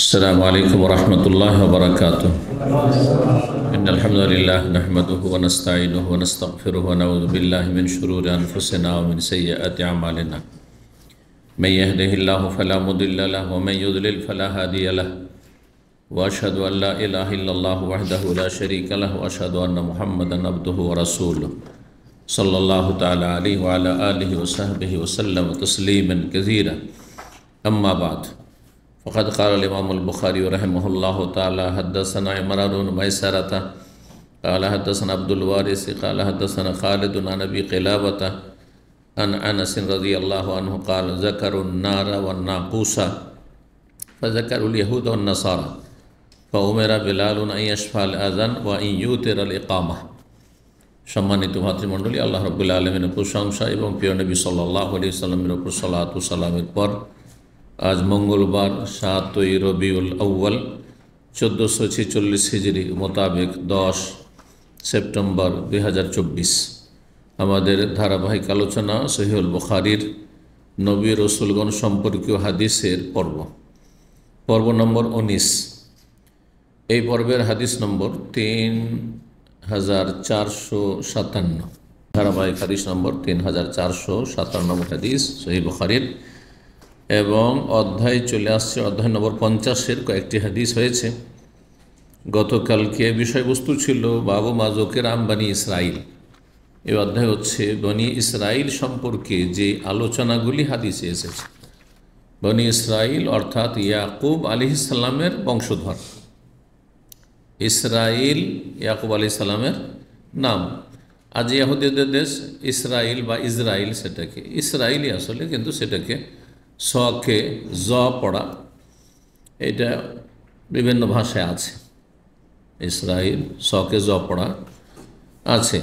السلام عليكم ورحمة الله وبركاته. إن الحمد لله نحمده ونستعينه ونستغفره ونعوذ بالله من شرور أنفسنا ومن سيئات أعمالنا. من يهده الله فلا مضل له ومن يضلل فلا هادي له. وأشهد أن لا إله إلا الله وحده لا شريك له وأشهد أن محمدا عبده ورسوله صلى الله تعالى عليه وعلى آله وصحبه وسلم تسليما كثيرا. أما بعد، فقد قال الإمام البخاري رحمه الله تعالى: حدثنا عمران بن ميسرة قال حدثنا عبد الوارث قال حدثنا خالد عن أبي قلابة عن أنس رضي الله عنه قال: ذكروا النار والناقوس فذكروا اليهود والنصارى فأمر بلال أن يشفع الأذان وأن يوتر الإقامة। সম্মানিত ভাতৃমণ্ডলী, আল্লাহ রাব্বুল আলামিনের প্রশংসা এবং প্রিয় নবী সাল্লাল্লাহু আলাইহি সাল্লামের উপর সালাত ও সালামের পর আজ মঙ্গলবার ৭ই রবিউল আউয়াল ১৪৪৬ হিজরি মোতাবেক ১০ সেপ্টেম্বর ২০২৪ আমাদের ধারাবাহিক আলোচনা সহিহুল বুখারীর নবী রাসূলগণ সম্পর্কীয় হাদিসের পর্ব নম্বর ১৯। এই পর্বের হাদিস নম্বর ৩৪৫৭, ধারাবাহিক হাদিস নম্বর ৩৪৫৭ হাদিস সহিহ বুখারীর, এবং অধ্যায় চলে আসছে অধ্যায় নম্বর ৫০-এর কয়েকটি হাদিস হয়েছে। গতকালকে বিষয়বস্তু ছিল বাবু মাজকের বনি ইসরাইল। এই অধ্যায় হচ্ছে বনি ইসরাইল সম্পর্কে যে আলোচনাগুলি হাদিসে এসেছে। বনি ইসরাইল অর্থাৎ ইয়াকুব আলাইহিস সালামের বংশধর। ইসরাইল ইয়াকুব আলাইহিস সালামের নাম। আজ ইহুদিদের দেশ ইসরাইল বা ইসরাইল, সেটাকে ইসরাইলই আসলে, কিন্তু সেটাকে সকে জ পড়া, এটা বিভিন্ন ভাষায় আছে। ইসরাইল সকে জ পড়া আছে।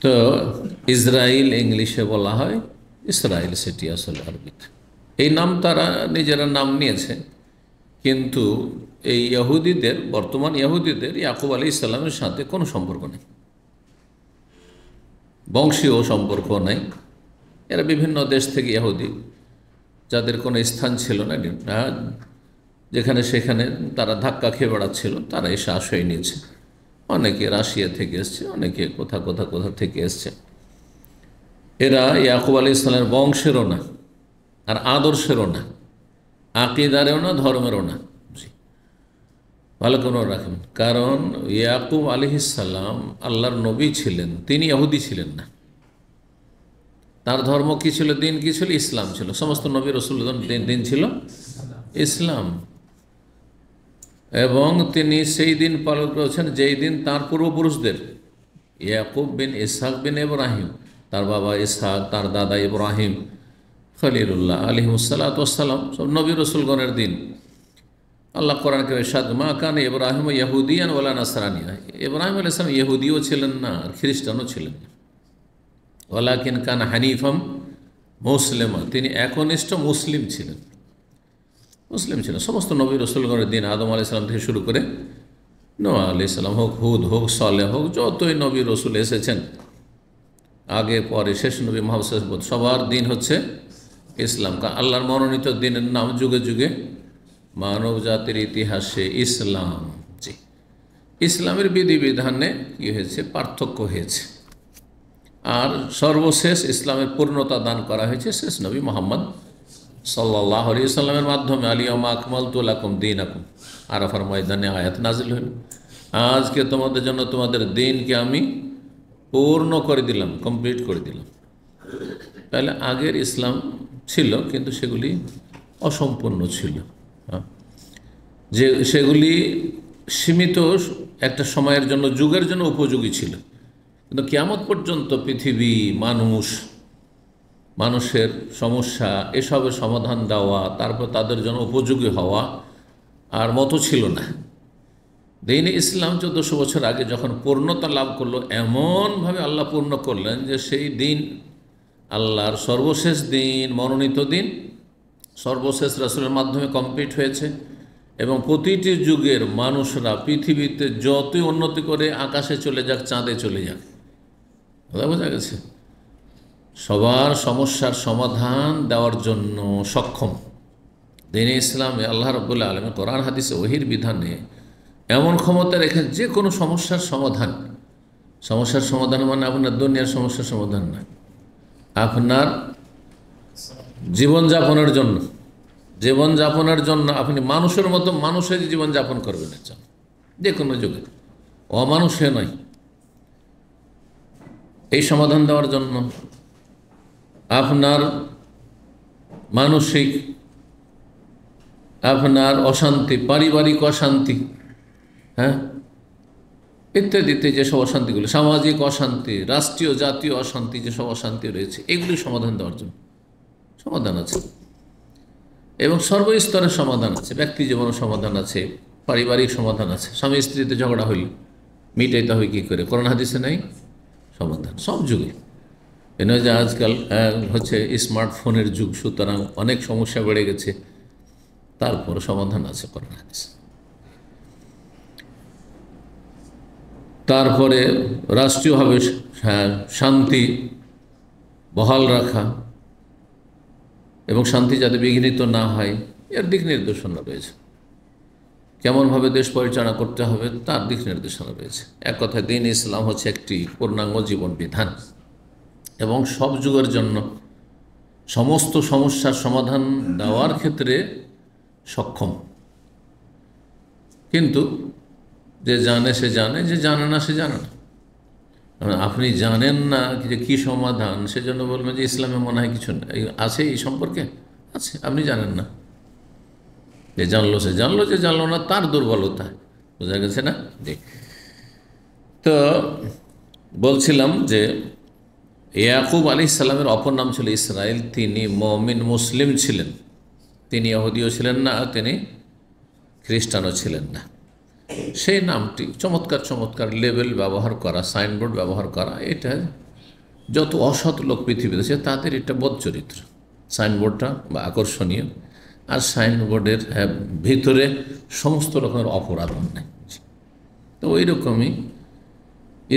তো ইসরাইল ইংলিশে বলা হয়, ইসরাইল সেটি আসলে আরবিতে। এই নাম তারা নিজেরা নাম নিয়েছে, কিন্তু এই ইহুদিদের, বর্তমান ইহুদিদের ইয়াকুব আলাইহিস সালামের সাথে কোনো সম্পর্ক নেই, বংশীয় সম্পর্ক নেই। এরা বিভিন্ন দেশ থেকে ইহুদি, যাদের কোনো স্থান ছিল না, যেখানে সেখানে তারা ধাক্কা খেয়ে বেড়াচ্ছিল, তারা এসে আশ্রয় নিয়েছে। অনেকে রাশিয়া থেকে এসছে, অনেকে কোথা থেকে এসছে। এরা ইয়াকুব আলাইহিস সালামের বংশেরও না, আর আদর্শেরও না, আকিদারেও না, ধর্মেরও না। ভালো করে রাখবেন, কারণ ইয়াকুব আলাইহিস সালাম আল্লাহর নবী ছিলেন, তিনি ইহুদি ছিলেন না। তার ধর্ম কী ছিল, দিন কী ছিল? ইসলাম ছিল। সমস্ত নবী রাসূলগণের দিন ছিল ইসলাম, এবং তিনি সেই দিন পালন করেছেন যেই দিন তার পূর্বপুরুষদের, ইয়াকুব বিন ইসহাক বিন ইব্রাহিম, তার বাবা ইসহাক, তার দাদা ইব্রাহিম খলিলুল্লাহ আলাইহিসসালাতু ওয়াসসালাম, সব নবী রাসূলগণের দিন। আল্লাহ কোরআনকে ইরশাদ: মা কানা ইব্রাহিম ইয়াহুদিয়ান ওয়ালা নাসরানিয়া। ইব্রাহিম আলাইহিস সালাম ইহুদিও ছিলেন না, আর খ্রিস্টানও ছিলেন না। ওয়ালাকিন কানা হানিফাম মুসলিমা, তিনি একনিষ্ঠ মুসলিম ছিলেন। সমস্ত নবী রাসূলগণের দিন, আদম আলাইহিস সালাম থেকে শুরু করে নূহ আলাইহিস সালাম হোক, হুদ হোক, সালেহ হোক, যতই নবী রাসূল এসেছেন আগে পরে, শেষ নবী মুহাম্মদ সাল্লাল্লাহু আলাইহি ওয়াসাল্লাম, সবার দিন হচ্ছে ইসলাম। কারণ আল্লাহর মনোনীত দিনের নাম যুগে যুগে মানব জাতির ইতিহাসে ইসলাম। জি, ইসলামের বিধিবিধানে কী হয়েছে? পার্থক্য হয়েছে। আর সর্বশেষ ইসলামের পূর্ণতা দান করা হয়েছে শেষ নবী মুহাম্মদ সাল্লাল্লাহু আলাইহি ওয়াসাল্লামের মাধ্যমে। আলিয়াউমা আকমালতু লাকুম দীনাকুম, আরাফার ময়দানে আয়াত নাজিল হল, আজকে তোমাদের জন্য তোমাদের দিনকে আমি পূর্ণ করে দিলাম, কমপ্লিট করে দিলাম। তাহলে আগের ইসলাম ছিল, কিন্তু সেগুলি অসম্পূর্ণ ছিল, যে সেগুলি সীমিত একটা সময়ের জন্য, যুগের জন্য উপযোগী ছিল। কিন্তু কিয়ামত পর্যন্ত পৃথিবী, মানুষের সমস্যা, এসবের সমাধান দেওয়া, তারপর তাদের জন্য উপযোগী হওয়া আর মতো ছিল না। দিন ইসলাম ১৪০০ বছর আগে যখন পূর্ণতা লাভ করলো, এমনভাবে আল্লাহ পূর্ণ করলেন যে সেই দিন আল্লাহর সর্বশেষ দিন, মনোনীত দিন, সর্বশেষ রাসূলের মাধ্যমে কমপ্লিট হয়েছে। এবং প্রতিটি যুগের মানুষরা পৃথিবীতে যতই উন্নতি করে আকাশে চলে যাক, চাঁদে চলে যাক, বোঝা গেছে, সবার সমস্যার সমাধান দেওয়ার জন্য সক্ষম। দ্বীন ইসলামে আল্লাহ রাব্বুল আলামিন কোরআন হাদিসে ওহির বিধানে এমন ক্ষমতা রেখে যে কোনো সমস্যার সমাধান মানে আপনার দুনিয়ার সমস্যার সমাধান না, আপনার জীবনযাপনের জন্য আপনি মানুষের মতো মানুষের জীবনযাপন করবেন, যে কোনো যুগে অমানুষে নয়, এই সমাধান দেওয়ার জন্য আপনার মানসিক, আপনার অশান্তি, পারিবারিক অশান্তি, হ্যাঁ, ইত্যাদিতে যেসব অশান্তিগুলি, সামাজিক অশান্তি, রাষ্ট্রীয় জাতীয় অশান্তি, যেসব অশান্তি রয়েছে এগুলি সমাধান দেওয়ার জন্য সমাধান আছে, এবং সর্বস্তরের সমাধান আছে, ব্যক্তি জীবনের সমাধান আছে, পারিবারিক সমাধান আছে। স্বামী স্ত্রীতে ঝগড়া হইল মিটাইতে হবে কী করে? কোরআন হাদিসে নাই সমাধান সব যুগে। এ নয় যে আজকাল হচ্ছে স্মার্টফোনের যুগ, সুতরাং অনেক সমস্যা বেড়ে গেছে, তারপর সমাধান আছে কোরআন হাদিসে। তারপরে রাষ্ট্রীয়ভাবে শান্তি বহাল রাখা এবং শান্তি যাতে বিঘ্নিত না হয় এর দিক নির্দেশনা রয়েছে। কেমনভাবে দেশ পরিচালনা করতে হবে তার দিক নির্দেশনা রয়েছে। এক কথায় দ্বীন ইসলাম হচ্ছে একটি পূর্ণাঙ্গ জীবন বিধান এবং সব যুগের জন্য সমস্ত সমস্যার সমাধান দেওয়ার ক্ষেত্রে সক্ষম। কিন্তু যে জানে সে জানে, যে জানে না সে জানে না। আপনি জানেন না যে কী সমাধান, সেজন্য বলবেন যে ইসলামে মনে হয় কিছু আছে এই সম্পর্কে, আছে, আপনি জানেন না। যে জানলো সে জানলো, যে জানলো না তার দুর্বলতা, বোঝা গেছে না? জি। তো বলছিলাম যে ইয়াকুব আলাইহিসসালামের অপর নাম ছিল ইসরাইল। তিনি মুমিন মুসলিম ছিলেন, তিনি ইহুদিও ছিলেন না, তিনি খ্রিস্টানও ছিলেন না। সেই নামটি চমৎকার লেবেল ব্যবহার করা, সাইনবোর্ড ব্যবহার করা, এটা যত অসৎ লোক পৃথিবীতে আছে তাদের এটা বোধ চরিত্র। সাইনবোর্ডটা বা আকর্ষণীয়, আর সাইনবোর্ডের ভিতরে সমস্ত রকমের অপরাধ নেই। তো ওই রকমই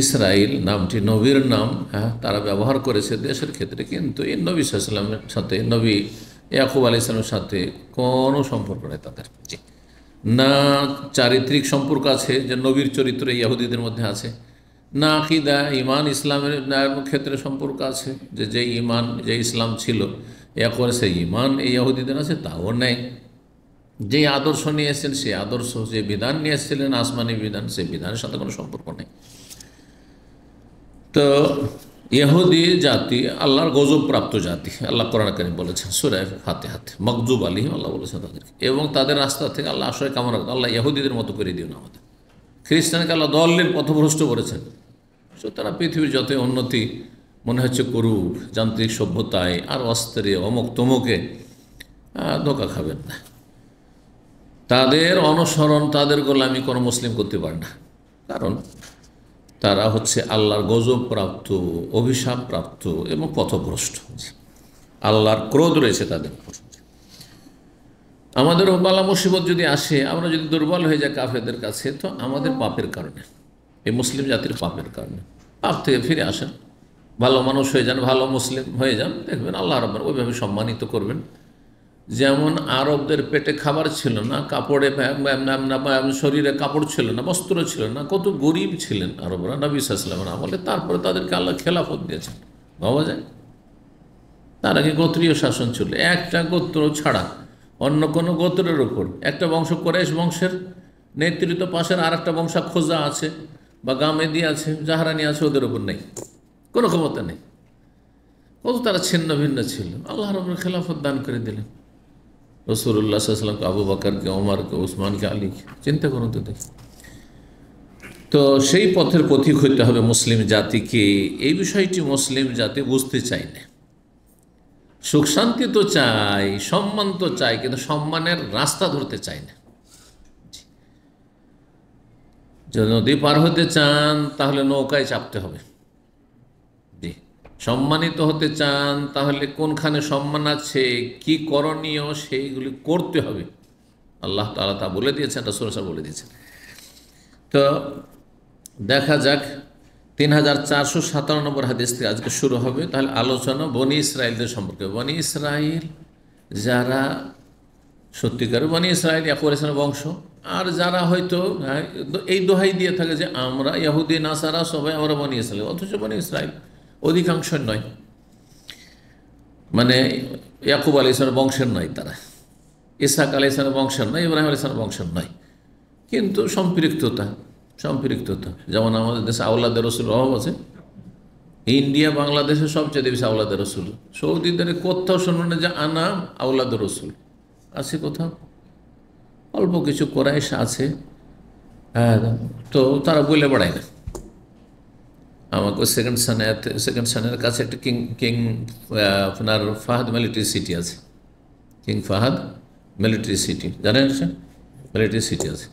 ইসরাইল নামটি নবীর নাম, তারা ব্যবহার করেছে দেশের ক্ষেত্রে, কিন্তু এই নবী সাল্লাল্লাহু আলাইহি ওয়াসাল্লামের সাথে, নবী ইয়াকুব আলাইহিস সালামের সাথে কোনো সম্পর্ক নেই তাদের। না চারিত্রিক সম্পর্ক আছে যে নবীর চরিত্র ইহুদিদের মধ্যে আছে, না আকীদা ঈমান ইসলামের ক্ষেত্রে সম্পর্ক আছে যে ঈমান যে ইসলাম ছিল এখন সেই ঈমান এই ইহুদিদের আছে, তাও নেই। যে আদর্শ নিয়ে এসেছেন সেই আদর্শ, যে বিধান নিয়ে এসেছিলেন আসমানি বিধান, সেই বিধানের সাথে কোনো সম্পর্ক নেই। তো ইহুদি জাতি আল্লাহর গজবপ্রাপ্ত জাতি, আল্লাহ কোরআন কারীম বলেছেন সূরা ফাতিহাতে, মগজুব আলাইহিম, আল্লাহ বলেছেন তাদেরকে, এবং তাদের রাস্তা থেকে আল্লাহ আশ্রয় কামনা করতে, আল্লাহ ইহুদিদের মতো করে দিও না আমাদের। খ্রিস্টানকে আল্লাহ দলের পথভ্রষ্ট করেছেন। সুতরাং পৃথিবীর যতই উন্নতি মনে হচ্ছে করুক, যান্ত্রিক সভ্যতায় আর অস্ত্রে অমুক তমুকে ধোকা খাবেন না। তাদের অনুসরণ, তাদের গোলামি কোনো মুসলিম করতে পারে না, কারণ তারা হচ্ছে আল্লাহর গজবপ্রাপ্ত, অভিশাপপ্রাপ্ত এবং পথভ্রষ্ট। আল্লাহর ক্রোধ রয়েছে তাদের উপর। আমাদেরও বালা মুসিবত যদি আসে, আমরা যদি দুর্বল হয়ে যাই কাফেরদের কাছে, তো আমাদের পাপের কারণে, এই মুসলিম জাতির পাপের কারণে। পাপ থেকে ফিরে আসেন, ভালো মানুষ হয়ে যান, ভালো মুসলিম হয়ে যান, দেখবেন আল্লাহ রাব্বুল ওইভাবে সম্মানিত করবেন। যেমন আরবদের পেটে খাবার ছিল না, কাপড়ে শরীরে কাপড় ছিল না, বস্ত্র ছিল না, কত গরিব ছিলেন আরবরা নবী সাল্লাল্লাহু আলাইহি ওয়াসাল্লামের আমলে, তারপরে তাদেরকে আল্লাহ খেলাফত দিয়েছেন। ভাবা যায়, তার আগে গোত্রীয় শাসন ছিল, একটা গোত্র ছাড়া অন্য কোনো গোত্রের ওপর, একটা বংশ কুরাইশ বংশের নেতৃত্ব, পাশের আর একটা বংশ খোজা আছে বা গামেদি আছে, জাহরানি আছে, ওদের ওপর নেই, কোনো ক্ষমতা নেই। কত তারা ছিন্ন ভিন্ন ছিল। আল্লাহ রাব্বুল খেলাফত দান করে দিলেন রাসূলুল্লাহ সাল্লাল্লাহু আলাইহি ওয়াসাল্লামকে, আবু বকরকে, ওমরকে, ওসমানকে, আলীকে। চিন্তা করুন তো দেখি। তো সেই পথের পথিক হইতে হবে মুসলিম জাতিকে। এই বিষয়টি মুসলিম জাতি বুঝতে চায় না। সুখ শান্তি তো চাই, সম্মান তো চাই, কিন্তু সম্মানের রাস্তা ধরতে চায় না। যদি নদী পার হতে চান তাহলে নৌকায় চাপতে হবে। জি, সম্মানিত হতে চান তাহলে কোনখানে সম্মান আছে, কি করণীয়, সেইগুলি করতে হবে। আল্লাহ তাআলা তা বলে দিয়েছেন, রাসূল বলে দিয়েছেন। তো দেখা যাক 3457 হাদিস থেকে আজকে শুরু হবে। তাহলে আলোচনা বনি ইসরাইলদের সম্পর্কে। বনি ইসরাইল যারা সত্যিকার বনি ইসরায়েল ইয়াকুব ইসলামের বংশ। আর যারা হয়তো এই দোহাই দিয়ে থাকে যে আমরা ইহুদি নাসারা সবাই আমরা বনি ইসরায়েল, অথচ বনি ইসরায়েল অধিকাংশ নয়, মানে ইয়াকুব আলী ইসলামের বংশের নয়, তারা ইসহাক আলী ইসলামের বংশের নয়, ইব্রাহিম আলী ইসলামের বংশের নয়, কিন্তু সম্পৃক্ততা। যেমন আমাদের দেশে আওলাদের রসুল অভাব আছে, ইন্ডিয়া বাংলাদেশে সবচেয়ে বেশি আওলাদের রসুল। সৌদিদের কোথাও শুনবে না যে আনা আওলাদের রসুল আছে, কোথাও অল্প কিছু কোরাইশ আছে, হ্যাঁ, তো তারা বলে বেড়ায় না। আমাকে সেকেন্ড সানের কাছে একটা কিং আপনার ফাহাদ মিলিটারি সিটি আছে, কিং ফাহাদ মিলিটারি সিটি, জানেন মিলিটারি সিটি আছে।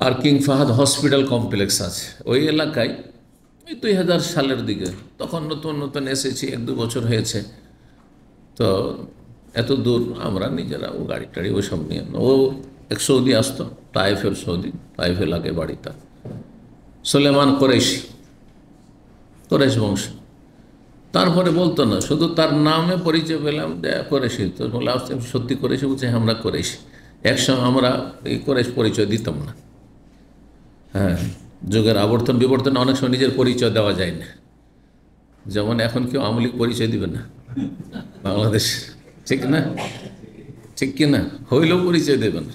আর কিং ফাহাদ হসপিটাল কমপ্লেক্স আছে ওই এলাকায়। এই 2000 সালের দিকে, তখন নতুন এসেছি, 1-2 বছর হয়েছে। তো এত দূর আমরা নিজেরা ও গাড়ি টাড়ি ওইসব নিয়ে, ও এক সৌদি আসতো, তাইফের সৌদি, তাইফ এলাকায় বাড়িটা, সুলেমান কোরেশ বংশ। তারপরে বলতো না, শুধু তার নামে পরিচয় পেলাম যে কোরেশি। তো বলে আসতে সত্যি কোরেশি, বলছে আমরা কোরেশি। একসঙ্গে আমরা এই কোরেশ পরিচয় দিতাম না। হ্যাঁ, যুগের আবর্তন বিবর্তনে অনেক সময় নিজের পরিচয় দেওয়া যায় না। যেমন এখন কেউ আওয়ামী লীগ পরিচয় দিবে না বাংলাদেশ, ঠিক না? ঠিক কিনা? হইলেও পরিচয় দেবে না।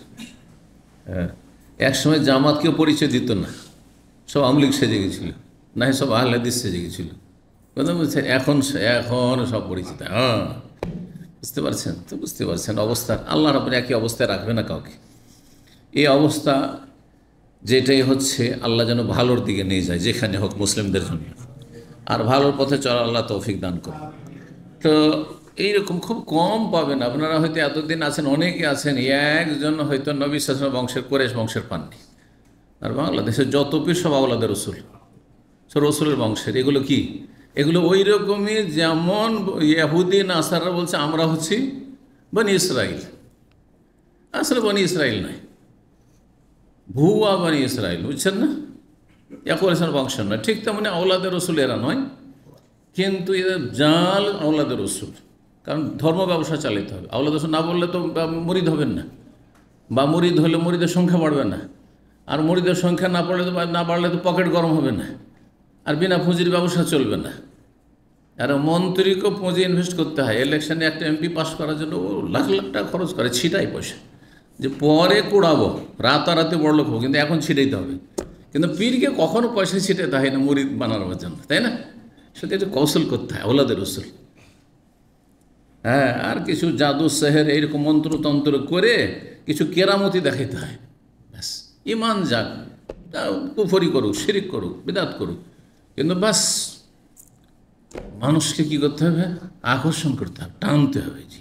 হ্যাঁ, একসময় জামাত কেউ পরিচয় দিত না, সব আওয়ামী লীগ সেজে গেছিল, না সব আহলে হাদিস সেজে গেছিল। কথা বলছেন, এখন সব পরিচিত। হ্যাঁ, বুঝতে পারছেন তো? বুঝতে পারছেন অবস্থা। আল্লাহ রাব্বুল একই অবস্থায় রাখবে না কাউকে। এই অবস্থা যেটাই হচ্ছে, আল্লাহ যেন ভালোর দিকে নিয়ে যায়, যেখানে হোক মুসলিমদের জন্য, আর ভালোর পথে চলা আল্লাহ তৌফিক দান করে। তো এইরকম খুব কম পাবেন। আপনারা হয়তো এতদিন আছেন, অনেকে আছেন, একজন হয়তো নবী সাল্লাল্লাহু আলাইহি ওয়াসাল্লাম বংশের কোরেশ বংশের পাননি। আর বাংলাদেশের যত পীর সব আওলাদের রসুল, সব রসুলের বংশের। এগুলো কি? এগুলো ওই রকমই যেমন ইহুদি নাসারা বলছে আমরা হচ্ছি বনি ইসরাইল, আসলে বনি ইসরাইল নয়, ভুয়া বনি ইসরাইল, বুঝছেন না? ইয়াকুব আলাইহিস বংশের নয়। ঠিক তেমনি আওলাদের রসুল এরা নয়, কিন্তু এদের জাল আওলাদের রসুল। কারণ ধর্ম ব্যবসা চালাতে হবে। আওলাদ রসুল না বললে তো মুরিদ হবেন না, বা মুরিদ হলে মুরিদের সংখ্যা বাড়বে না, আর মুরিদের সংখ্যা না বাড়লে তো পকেট গরম হবে না, আর বিনা পুঁজির ব্যবসা চলবে না। আর মন্ত্রীকেও পুঁজি ইনভেস্ট করতে হয়। ইলেকশনে একটা এমপি পাস করার জন্য ও লাখ লাখ টাকা খরচ করে, ছিটাই পয়সা, যে পরে কুড়াবো, রাতারাতি বড় লোক হবো, কিন্তু এখন ছিটাইতে হবে। কিন্তু পীরকে কখনো পয়সা ছিটাতে হয় না মুরিদ বানানোর জন্য, তাই না? সেটা একটু কৌশল করতে হয়, আওলাদের রসুল। হ্যাঁ, আর কিছু জাদু সেহের এইরকম মন্ত্রতন্ত্র করে কিছু কেরামতি দেখাইতে হয়, ব্যাস। ইমান যাক, কুফরি করুক, শিরিক করুক, বিদাত করুক, কিন্তু ব্যাস মানুষকে কী করতে হবে? আকর্ষণ করতে হবে, টানতে হবে। জি,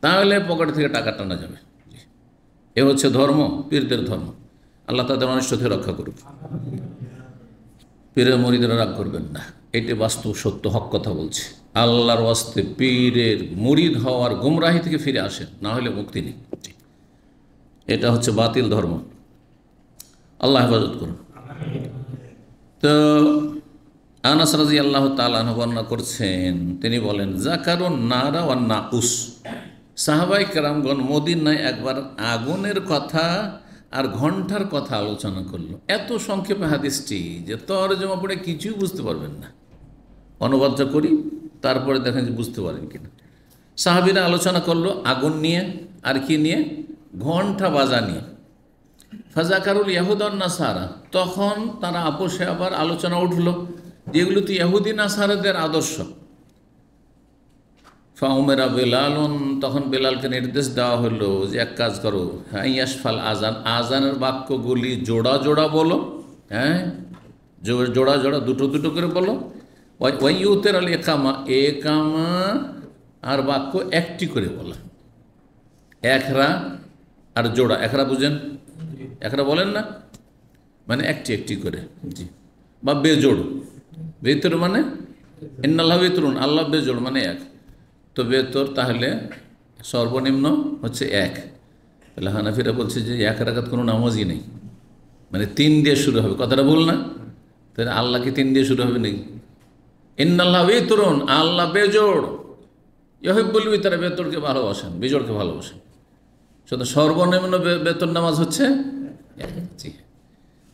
তাহলে পকেট থেকে টাকা টানা যাবে। জি, এ হচ্ছে ধর্ম, পীরদের ধর্ম। আল্লাহ তাদের অনিষ্ট থেকে রক্ষা করুক। পীরের মুরিদেরা রাগ করবেন না, এটি বাস্তব সত্য, হক কথা বলছে। আল্লাহর ওয়াস্তে পীরের মুরিদ হওয়ার গুমরাহি থেকে ফিরে আসেন, না হলে মুক্তি নেই। এটা হচ্ছে বাতিল ধর্ম। আল্লাহ হেফাজত করুন। তো আনাস রাদিয়াল্লাহু তাআলা আনহু বর্ণনা করছেন, তিনি বলেন, যাকারুন নারা ওয়ান নাকুস। সাহাবাই কেরামগণ মদিনায় একবার আগুনের কথা আর ঘণ্টার কথা আলোচনা করলো। এত সংক্ষেপে হাদিসটি যে তরজমা পড়ে কিছুই বুঝতে পারবেন না। অনুবাদটা করি, তারপরে দেখেন যে বুঝতে পারেন কিনা। সাহাবীরা আলোচনা করলো আগুন নিয়ে, আর কি নিয়ে? ঘণ্টা বাজা নিয়ে। ফাজাকারুল ইয়াহুদান নাসারা, তখন তারা আপোষে আবার আলোচনা উঠলো যেগুলো তো ইহুদি নাসারাদের আদর্শ। ফাউমেরা বেলালুন, তখন বেলালকে নির্দেশ দেওয়া হলো যে এক কাজ করো, হ্যাঁ, ইয়াসফাল আজান, আজানের বাক্যগুলি জোড়া জোড়া বলো, হ্যাঁ, জোড়া জোড়া দুটো দুটো করে বলো। ওয়াইউতের আল একামা, একামা আর বাক্য একটি করে বলা। একরা আর জোড়া, একরা বুঝেন? একরা বলেন না, মানে একটি একটি করে। জি, বা বেজোড়। বেতর মানে ইন্নাল্লাহ বেতরুন, আল্লাহ বেজোড় মানে এক। তো বেতর তাহলে সর্বনিম্ন হচ্ছে এক। তাহলে হানাফিরা বলছে যে এক রাকাত কোনো নামাজই নেই, মানে 3 দিয়ে শুরু হবে। কথাটা ভুল না? তাহলে আল্লাহ কি 3 দিয়ে শুরু হবে নাকি? ইন্নাল্লাহ বেতরুন, আল্লাহ বেজোড়, ইউহিব্বুল বিতরা, বেতনকে ভালোবাসেন, বিজোড়কে ভালোবাসেন। শুধু সর্বনিম্ন বেতন নামাজ হচ্ছে জি।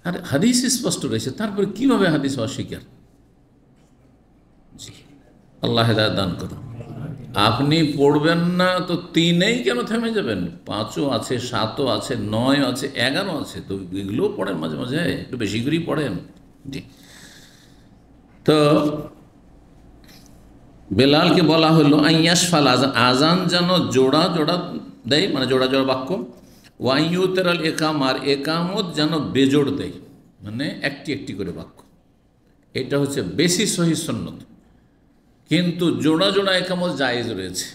আর হাদিস স্পষ্ট রয়েছে, তারপরে কিভাবে হাদিস অস্বীকার? জি, আল্লাহ হেদায়েত দান করুন। আপনি পড়বেন না তো তিনেই কেন থেমে যাবেন? 5ও আছে, 7ও আছে, 9 আছে, 11 আছে, তো এগুলোও পড়েন মাঝে মাঝে, একটু বেশি করেই পড়েন। জি। তো বেলালকে বলা হলো আইয়াসফাল, আজান যেন জোড়া জোড়া দেয়, মানে জোড়া জোড়া বাক্য। ওয়াইয়ুতের আল একাম, আর একামত যেন বেজোড় দেয়, মানে একটি একটি করে বাক্য। এটা হচ্ছে বেশি সহি সুন্নত। কিন্তু জোড়া জোড়া একামত জায়েজ রয়েছে।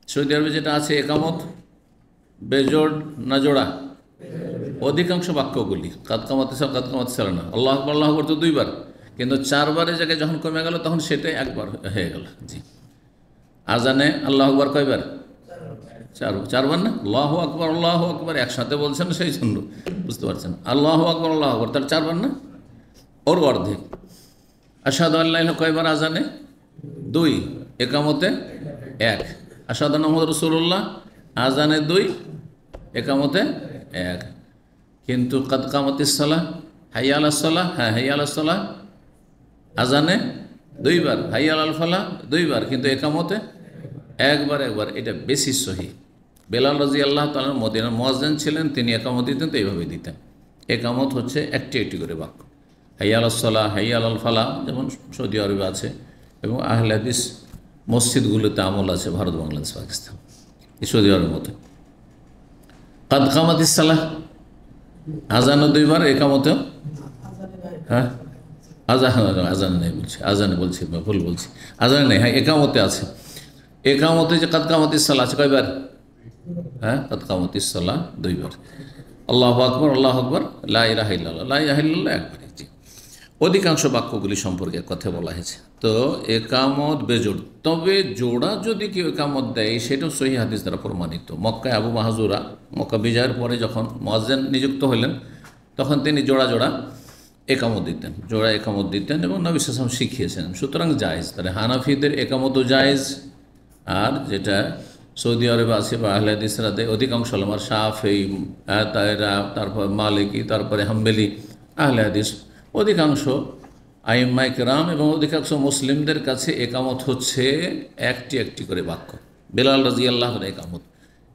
সৌদি আরবে যেটা আছে, একামত বেজোড় না জোড়া? অধিকাংশ বাক্যগুলি কাদ কামাতে সালা না, আল্লাহ আকবার আল্লাহ আকবার তো 2বার, কিন্তু 4বারের জায়গায় যখন কমে গেল তখন সেটাই 1বার হয়ে গেল। জি। আজানে আল্লাহ আকবার কয়বার? 4বার না? আল্লাহু আকবার একসাথে বলছেন, সেই জন্য বুঝতে পারছেন। আল্লাহু আকবার আল্লাহু আকবার, তাহলে 4বার না? ওর অর্ধেক। আশহাদু আল্লা ইলাহা কয়বার আজানে? 2, একামতে 1। আশহাদু আন্না মুহাম্মাদুর রাসূলুল্লাহ আজানে 2, একামতে 1। কিন্তু কাদ কামাতিস সালাহ, হাইয়া আলাস সালাহ, হ্যাঁ হাইয়া আলাস সালাহ আজানে 2বার, হাইয়া আলাল ফালাহ 2বার, কিন্তু একামতে 1বার। এটা বেশি সহি। বেলাল রাদিয়াল্লাহু তাআলা মদিনার মুয়াজ্জিন ছিলেন, তিনি একামত দিতেন তো এইভাবে দিতেন। একামত হচ্ছে একটি একটি করে বাক্য। হাইয়া আলাস সালাহ, হাইয়া আলাল ফালাহ, যেমন সৌদি আরবে আছে, এবং আহলে হাদিস মসজিদগুলোতে আমল আছে, ভারত, বাংলাদেশ, পাকিস্তান, এই সৌদি আরবের মতো। কাদ কামাতিস সালাহ আজানও 2বার, একামতেও, হ্যাঁ আজানে নেই বলছি, আজানে বলছি, ভুল বলছি, আজানে নেই, হ্যাঁ একামতে আছে। একামতে যে কাদ কামাতিস সালাহ আছে কয়বার? হ্যাঁ, কাদ কামাতিস সালাহ 2বার। আল্লাহু আকবার আল্লাহু আকবার, লা ইলাহা ইল্লাল্লাহ লা ইলাহা ইল্লাল্লাহ 1বার। জি। অধিকাংশ বাক্যগুলি সম্পর্কে কথা বলা হয়েছে। তো একামত বেজোড়, তবে জোড়া যদি কেউ একামত দেয় সেটাও সহিহ হাদিস দ্বারা প্রমাণিত। মক্কায় আবু মাহজুরা মক্কা বিজয়ের পরে যখন মুয়াজ্জিন নিযুক্ত হলেন, তখন তিনি জোড়া জোড়া একামত দিতেন, জোড়া একামত দিতেন, এবং নবী সাল্লাল্লাহু আলাইহি ওয়াসাল্লাম শিখিয়েছেন। সুতরাং জায়েজ। তাহলে হানাফিদের একামতও জায়েজ, আর যেটা সৌদি আরবে আছে বা আহলে হাদিসরা দেয়, অধিকাংশ ওলামার, শাফেঈ, তারপর মালিকি, তারপরে হাম্বলি, আহলে হাদিস, অধিকাংশ আইম্মায়ে কেরাম এবং অধিকাংশ মুসলিমদের কাছে একামত হচ্ছে একটি একটি করে বাক্য। বেলাল রাদিয়াল্লাহুর একামত,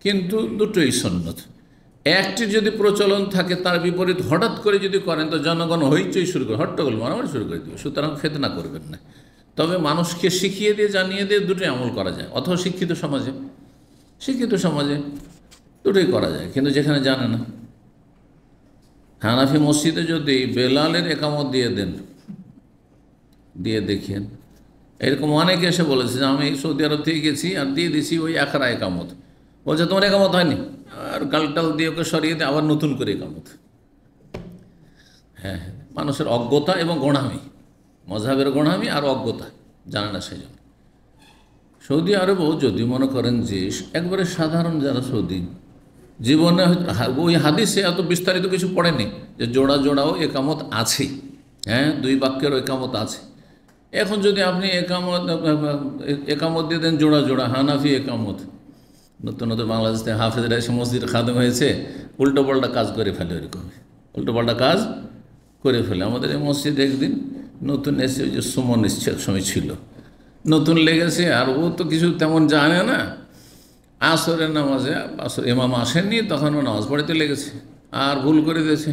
কিন্তু দুটোই সুন্নত। একটির যদি প্রচলন থাকে, তার বিপরীত হঠাৎ করে যদি করেন তো জনগণ হইচই শুরু করে, হট্টগোল মারামারি শুরু করে দেবে। সুতরাং ফিতনা করবেন না। তবে মানুষকে শিখিয়ে দিয়ে, জানিয়ে দিয়ে দুটোই আমল করা যায়। অথবা শিক্ষিত সমাজে দুটোই করা যায়, কিন্তু যেখানে জানে না। হানাফি মসজিদে যদি বেলালের একামত দিয়ে দেন, দিয়ে দেখিয়েন, এরকম অনেকে এসে বলেছে যে আমি সৌদি আরব থেকে গেছি আর দিয়ে দিছি ওই আখড়া একামত। বলছে তোমার একামত হয়নি, আর গালটাল দিয়ে ওকে সরিয়ে দিয়ে আবার নতুন করে একামত। হ্যাঁ, মানুষের অজ্ঞতা এবং গোঁড়ামি, মজহাবের গোঁড়ামি আর অজ্ঞতা, জানে না সেই জন্য। সৌদি আরবও যদি মনে করেন যে একবারে সাধারণ যারা সৌদি, জীবনে ওই হাদিসে এত বিস্তারিত কিছু পড়েনি যে জোড়া জোড়াও একামত আছে, হ্যাঁ 2 বাক্যেরও একামত আছে। এখন যদি আপনি একামত দিয়ে দেন জোড়া জোড়া, হানাফি একামত, নতুন নতুন বাংলাদেশ থেকে হাফেজরা এসে মসজিদ খাদেম হয়েছে, উল্টোপাল্টা কাজ করে ফেলে, এরকম উল্টোপাল্টা কাজ করে ফেলে। আমাদের এই মসজিদে একদিন নতুন এসে, ওই যে সুমন এসছে, এক সময় ছিল, নতুন লেগেছে, আর ও তো কিছু তেমন জানে না। আসরের নামাজে ইমাম আসেননি, তখন ও নামাজ পড়তে লেগেছে, আর ভুল করে দিয়েছে।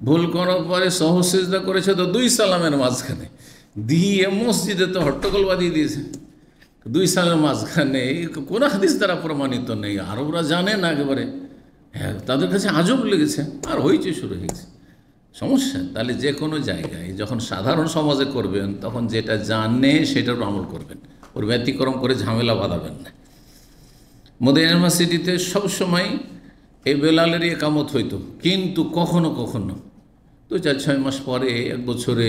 ভুল করার পরে সহসিজদা করেছে তো 2 সালামের মাঝখানে, দিয়ে মসজিদে তো হট্টগোল বাঁধিয়ে দিয়েছে। 2 সালামের মাঝখানে কোন হাদিস দ্বারা প্রমাণিত নেই, আরবরা জানে না একেবারে, হ্যাঁ তাদের কাছে আজব লেগেছে, আর হইচই শুরু হয়েছে। সমস্যা। তাহলে যে কোনো জায়গায় যখন সাধারণ সমাজে করবেন, তখন যেটা জানে সেটার আমল করবেন, ওর ব্যতিক্রম করে ঝামেলা বাঁধাবেন না। মদিনা ইউনিভার্সিটিতে সবসময় এই বেলালেরই একামত হইতো, কিন্তু কখনো কখনো 2-4-6 মাস পরে, 1 বছরে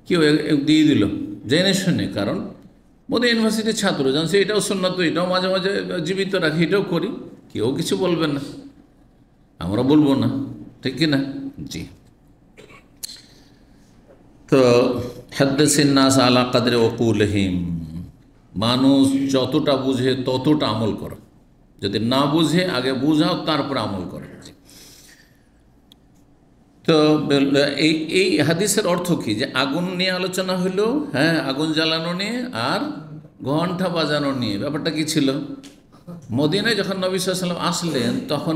কেউ দিয়ে দিল জেনে শুনে। কারণ মদিনা ইউনিভার্সিটির ছাত্র জানছে এটাও সুন্নাত, এটাও মাঝে মাঝে জীবিত রাখি, এটাও করি, কেউ কিছু বলবেন না, আমরা বলবো না, ঠিক কি না? জি। তো হাদ্দিসিন নাস আলা কাদরি উকুলহিম, মানুষ যতটা বুঝে ততটা আমল করো, যদি না বুঝে আগে বুঝাও তারপর আমল করো। তো এই এই হাদিসের অর্থ কি, যে আগুন নিয়ে আলোচনা হলো, হ্যাঁ আগুন জ্বালানো নিয়ে আর ঘণ্টা বাজানো নিয়ে। ব্যাপারটা কি ছিল, মদিনায় যখন নবী সাল্লাল্লাহু আলাইহি ওয়াসাল্লাম আসলেন তখন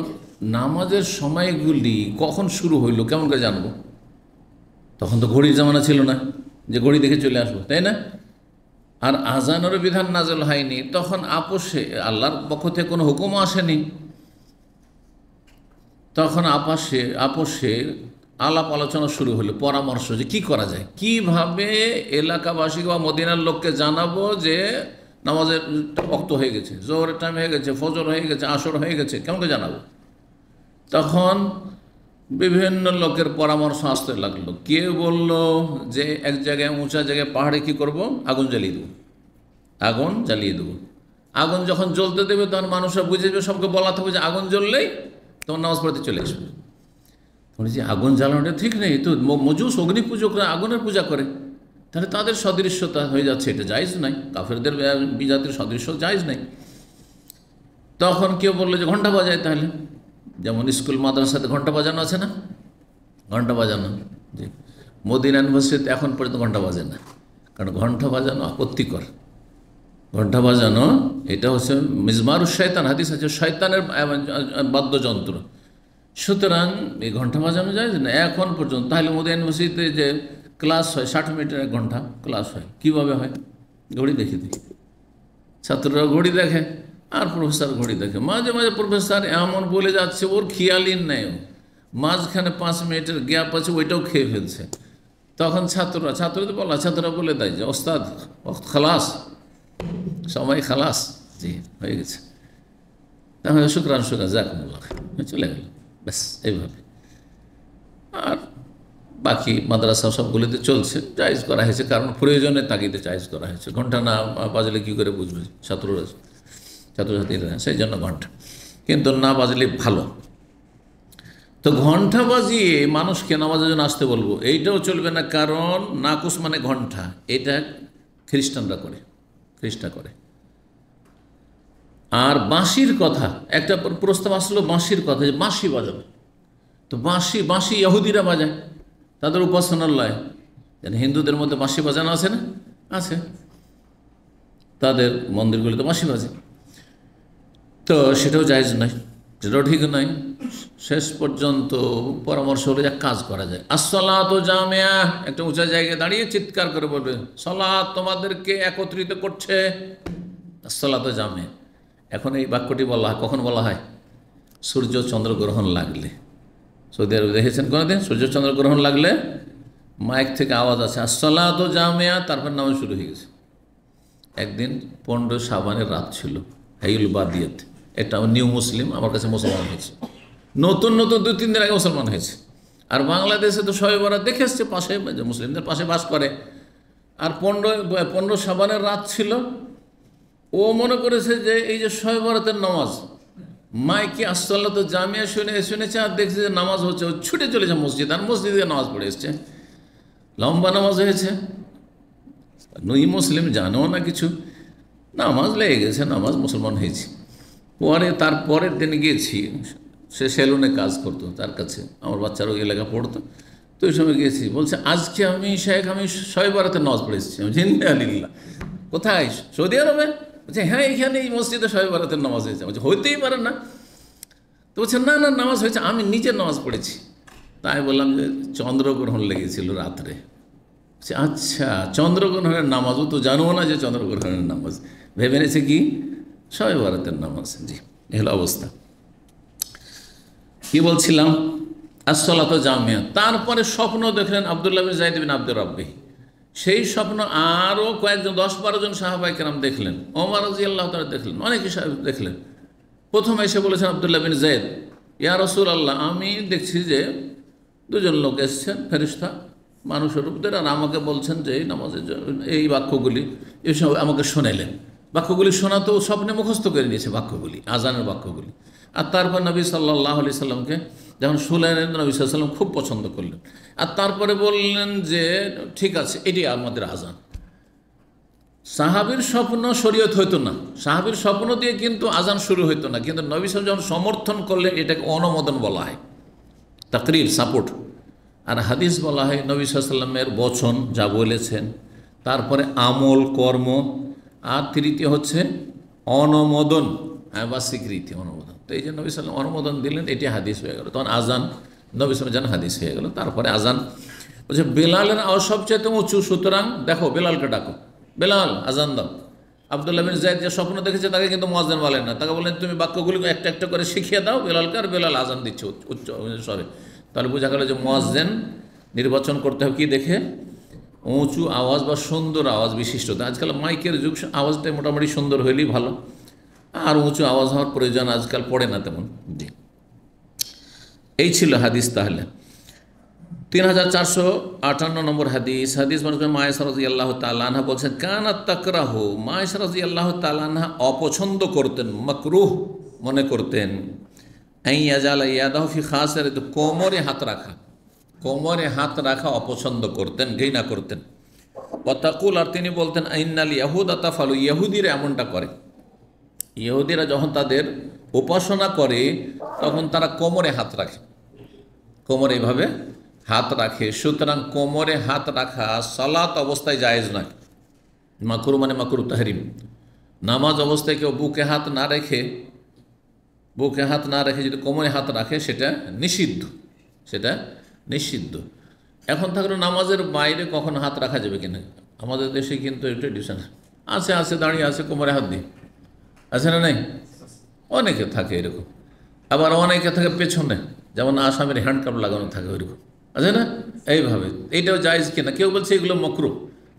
নামাজের সময়গুলি কখন শুরু হইলো কেমন করে জানবো? তখন তো ঘড়ির জামানা ছিল না যে ঘড়ি দেখে চলে আসবো, তাই না? আর আজানেরও বিধান নাজেল হয়নি তখন, আপোষে আল্লাহর পক্ষ থেকে কোনো হুকুমও আসেনি, তখন আপোষে আলাপ আলোচনা শুরু হলো, পরামর্শ যে কি করা যায়, কিভাবে এলাকাবাসী বা মদিনার লোককে জানাবো যে নামাজের ওয়াক্ত হয়ে গেছে, জোহরের টাইম হয়ে গেছে, ফজর হয়ে গেছে, আসর হয়ে গেছে, কেমন করে জানাবো? তখন বিভিন্ন লোকের পরামর্শ আসতে লাগলো। কেউ বলল যে এক জায়গায় উঁচা জায়গায় পাহাড়ে কি করব, আগুন জ্বালিয়ে দেবো, আগুন জ্বালিয়ে দেবো। আগুন যখন জ্বলতে দেবে তখন মানুষরা বুঝে যাবে, সবকে বলাতে হবে যে আগুন জ্বললেই তখন নামাজ পড়তে চলে আসবে। তখন যে আগুন জ্বালানোটা ঠিক নেই, তো মজুস অগ্নি পূজকরা আগুনের পূজা করে, তাহলে তাদের সদৃশ্যতা হয়ে যাচ্ছে, এটা জায়েজ নাই, কাফেরদের বিজাতির সদৃশ্য জায়েজ নাই। তখন কেউ বললো যে ঘণ্টা বাজায়, তাহলে যেমন স্কুল মাদ্রাসাতে ঘণ্টা বাজানো আছে না, ঘণ্টা বাজানো, জি মদিনা ইউনিভার্সিটিতে এখন পর্যন্ত ঘণ্টা বাজে না, কারণ ঘণ্টা বাজানো আপত্তিকর। ঘণ্টা বাজানো এটা হচ্ছে মিজমারুশ শয়তান, হাদিস আছে শয়তানের বাদ্যযন্ত্র, সুতরাং এই ঘণ্টা বাজানো যায় না এখন পর্যন্ত। তাহলে মদিনা ইউনিভার্সিটিতে যে ক্লাস হয় 60 মিনিটের 1 ঘন্টা ক্লাস হয়, কীভাবে হয়? ঘড়ি দেখি ছাত্ররা ঘড়ি দেখে আর প্রফেসর ঘড়ি দেখে। মাঝে মাঝে প্রফেসর এমন বলে যাচ্ছে ওর খেয়ালই নেই, মাঝখানে 5 মিনিটের গ্যাপ আছে ওইটাও খেয়ে ফেলছে। তখন ছাত্ররা বলে দেয় যে ওস্তাদ খালাস, সময় খালাস, জি হয়ে গেছে, তাহলে শুক্রান জাকুমুল্লাহ, চলে গেল, ব্যাস এইভাবে। আর বাকি মাদ্রাসা সবগুলোতে চলছে, জায়েজ করা হয়েছে, কারণ প্রয়োজনের তাগিদে জায়েজ করা হয়েছে। ঘণ্টা না বাজলে কী করে বুঝবে ছাত্রছাত্রীরা, সেই জন্য ঘণ্টা, কিন্তু না বাজলে ভালো। তো ঘণ্টা বাজিয়ে মানুষকে নামাজের জন্য আসতে বলবো, এইটাও চলবে না, কারণ নাকুস মানে ঘণ্টা, এটা খ্রিস্টানরা করে। আর বাঁশির কথা, একটা প্রস্তাব আসলো বাঁশির কথা, যে বাঁশি বাজাবে, তো বাঁশি ইহুদিরা বাজায়, তাদের উপাসনালয়, যেন হিন্দুদের মধ্যে বাঁশি বাজানো আছে না, আছে, তাদের মন্দিরগুলিতে বাঁশি বাজে, তো সেটাও জায়েজ নয়, সেটাও ঠিক নয়। শেষ পর্যন্ত পরামর্শ হলে যা কাজ করা যায়, আসসালাতু জামিয়া, একটা উঁচা জায়গায় দাঁড়িয়ে চিৎকার করে বলবে সালাত তোমাদেরকে একত্রিত করছে, আসসালাতু জামিয়া। এখন এই বাক্যটি বলা হয় কখন বলা হয়? সূর্য চন্দ্রগ্রহণ লাগলে। সৌদি আরবে দেখেছেন কোনোদিন সূর্য চন্দ্রগ্রহণ লাগলে মাইক থেকে আওয়াজ আছে আসসালাতু জামিয়া, তারপর নামাজ শুরু হয়ে গেছে। একদিন 15 শাবানের রাত ছিল, হাইউল বাদিয়াত, এটা নিউ মুসলিম, আমার কাছে মুসলমান হয়েছে, নতুন 2-3 দিন আগে মুসলমান হয়েছে। আর বাংলাদেশে তো শবে বরাত দেখে এসছে, পাশে মুসলিমদের পাশে বাস করে, আর 15 শাবানের রাত ছিল। ও মনে করেছে যে এই যে শবে বরাতের নামাজ, মাইকে আসসালাতু জামিয়া শুনেছে আর দেখছে যে নামাজ হচ্ছে, ও ছুটে চলেছে মসজিদ, আর মসজিদে নামাজ পড়ে এসছে, লম্বা নামাজ হয়েছে। নই মুসলিম জানেও না কিছু, নামাজ লেগে গেছে, নামাজ মুসলমান হয়েছি। তার পরের দিন গিয়েছি, সে সেলুনে কাজ করতো, তার কাছে আমার বাচ্চারও এলাকা পড়তো, তো ওই সময় গিয়েছি, বলছে আজকে আমি শবে বরাতের নামাজ পড়ে এসেছি। আমি আলিল্লাহ, কোথায়? সৌদি আরবে? বলছে হ্যাঁ এখানে এই মসজিদে শবে বরাতের নামাজ হয়েছে। বলছে হইতেই পারে না, তো বলছে না নামাজ হয়েছে, আমি নিজে নামাজ পড়েছি। তাই বললাম যে চন্দ্রগ্রহণ লেগেছিল রাত্রে। আচ্ছা চন্দ্রগ্রহণের নামাজও তো জানো না যে চন্দ্রগ্রহণের নামাজ, ভেবে নিয়েছে কি শবে বরাতের নামাজ। জি এ হলো অবস্থা। কি বলছিলাম? আসসালাতু জামিয়া। তারপরে স্বপ্ন দেখলেন আব্দুল্লাহ বিন যায়েদ বিন আব্দুর রাব্বি, সেই স্বপ্ন আরও কয়েকজন 10-12 জন সাহাবায়ে কেরাম দেখলেন, ওমর রাদিয়াল্লাহু তাআলা দেখলেন, অনেকে দেখলেন। প্রথমে এসে বলেছেন আব্দুল্লাহ বিন যায়েদ, ইয়া রাসূলুল্লাহ, আমি দেখছি যে 2 জন লোক এসছেন ফেরেশতা মানুষের রূপদের, আর আমাকে বলছেন যে এই নামাজের এই বাক্যগুলি, এসব আমাকে শোনাইলেন। বাক্যগুলি শোনা তো স্বপ্নে মুখস্থ করে নিয়েছে বাক্যগুলি, আজানের বাক্যগুলি। আর তারপর নবী সাল্লাল্লাহু আলাইহি সাল্লামকে যখন শুনলেন, নবী সাল্লাল্লাহু আলাইহি সাল্লাম খুব পছন্দ করলেন, আর তারপরে বললেন যে ঠিক আছে এটি আমাদের আজান। সাহাবীর স্বপ্ন শরীয়ত হইতো না, সাহাবীর স্বপ্ন দিয়ে কিন্তু আজান শুরু হইতো না, কিন্তু নবী সাল্লাল্লাহু আলাইহি ওয়াসাল্লাম যখন সমর্থন করলে এটাকে অনুমোদন বলা হয়, তাকরির, সাপোর্ট। আর হাদিস বলা হয় নবী সাল্লাল্লাহু আলাইহি ওয়াসাল্লামের বচন যা বলেছেন, তারপরে আমল কর্ম, আর তৃতীয় হচ্ছে অনুমোদন বা স্বীকৃতি, অনুমোদন। তো এই যে নবী সাল্লাল্লাহু আলাইহি ওয়াসাল্লাম অনুমোদন দিলেন, এটি হাদিস হয়ে গেল। তখন আজান নবী সাল্লাল্লাহু আলাইহি ওয়াসাল্লাম যেন হাদিস হয়ে গেল। তারপরে আজান বলছে বেলালের আওয়াজ সবচেয়ে উঁচু, সুতরাং দেখো বেলালকে ডাকো, বেলাল আজান দাও। আব্দুল্লাহ বিন যায়েদ যে স্বপ্ন দেখেছে তাকে কিন্তু মুয়াজ্জিন বলেন না, তাকে বলেন তুমি বাক্যগুলি একটা একটা করে শিখিয়ে দাও বেলালকে, আর বেলাল আজান দিচ্ছে উচ্চ স্বরে। তাহলে বোঝা গেল যে মুয়াজ্জিন নির্বাচন করতে হবে কি দেখে, উঁচু আওয়াজ বা সুন্দর আওয়াজ বিশিষ্ট। আজকাল মাইকের যুগ, আওয়াজটা মোটামুটি সুন্দর হইলেই ভালো, আর উঁচু আওয়াজ হওয়ার প্রয়োজন আজকাল পড়ে না তেমন। জি, এই ছিল হাদিস। তাহলে 3458 নম্বর হাদিস। হাদিস মানে মায়েশা রাদিয়াল্লাহু তাআলা আনহা বলছেন, কানাত তাকরাহু, মায়েশা রাদিয়াল্লাহু তাআলা আনহা অপছন্দ করতেন, মাকরুহ মনে করতেন, আইয়াজালা ইয়াদাহু ফি খাসিরাতি, কোমরে হাত রাখা, কোমরে হাত রাখা অপছন্দ করতেন, ঘৃণা করতেন। ওয়াতাকুল, আর তিনি বলতেন, ইন্নাল ইয়াহুদা তাফালু, ইহুদিরা এমনটা করে। ইহুদিরা যখন তাদের উপাসনা করে তখন তারা কোমরে হাত রাখে, কোমরে এভাবে হাত রাখে। সুতরাং কোমরে হাত রাখা সালাত অবস্থায় জায়েজ নয়, মাকরু মানে মাকরু তাহরিম। নামাজ অবস্থায় কেউ বুকে হাত না রেখে, বুকে হাত না রেখে যদি কোমরে হাত রাখে সেটা নিষিদ্ধ, সেটা নিষিদ্ধ। এখন থাকলে নামাজের বাইরে কখন হাত রাখা যাবে কিনা, আমাদের দেশে কিন্তু ট্রেডিশন আছে, আছে দাঁড়িয়ে আছে কোমরে হাত দিয়ে, আছে না? নেই, অনেকে থাকে এরকম। আবার অনেকে থাকে পেছনে, যেমন আসামের হ্যান্ডকাপ লাগানো থাকে ওইরকম, আছে না? এইভাবে এইটাও জায়েজ কিনা, কেউ বলছে এগুলো মকরুহ,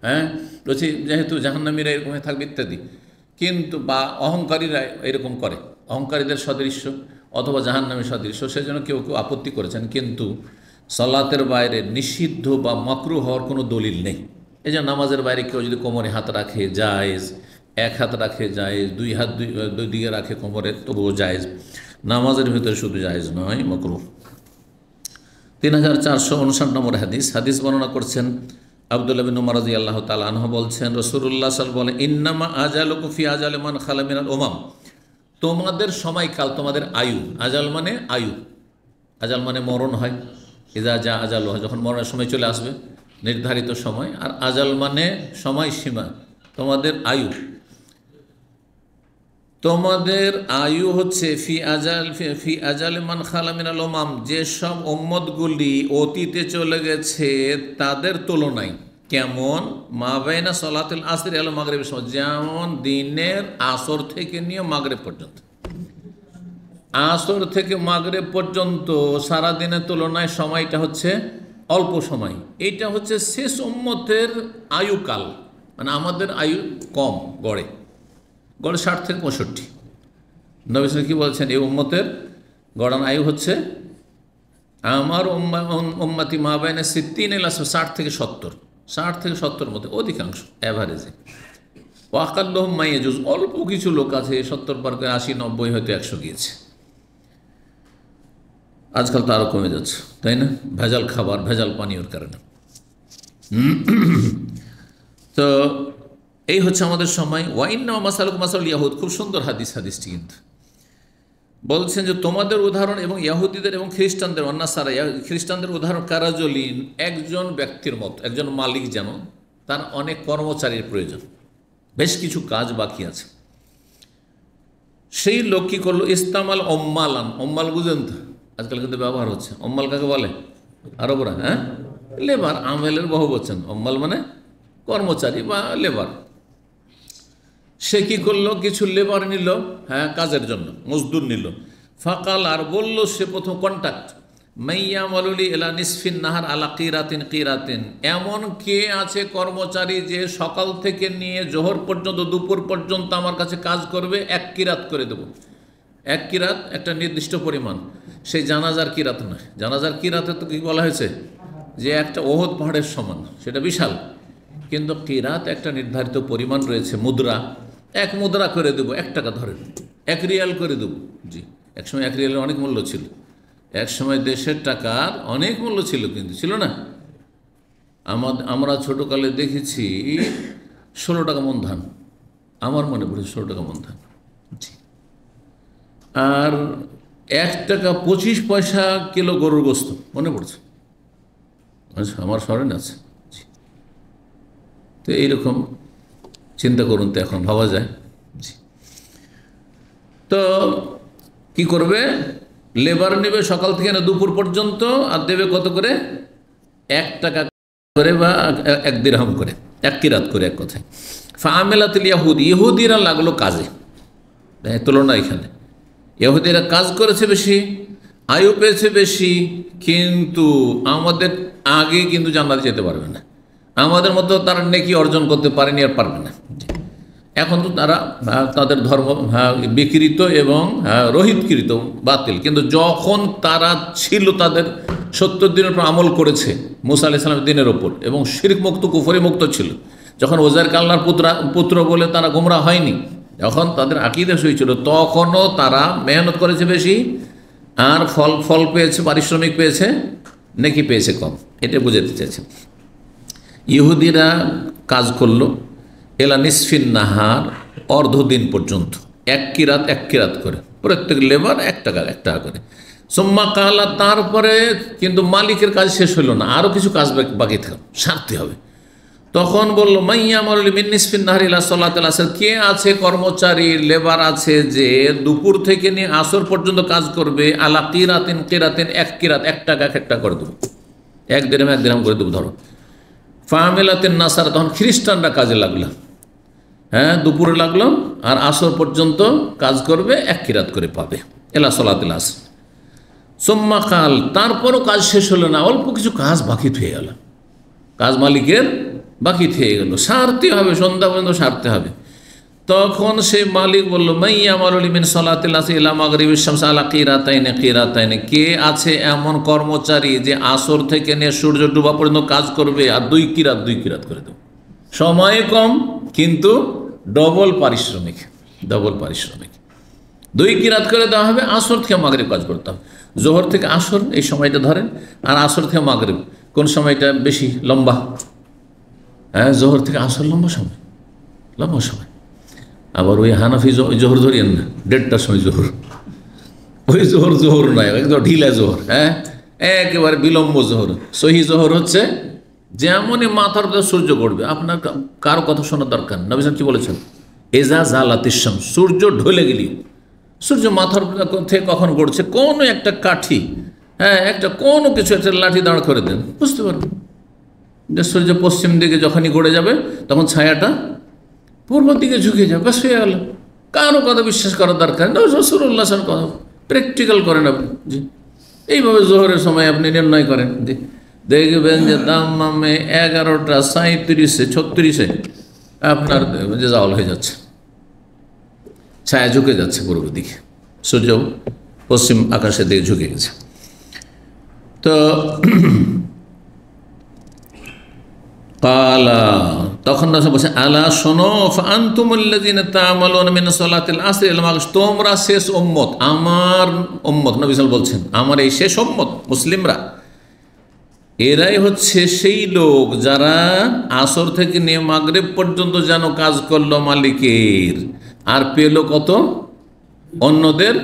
হ্যাঁ বলছি যেহেতু জাহান্নামীরা এরকম থাকবে ইত্যাদি। কিন্তু বা অহংকারীরা এরকম করে, অহংকারীদের সদৃশ্য অথবা জাহান্নামী সদৃশ্য, সেজন্য কেউ কেউ আপত্তি করেছেন। কিন্তু সালাতের বাইরে নিষিদ্ধ বা মাকরুহ হওয়ার কোনো দলিল নেই। এই যে নামাজের বাইরে কেউ যদি কোমরে হাত রাখে জায়েজ, এক হাত রাখে জায়েজ, দুই হাত দুই দিকে রাখে কোমরে, তবুও জায়েজ। নামাজের ভিতরে শুধু জায়েজ নয়, মাকরুহ। 3459 নম্বর হাদিস। হাদিস বর্ণনা করছেন আব্দুল্লাহ বিন উমর রাদিয়াল্লাহু তাআলা আনহু বলছেন, রাসূলুল্লাহ সাল্লাল্লাহু আলাইহি ওয়াসাল্লাম বলেন, ইন্নামা আজালুকুম ফি আজালি মান খালা মিনাল উমাম, তোমাদের সময়কাল, তোমাদের আয়ু, আজাল মানে আয়ু, আজাল মানে মরণ হয়, ইজা যা আজাল হয়, যখন মরণের সময় চলে আসবে, নির্ধারিত সময়। আর আজাল মানে সময়সীমা, তোমাদের আয়ু, তোমাদের আয়ু হচ্ছে ফি আজাল মান খালা মিনাল উমাম, যেসব উম্মতগুলি অতীতে চলে গেছে তাদের তুলনায়। কেমন? মা বাইনা সলাতুল আসর আল মাগরিব, যেমন দিনের আসর থেকে নিয়ে মাগরিব পর্যন্ত, আসর থেকে মাগরিব পর্যন্ত সারাদিনের তুলনায় সময়টা হচ্ছে অল্প সময়। এইটা হচ্ছে শেষ উম্মতের আয়ুকাল, মানে আমাদের আয়ু কম, গড়ে 60 থেকে 65। নবী সাল্লাল্লাহু আলাইহি ওয়াসাল্লাম কি বলছেন, এই উম্মতের গড়ান আয়ু হচ্ছে, আমার উম্মতি মা বাইনা 60 থেকে 70, 60 থেকে 70 মধ্যে অধিকাংশ, অ্যাভারেজে। ওয়াকাল্লাহুম মা ইয়াজুজ, অল্প কিছু লোক আছে 70 পার করে 80, 90, হয়তো 100 গিয়েছে। আজকাল তো আরও কমে যাচ্ছে, তাই না? ভেজাল খাবার, ভেজাল পানীয়র কারণে। তো এই হচ্ছে আমাদের সময়। ওয়াইন্না মাসালুকুম মাসালুল ইয়াহুদ, খুব সুন্দর হাদিসটি কিন্তু বলছেন যে তোমাদের উদাহরণ এবং ইয়াহুদিদের এবং খ্রিস্টানদের, অন্যাসারা খ্রিস্টানদের উদাহরণ কারাজলিন, একজন ব্যক্তির মতো, একজন মালিক যেন তার অনেক কর্মচারীর প্রয়োজন, বেশ কিছু কাজ বাকি আছে। সেই লোক কী করলো, ইস্তামাল অম্মালান, অম্মাল বুঝেন তো, আজকাল কিন্তু ব্যবহার হচ্ছে। অম্মাল কাকে বলে? আরবরা, হ্যাঁ, লেবার, আমেলের বহু বচন। অম্মাল মানে কর্মচারী বা লেবার। সে কী করলো, কিছু লেবার নিল, হ্যাঁ, কাজের জন্য মজদুর নিল। ফাকাল, আর বলল সে প্রথম কন্ট্যাক্ট, মাইয়া মালুলি এলা নিসফিন নাহার আলা কিরাতিন কিরাতিন, এমন কে আছে কর্মচারী যে সকাল থেকে নিয়ে জোহর পর্যন্ত, দুপুর পর্যন্ত আমার কাছে কাজ করবে, 1 কিরাত করে দেবো। 1 কিরাত একটা নির্দিষ্ট পরিমাণ, সেই জানাজার কিরাত নয়। জানাজার কিরাতে তো কী বলা হয়েছে, যে একটা ওহদ পাহাড়ের সমান, সেটা বিশাল। কিন্তু কিরাত একটা নির্ধারিত পরিমাণ রয়েছে, মুদ্রা, 1 মুদ্রা করে দেবো, 1 টাকা ধরেন, 1 রিয়াল করে দেবো। জি, একসময় 1 রিয়ালের অনেক মূল্য ছিল, একসময় দেশের টাকার অনেক মূল্য ছিল, কিন্তু ছিল না। আমরা ছোটোকালে দেখেছি 16 টাকা মন ধান, আমার মনে পড়েছে 16 টাকা মন ধান। জি। আর 1 টাকা 25 পয়সা কিলো গরুর গোস্ত, মনে পড়ছে? আচ্ছা, আমার স্মরণে আছে। জি। তো এইরকম চিন্তা করুন তো, এখন ভাবা যায়। জি। তো কি করবে? লেবার নেবে সকাল থেকে না দুপুর পর্যন্ত, আর দেবে কত করে? 1 টাকা করে বা 1 দিরহাম করে, 1 কিরাত করে, এক কথায়। ফাআমিলাতুল ইয়াহুদ, ইহুদিরা লাগলো কাজে। তুলনা এখানে, ইহুদিরা কাজ করেছে বেশি, আয়ু পেয়েছে বেশি, কিন্তু আমাদের আগে কিন্তু জান্নাতে যেতে পারবে না, আমাদের মধ্যে তারা নেকি অর্জন করতে পারেনি আর পারবে না। এখন তো তারা তাদের ধর্ম বিকৃত এবং রহিতকৃত, বাতিল, কিন্তু যখন তারা ছিল তাদের 70 দিনের উপর আমল করেছে মুসা আলাইহিস সালামের দিনের ওপর, এবং শিরক মুক্ত কুফরি মুক্ত ছিল, যখন ওজাইরকে আল্লাহর পুত্র বলে তারা গোমরা হয়নি, যখন তাদের আকীদা সহি ছিল, তখনও তারা মেহনত করেছে বেশি, আর ফল পেয়েছে, পারিশ্রমিক পেয়েছে, নেকি পেয়েছে কম। এটা বুঝাতে চাইছে। ইহুদিরা কাজ করলো এলা নিসফিন নাহার, অর্ধদিন পর্যন্ত, 1 কিরাত করে, প্রত্যেক লেবার 1 টাকা করে। সুম্মা কালা, তারপরে কিন্তু মালিকের কাজ শেষ হলো না, আরও কিছু কাজ বাকি থাকলো, সারতে হবে। তখন বললো মাইয়ামুল মিন নিসফিন নাহার ইলা সালাতিল আসর, কে আছে কর্মচারী, লেবার আছে যে দুপুর থেকে নিয়ে আসর পর্যন্ত কাজ করবে, আলা কিরাতিন 1 কিরাত, 1 টাকা করে দেবো, 1 দিরহাম করে দেবো ধরো। ফাআমিলাতিন নাসারা, তখন খ্রিস্টানরা কাজে লাগলো। হ্যাঁ, দুপুরে লাগলো আর আসর পর্যন্ত কাজ করবে, 1 কিরাত করে পাবে, এলা সালাতিল আসর। সুম্মা কাল, তারপরও কাজ শেষ হলো না, অল্প কিছু কাজ বাকি থেকে গেল, কাজ মালিকের বাকি থেকে গেল, সারতে হবে, সন্ধ্যা পর্যন্ত সারতে হবে। তখন সে মালিক বলল মাইয়ামুল মিন সালাতিল আসর ইলা মাগরিবিশ শামস আলা কিরাতাইনে, কে আছে এমন কর্মচারী যে আসর থেকে নিয়ে সূর্য ডুবা পর্যন্ত কাজ করবে, আর 2 কিরাত করে দেব, সময় কম কিন্তু ডবল পারিশ্রমিক। 2 কিরাত করে দেওয়া হবে, আসর থেকে মাগরিব কাজ করতে হবে। জোহর থেকে আসর এই সময়টা ধরেন, আর আসর থেকে মাগরিব কোন সময়টা বেশি লম্বা? হ্যাঁ, জোহর থেকে আসর লম্বা সময়। আবার ওই হানাফি জোহর ধরিয়েন না, 1:30টার সময় জোহর, ওই জোহর নয়, একদম ঢিলা জোহর। হ্যাঁ, একেবারে বিলম্ব জোহর। সহি জোহর হচ্ছে যেমনই মাথার উপরে সূর্য পড়বে, আপনার কারো কথা শোনার দরকার। নবী সাল্লাল্লাহু আলাইহি ওয়াসাল্লাম কি বলেছেন? এজা জালাতিশ শামস, সূর্য ঢলে গেলি, সূর্য মাথার থেকে কখন গড়ছে, কোনো একটা কাঠি, হ্যাঁ, কোনো কিছু একটা লাঠি দাঁড় করে দেন, বুঝতে পারবেন যে সূর্য পশ্চিম দিকে যখনই গড়ে যাবে, তখন ছায়াটা পূর্ব দিকে ঝুঁকে যাবে, ব্যাস হয়ে গেল। কারো কথা বিশ্বাস করার দরকার নেই, রাসূলুল্লাহ সাল্লাল্লাহু আলাইহি ওয়াসাল্লাম কথা প্র্যাকটিক্যাল করেন আপনি। জি, এইভাবে জোহরের সময় আপনি নির্ণয় করেন। জি, দেখবেন যে দাম্মামে 11টা 37-এ 36-এ আপনার যে জাওয়াল হয়ে যাচ্ছে, ছায়া ঝুঁকে যাচ্ছে পূর্ব দিকে, সূর্য পশ্চিম আকাশের দিকে ঝুঁকে গেছে। তো কালা, তখন বলছে আলা শোনো, ফাআনতুমুল্লাযিনা তা'মালুনা মিন সালাতিল আসর ইলা মাগরিব, তোমরা শেষ উম্মত, আমার উম্মত, নবী সাল্লাল্লাহু আলাইহি ওয়াসাল্লাম বলছেন আমার এই শেষ উম্মত মুসলিমরা, এরাই হচ্ছে সেই লোক যারা আসর থেকে নিয়ে মাগরিব পর্যন্ত যেন কাজ করলো মালিকের, আর পেল কত? অন্যদের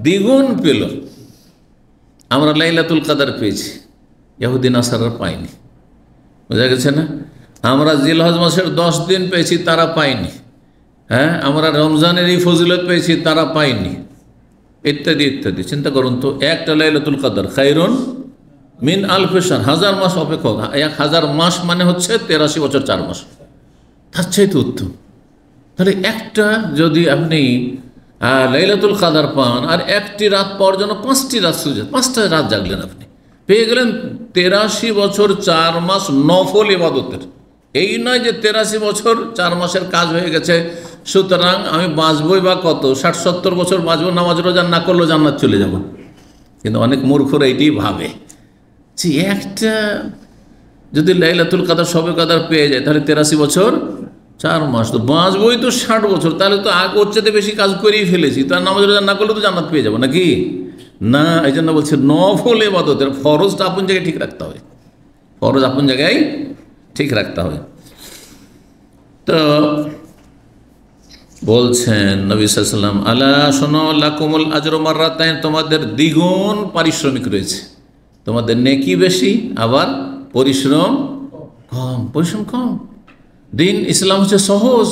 দ্বিগুণ পেল। আমরা লাইলাতুল কদর পেয়েছি, ইহুদি নাসারা পায়নি, বোঝা গেছে না? আমরা জিলহজ মাসের 10 দিন পেয়েছি, তারা পায়নি। হ্যাঁ, আমরা রমজানের এই ফজিলত পেয়েছি, তারা পায়নি, ইত্যাদি ইত্যাদি। চিন্তা করুন তো, একটা লাইলাতুল কদর খায়রুন মিন আলফি শাহর, 1000 মাস অপেক্ষা। 1000 মাস মানে হচ্ছে 83 বছর 4 মাস, তার চাইতে উত্তম। তাহলে একটা যদি আপনি লাইলাতুল কদর পান, আর একটি রাত পাওয়ার জন্য 5টি রাত, 5টা রাত জাগলেন, আপনি পেয়ে গেলেন 83 বছর 4 মাস নফল ইবাদতের। এই নয় যে 83 বছর 4 মাসের কাজ হয়ে গেছে, সুতরাং আমি বাঁচবই বা কত, 60-70 বছর বাঁচবো, নামাজ রোজা না করলেও জান্নাত চলে যাব। কিন্তু অনেক মূর্খরা এইটাই ভাবে যে একটা যদি লাইলাতুল কদর শবে কদর পেয়ে যায়, তাহলে 83 বছর 4 মাস তো বাঁচবই, তো 60 বছর, তাহলে তো ওর চেয়ে বেশি কাজ করেই ফেলেছি, তার নামাজ রোজা না করলে তো জান্নাত পেয়ে যাবো নাকি? না, এই জন্য বলছে নফল ইবাদতের ফরজটা আপন জায়গায় ঠিক রাখতে হবে, ফরজ আপন জায়গায় ঠিক রাখতে হবে। তো বলছেন নবী সাল্লাল্লাহু আলাইহি ওয়াসাল্লাম, আলা শোনো, লাকুমুল আজরু মাররাতাইন, তোমাদের দ্বিগুণ পারিশ্রমিক রয়েছে। তোমাদের নেকি বেশি, আবার পরিশ্রম কম। দিন ইসলাম হচ্ছে সহজ,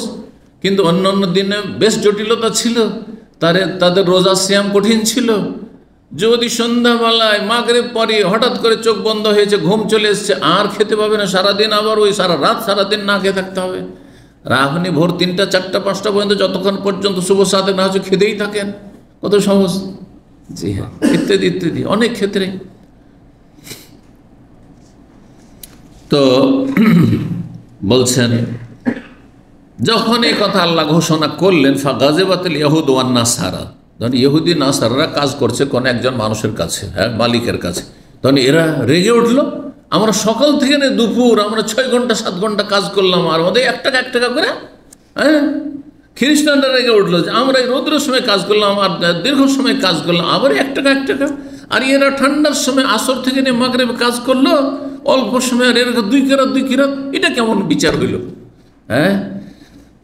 কিন্তু অন্য অন্য দিনে বেশ জটিলতা ছিল। তাদের রোজা সিয়াম কঠিন ছিল। যদি সন্ধ্যাবেলায় মাগরিব পরে হঠাৎ করে চোখ বন্ধ হয়েছে, ঘুম চলে এসছে, আর খেতে পাবে না সারাদিন, আবার ওই সারা রাত সারাদিন না খেয়ে থাকতে হবে। আর আপনি ভোর 3টা 4টা 5টা পর্যন্ত যতক্ষণ পর্যন্ত শুভ সাথে না হচ্ছে খেতেই থাকেন, কত সহজ। জি হ্যাঁ, ইত্যাদি ইত্যাদি অনেক ক্ষেত্রে। তো বলছেন, যখন এই কথা আল্লাহ ঘোষণা করলেন, ফাগাযিবাতিল ইয়াহুদ ওয়ান নাসারা, ধরেন ইহুদি নাসারারা কাজ করছে কোনো একজন মানুষের কাছে, হ্যাঁ, মালিকের কাছে, তখন এরা রেগে উঠলো। আমরা সকাল থেকে দুপুর আমরা 6 ঘন্টা 7 ঘন্টা কাজ করলাম, আর আমাদের 1 টাকা 1 টাকা করে। হ্যাঁ, খ্রিস্টানরা রেগে উঠলো যে আমরা এই রৌদ্রের সময় কাজ করলাম আর দীর্ঘ সময় কাজ করলাম, আবার 1 টাকা 1 টাকা। আর এরা ঠান্ডার সময় আসর থেকে নিয়ে মাগরিব কাজ করলো অল্প সময়, আর এর 2 কিরাত, এটা কেমন বিচার হইল? হ্যাঁ,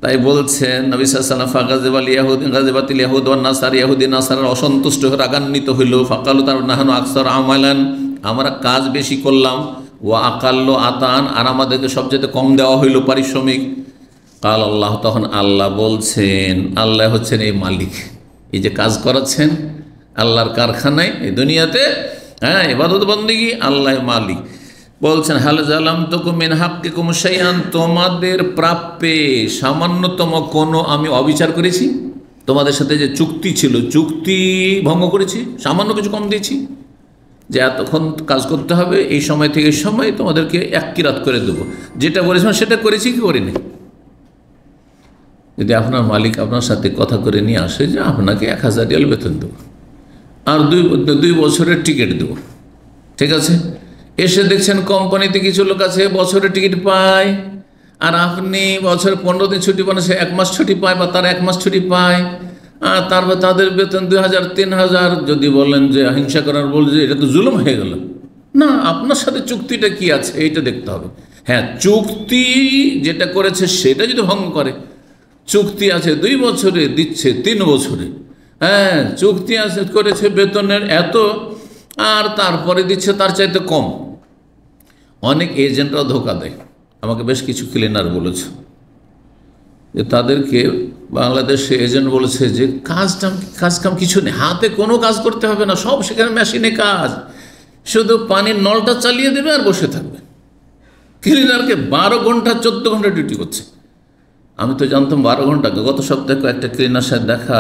তাই বলছেন নবী সাল্লাল্লাহু আলাইহি ওয়াসাল্লাম, গাযিবাতিল ইয়াহুদ ওয়ান নাসারা, ইহুদি নাসারা অসন্তুষ্ট হয়ে রাগান্বিত হইল। ফাকালু, তার নাহানু আকসার আমালান, আমরা কাজ বেশি করলাম, ওয়া আকাল্লু আতান, আর আমাদেরকে সবচেয়ে কম দেওয়া হইল পারিশ্রমিক। কাল আল্লাহ, তখন আল্লাহ বলছেন, আল্লাহ হচ্ছেন এই মালিক, এই যে কাজ করাচ্ছেন আল্লাহর কারখানায় এই দুনিয়াতে, হ্যাঁ, ইবাদত বন্দেগী, আল্লাহ মালিক। বলছেন, হাল যালামতুকুম মিন হাক্কিকুম শাইআন, তোমাদের প্রাপ্যে সামান্যতম কোনো আমি অবিচার করেছি? তোমাদের সাথে যে চুক্তি ছিল, চুক্তি ভঙ্গ করেছি? সামান্য কিছু কম দিয়েছি? যে এতক্ষণ কাজ করতে হবে, এই সময় থেকে সময় তোমাদেরকে 1 কিরাত করে দেবো, যেটা বলেছিলাম সেটা করেছি কি করিনি? যদি আপনার মালিক আপনার সাথে কথা করে নিয়ে আসে যে আপনাকে 1000 রিয়াল বেতন দেবো আর 2 বছরের টিকিট দেবো, ঠিক আছে, এসে দেখছেন কোম্পানিতে কিছু লোক আছে বছরের টিকিট পায়, আর আপনি বছরে 15 দিন ছুটি পান, সে 1 মাস ছুটি পায় বা তার 1 মাস ছুটি পায়, আর তারপর তাদের বেতন 2000 3000। যদি বলেন যে হিংসা করার, বলছে এটা তো জুলুম হয়ে গেল। না, আপনার সাথে চুক্তিটা কি আছে এইটা দেখতে হবে। হ্যাঁ, চুক্তি যেটা করেছে সেটা যদি ভঙ্গ করে, চুক্তি আছে 2 বছরে, দিচ্ছে 3 বছরে, হ্যাঁ, চুক্তি আছে করেছে বেতনের এত, আর তারপরে দিচ্ছে তার চাইতে কম। অনেক এজেন্টরা ধোকা দেয়। আমাকে বেশ কিছু ক্লিনার বলেছে যে তাদেরকে বাংলাদেশে এজেন্ট বলেছে যে কাজ কাম কিছু নেই, হাতে কোনো কাজ করতে হবে না, সব সেখানে মেশিনে কাজ, শুধু পানির নলটা চালিয়ে দেবে আর বসে থাকবে। ক্লিনারকে 12 ঘন্টা 14 ঘন্টা ডিউটি করছে। আমি তো জানতাম 12 ঘন্টা। গত সপ্তাহে একটা ক্লিনার সাথে দেখা,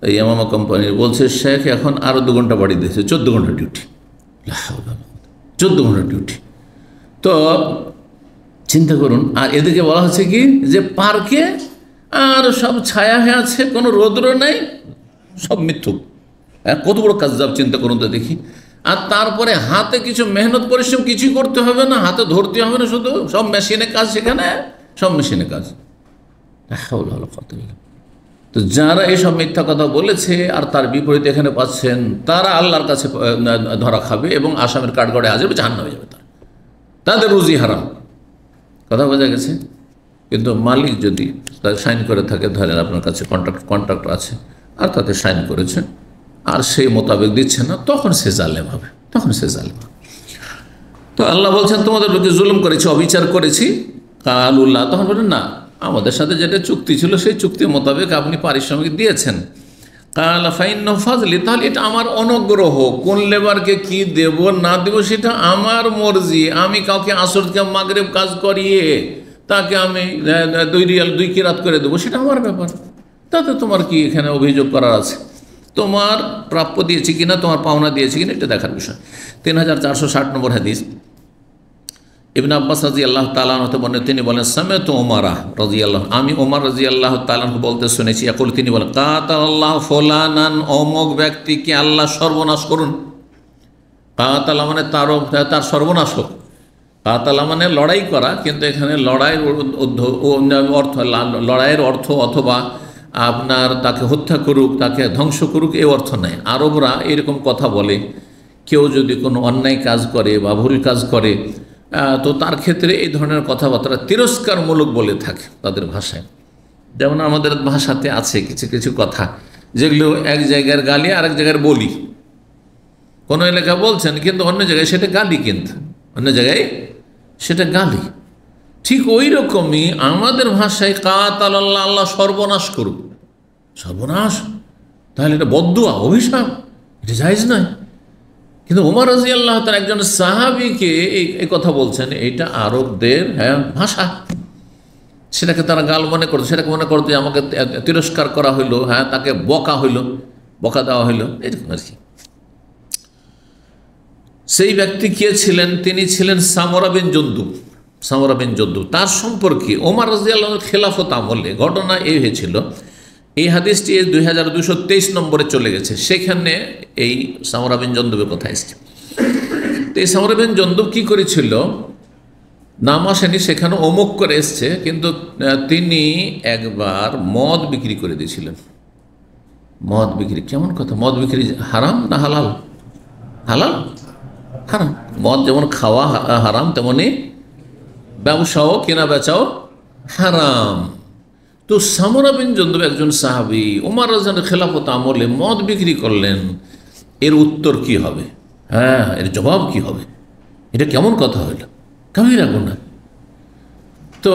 এই ইয়ামামা কোম্পানির, বলছে শেখ এখন আরও 2 ঘন্টা বাড়িয়ে দিয়েছে, 14 ঘন্টা ডিউটি। 14 ঘন্টা ডিউটি। তো চিন্তা করুন। আর এদিকে বলা হচ্ছে কি যে পার্কে আর সব ছায়া হয়ে আছে, কোনো রৌদ্র নেই, সব মিথ্যুক। কত বড় কাজ যাব চিন্তা করুন তো দেখি। আর তারপরে হাতে কিছু মেহনত পরিশ্রম কিছুই করতে হবে না, হাতে ধরতে হবে না, শুধু সব মেশিনে কাজ, সেখানে সব মেশিনে কাজ। তো যারা এইসব মিথ্যা কথা বলেছে আর তার বিপরীতে এখানে পাচ্ছেন, তারা আল্লাহর কাছে ধরা খাবে এবং আসামের কাঠগড়ে হাজির, জাহান্নামে যাবে। তাদের রুজি হারাম। কথা বোঝা গেছে? কিন্তু মালিক যদি তাদের সাইন করে থাকে, ধরেন আপনার কাছে কন্ট্রাক্ট আছে আর তাতে সাইন করেছেন, আর সেই মোতাবেক দিচ্ছে না, তখন সে জালেম হবে, তো আল্লাহ বলছেন তোমাদের প্রতি জুলুম করেছি, অবিচার করেছি। কালুল্লাহ, তখন বলেন না, আমাদের সাথে যেটা চুক্তি ছিল সেই চুক্তি মোতাবেক আপনি পারিশ্রমিক দিয়েছেন। কালা ফাইন ফাজলি, তাহলে এটা আমার অনুগ্রহ, কোন লেবারকে কি দেব না দেব সেটা আমার মর্জি। আমি কাউকে আসরকে মাগরিব কাজ করিয়ে তাকে আমি 2 রিয়াল 2 কিরাত করে দেবো, সেটা আমার ব্যাপার। তাতে তোমার কি এখানে অভিযোগ করার আছে? তোমার প্রাপ্য দিয়েছি কিনা, তোমার পাওনা দিয়েছি কিনা, এটা দেখার বিষয়। 3460 নম্বর হাদিস, ইবনে আব্বাস রাদিয়াল্লাহু তাআলা আনহু বলেন, তিনি বলেন, সামি'তু উমারা রাদিয়াল্লাহু, আমি ওমর রাদিয়াল্লাহু তাআলা আনহু বলতে শুনেছি, ইয়াকুল, তিনি বলেন, কাতালাল্লাহু ফুলানান, অমুক ব্যক্তিকে আল্লাহ সর্বনাশ করুন। কাতালা মানে তার সর্বনাশ হোক। কাতালা মানে লড়াই করা, কিন্তু এখানে লড়াইয়ের অর্থ অথবা আপনার তাকে হত্যা করুক, তাকে ধ্বংস করুক, এই অর্থ নেই। আরবরা এরকম কথা বলে, কেউ যদি কোনো অন্যায় কাজ করে বা ভুল কাজ করে, তো তার ক্ষেত্রে এই ধরনের কথাবার্তা তিরস্কারমূলক বলে থাকে তাদের ভাষায়। যেমন আমাদের ভাষাতে আছে কিছু কিছু কথা যেগুলো এক জায়গার গালি আরেক জায়গার বলি। কোনো এলাকা বলছেন কিন্তু অন্য জায়গায় সেটা গালি, কিন্তু অন্য জায়গায় সেটা গালি। ঠিক ওই রকমই আমাদের ভাষায় কাতালাল্লাহ, আল্লাহ সর্বনাশ করুক, সর্বনাশ, তাহলে এটা বদদুয়া, অভিশাপ, এটা জায়েজ নয়। কিন্তু ওমর রাদিয়াল্লাহু তাআলা একজন সাহাবীকে এই কথা বলছেন, এটা আরবদের ভাষা, সেটাকে তারা গাল মনে করতো, সেটাকে মনে করতো যে আমাকে তিরস্কার করা হইলো, তাকে বকা হইলো, বকা দেওয়া হইলো, এরকম আর কি। সেই ব্যক্তি কে ছিলেন? তিনি ছিলেন সামরা বিন জুনদুব। সামরা বিন জুনদুব, তার সম্পর্কে ওমর রাদিয়াল্লাহু খেলাফত আমলে ঘটনা এই হয়েছিল। এই হাদিসটি 2223 নম্বরে চলে গেছে, সেখানে এই সামরা বিন জুনদুবের কথা এসেছে। তো এই সামরা বিন জুনদুব কী করেছিল নাম আসেনি, সেখানে অমুক করে এসছে, কিন্তু তিনি একবার মদ বিক্রি করে দিয়েছিলেন। মদ বিক্রি, কেমন কথা, মদ বিক্রি হারাম না হালাল? হালাল, হারাম। মদ যেমন খাওয়া হারাম, তেমনি ব্যবসাও, কেনা বেচাও হারাম। তো সামরা বিন জুনদুব একজন সাহাবী, ওমর রাদিয়াল্লাহু খেলাফত আমলে মদ বিক্রি করলেন, এর উত্তর কি হবে? এর জবাব কি হবে? এটা কেমন কথা হইল, কাবিরা গুনাহ। তো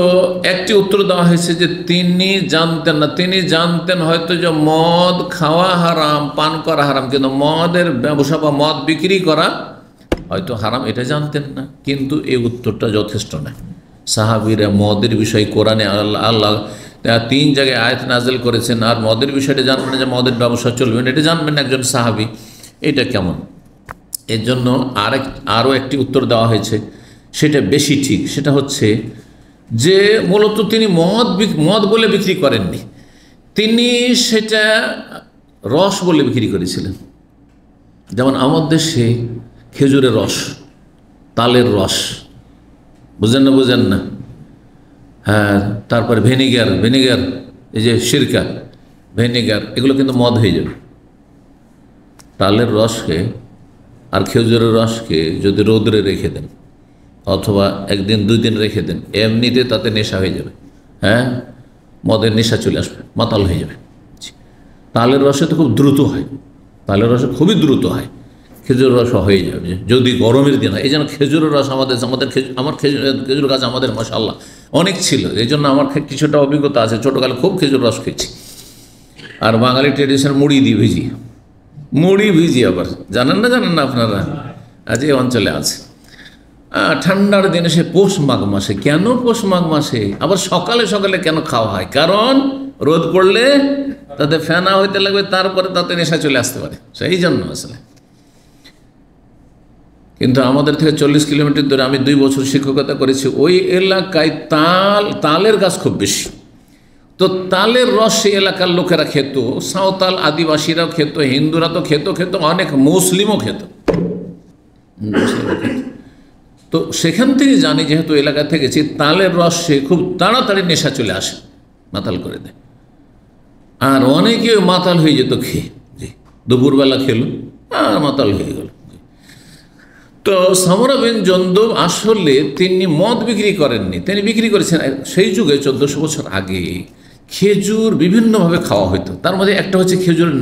একটি উত্তর দেওয়া হয়েছে যে তিনি জানতেন না, তিনি জানতেন হয়তো যে মদ খাওয়া হারাম, পান করা হারাম, কিন্তু মদের ব্যবসা বা মদ বিক্রি করা হয়তো হারাম, এটা জানতেন না। কিন্তু এই উত্তরটা যথেষ্ট নয়। সাহাবীরা মদের বিষয় কোরআনে আল্লাহ 3 জায়গায় আয়াত নাযিল করেছেন, আর মদের বিষয়টা জানবেন না যে মদের ব্যবসা চলবে না, এটা জানবেন না একজন সাহাবী, এটা কেমন? এর জন্য আরও একটি উত্তর দেওয়া হয়েছে, সেটা বেশি ঠিক। সেটা হচ্ছে যে মূলত তিনি মদ বলে বিক্রি করেননি, তিনি সেটা রস বলে বিক্রি করেছিলেন। যেমন আমাদের দেশে খেজুরের রস, তালের রস, বুঝেন না? তারপরে ভিনিগার, এই যে সিরকা, ভিনিগার, এগুলো কিন্তু মদ হয়ে যাবে। তালের রসকে আর খেজুরের রসকে যদি রোদরে রেখে দেন অথবা 1 দিন 2 দিন রেখে দেন, এমনিতে তাতে নেশা হয়ে যাবে। মদের নেশা চলে আসবে, মাতাল হয়ে যাবে। তালের রসে তো খুব দ্রুত হয়, তালের রসে খুবই দ্রুত হয়, খেজুরের রস হয়ে যাবে যদি গরমের দিন হয়। এই জন্য খেজুরের রস আমার খেজুর গাছ আমাদের মাশাআল্লাহ অনেক ছিল, এই জন্য আমার কিছুটা অভিজ্ঞতা আছে। ছোটোকালে খুব খেজুর রস খেয়েছি। আর বাঙালি ট্রেডিশনাল মুড়ি দিয়ে মুড়ি ভিজি আবার জানেন না আপনারা? আজ এই অঞ্চলে আছে। ঠান্ডার দিনে সে পৌষ মাঘ মাসে, কেন পৌষ মাঘ মাসে আবার সকালে সকালে কেন খাওয়া হয়? কারণ রোদ পড়লে তাতে ফেনা হইতে লাগবে, তারপরে তাতে নেশা চলে আসতে পারে, সেই জন্য আসলে। কিন্তু আমাদের থেকে 40 কিলোমিটার দূরে আমি 2 বছর শিক্ষকতা করেছি, ওই এলাকায় তালের গাছ খুব বেশি। তো তালের রস সেই এলাকার লোকেরা খেত, সাঁওতাল আদিবাসীরাও খেত, হিন্দুরা তো খেত, অনেক মুসলিমও খেত। তো সেখান থেকে জানি, যেহেতু এলাকা থেকেছি, তালের রস সে খুব তাড়াতাড়ি নেশা চলে আসে, মাতাল করে দেয়। আর অনেকে মাতাল হয়ে যেত খেয়ে, দুপুরবেলা খেলো আর মাতাল হয়ে গেল। তো সামরা বিন জুনদুব আসলে তিনি মদ বিক্রি করেননি, তিনি বিক্রি করেছেন সেই যুগে 1400 বছর আগে খেজুর বিভিন্নভাবে খাওয়া হতো। তার মধ্যে একটা হচ্ছে খেজুরের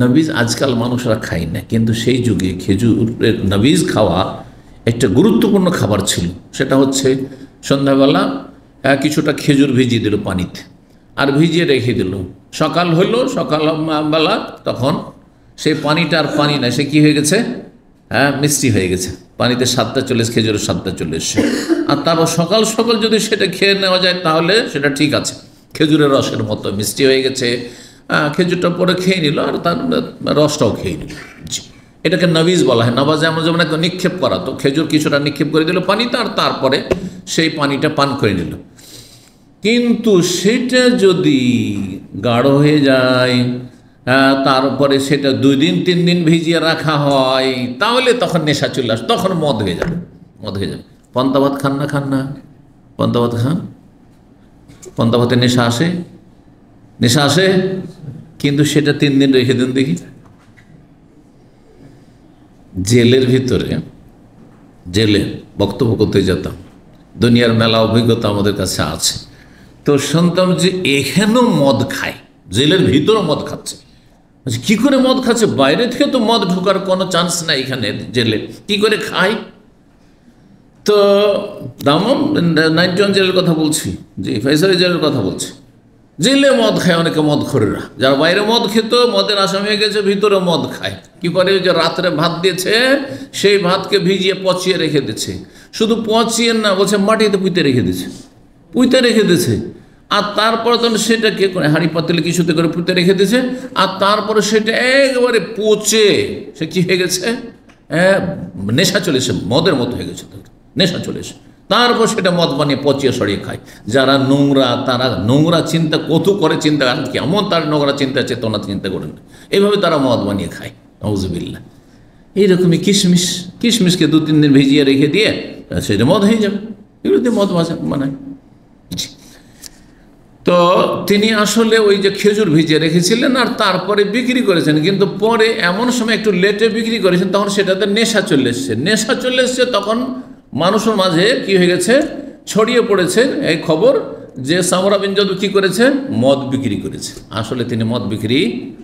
নবীজ আজকাল মানুষরা খায় না, কিন্তু সেই যুগে খেজুরের নবীজ খাওয়া একটা গুরুত্বপূর্ণ খাবার ছিল। সেটা হচ্ছে সন্ধ্যাবেলা কিছুটা খেজুর ভিজিয়ে দিল পানিতে, আর ভিজিয়ে রেখে দিল। সকাল হইল, সকালবেলা তখন সেই পানিটা আর পানি না, সে কী হয়ে গেছে, মিষ্টি হয়ে গেছে, পানিতে স্বাদটা চলে এসে, খেজুরের স্বাদটা চলে এসছে। আর তারপর সকাল সকাল যদি সেটা খেয়ে নেওয়া যায় তাহলে সেটা ঠিক আছে, খেজুরের রসের মতো মিষ্টি হয়ে গেছে। খেজুরটা পরে খেয়ে নিল আর তার রসটাও খেয়ে নিল। এটাকে নবীজ বলা হয়। নবাজ যেমন একটা নিক্ষেপ করা, তো খেজুর কিছুটা নিক্ষেপ করে দিল পানিতে, আর তারপরে সেই পানিটা পান করে নিল। কিন্তু সেটা যদি গাঢ় হয়ে যায়, তারপরে সেটা 2 দিন 3 দিন ভিজিয়ে রাখা হয়, তাহলে তখন নেশা চলে আসে, তখন মদ হয়ে যাবে। পান্তা ভাত খান না? পান্তা ভাত খান? পান্তা ভাতে নেশা আসে, কিন্তু সেটা 3 দিন রেখে দিন দেখি। জেলের ভিতরে জেলে বক্তব্য করতে যেতাম, দুনিয়ার মেলা অভিজ্ঞতা আমাদের কাছে আছে। তো শুনতাম যে এখানেও মদ খায়, জেলের ভিতরেও মদ খাচ্ছে। কি করে মদ খাচ্ছে? বাইরে থেকে তো মদ ঢোকার কোনো চান্স নাই এখানে জেলে, কি করে খায়? তো দামম 91 জেলের কথা বলছি, জি ফেসারি জেলের কথা বলছি। জেলে মদ খায় অনেকে, মদখোরেরা, যারা বাইরে মদ খেত, মদের আসামি হয়ে গেছে, ভিতরে মদ খায়। কি করে? যে রাত্রে ভাত দিয়েছে, সেই ভাতকে ভিজিয়ে পচিয়ে রেখে দিচ্ছে। শুধু পচিয়ে না, বলছে মাটিতে পুঁতে রেখে দিচ্ছে। আর তারপরে তখন সেটাকে হাঁড়ি পাতিলে কিছুতে করে পুঁতে রেখে দিয়েছে। আর তারপরে সেটা একবারে পচে সে কি হয়ে গেছে, নেশা চলে এসে মদের মতো হয়ে গেছে, নেশা চলে এসে। তারপর সেটা মদ বানিয়ে পচিয়ে সরিয়ে খায়। যারা নোংরা, তারা নোংরা চিন্তা কত করে, চিন্তা কেমন তার নোংরা চিন্তা চেতনা চিন্তা করেন, এইভাবে তারা মদ বানিয়ে খায়। নাউজুবিল্লাহ। এইরকমই কিশমিশকে 2-3 দিন ভিজিয়ে রেখে দিয়ে সেটা মদ হয়ে যাবে, এগুলো দিয়ে মদ বানায়। তো তিনি আসলে ওই যে খেজুর ভিজিয়ে রেখেছিলেন আর তারপরে বিক্রি করেছেন, কিন্তু পরে এমন সময় একটু লেটে বিক্রি করেছেন, তখন সেটাতে নেশা চলে এসছে। তখন মানুষের মাঝে কি হয়ে গেছে, ছড়িয়ে পড়েছে এই খবর যে সামরা বিন জুনদুব কি করেছে, মদ বিক্রি করেছে। আসলে তিনি মদ বিক্রি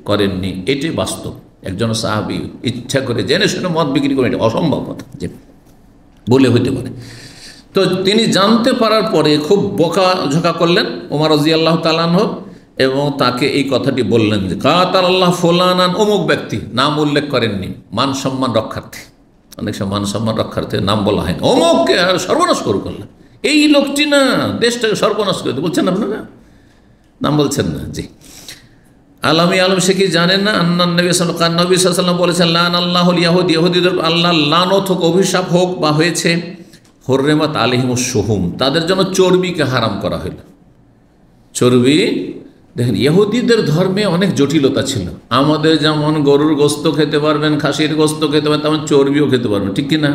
করেননি, এটাই বাস্তব। একজন সাহাবী ইচ্ছা করে জেনে শুনে মদ বিক্রি করেন, এটা অসম্ভব কথা যে বলে হইতে পারে। তো তিনি জানতে পারার পরে খুব বকাঝকা করলেন ওমর রাদিয়াল্লাহু তাআলা আনহু, এবং তাকে এই কথাটি বললেন যে কাতালাল্লাহু ফুলানান, অমুক ব্যক্তি, নাম উল্লেখ করেননি, মান সম্মান রক্ষার্থে। অনেক সময় মান সম্মান রক্ষার্থে নাম বলা হয় না, অমুককে সর্বনাশ করলেন, এই লোকটি না দেশটাকে সর্বনাশ করে বলছেন আপনারা, নাম বলছেন না। জি আলম সে কি জানেন না, নবী সাল্লাল্লাহু আলাইহি ওয়াসাল্লাম বলেছেন লান আল্লাহুল ইয়াহুদ, ইহুদিদের আল্লাহ লানত হোক, অভিশাপ হোক বা হয়েছে, হররেমাত আলাইহিমুস শুহুম, তাদের জন্য চর্বিকে হারাম করা হইল। চর্বি, দেখেন ইহুদিদের ধর্মে অনেক জটিলতা ছিল। আমাদের যেমন গরুর গোস্ত খেতে পারবেন, খাসির গোস্ত খেতে পারবেন, তেমন চর্বিও খেতে পারবেন, ঠিক কিনা?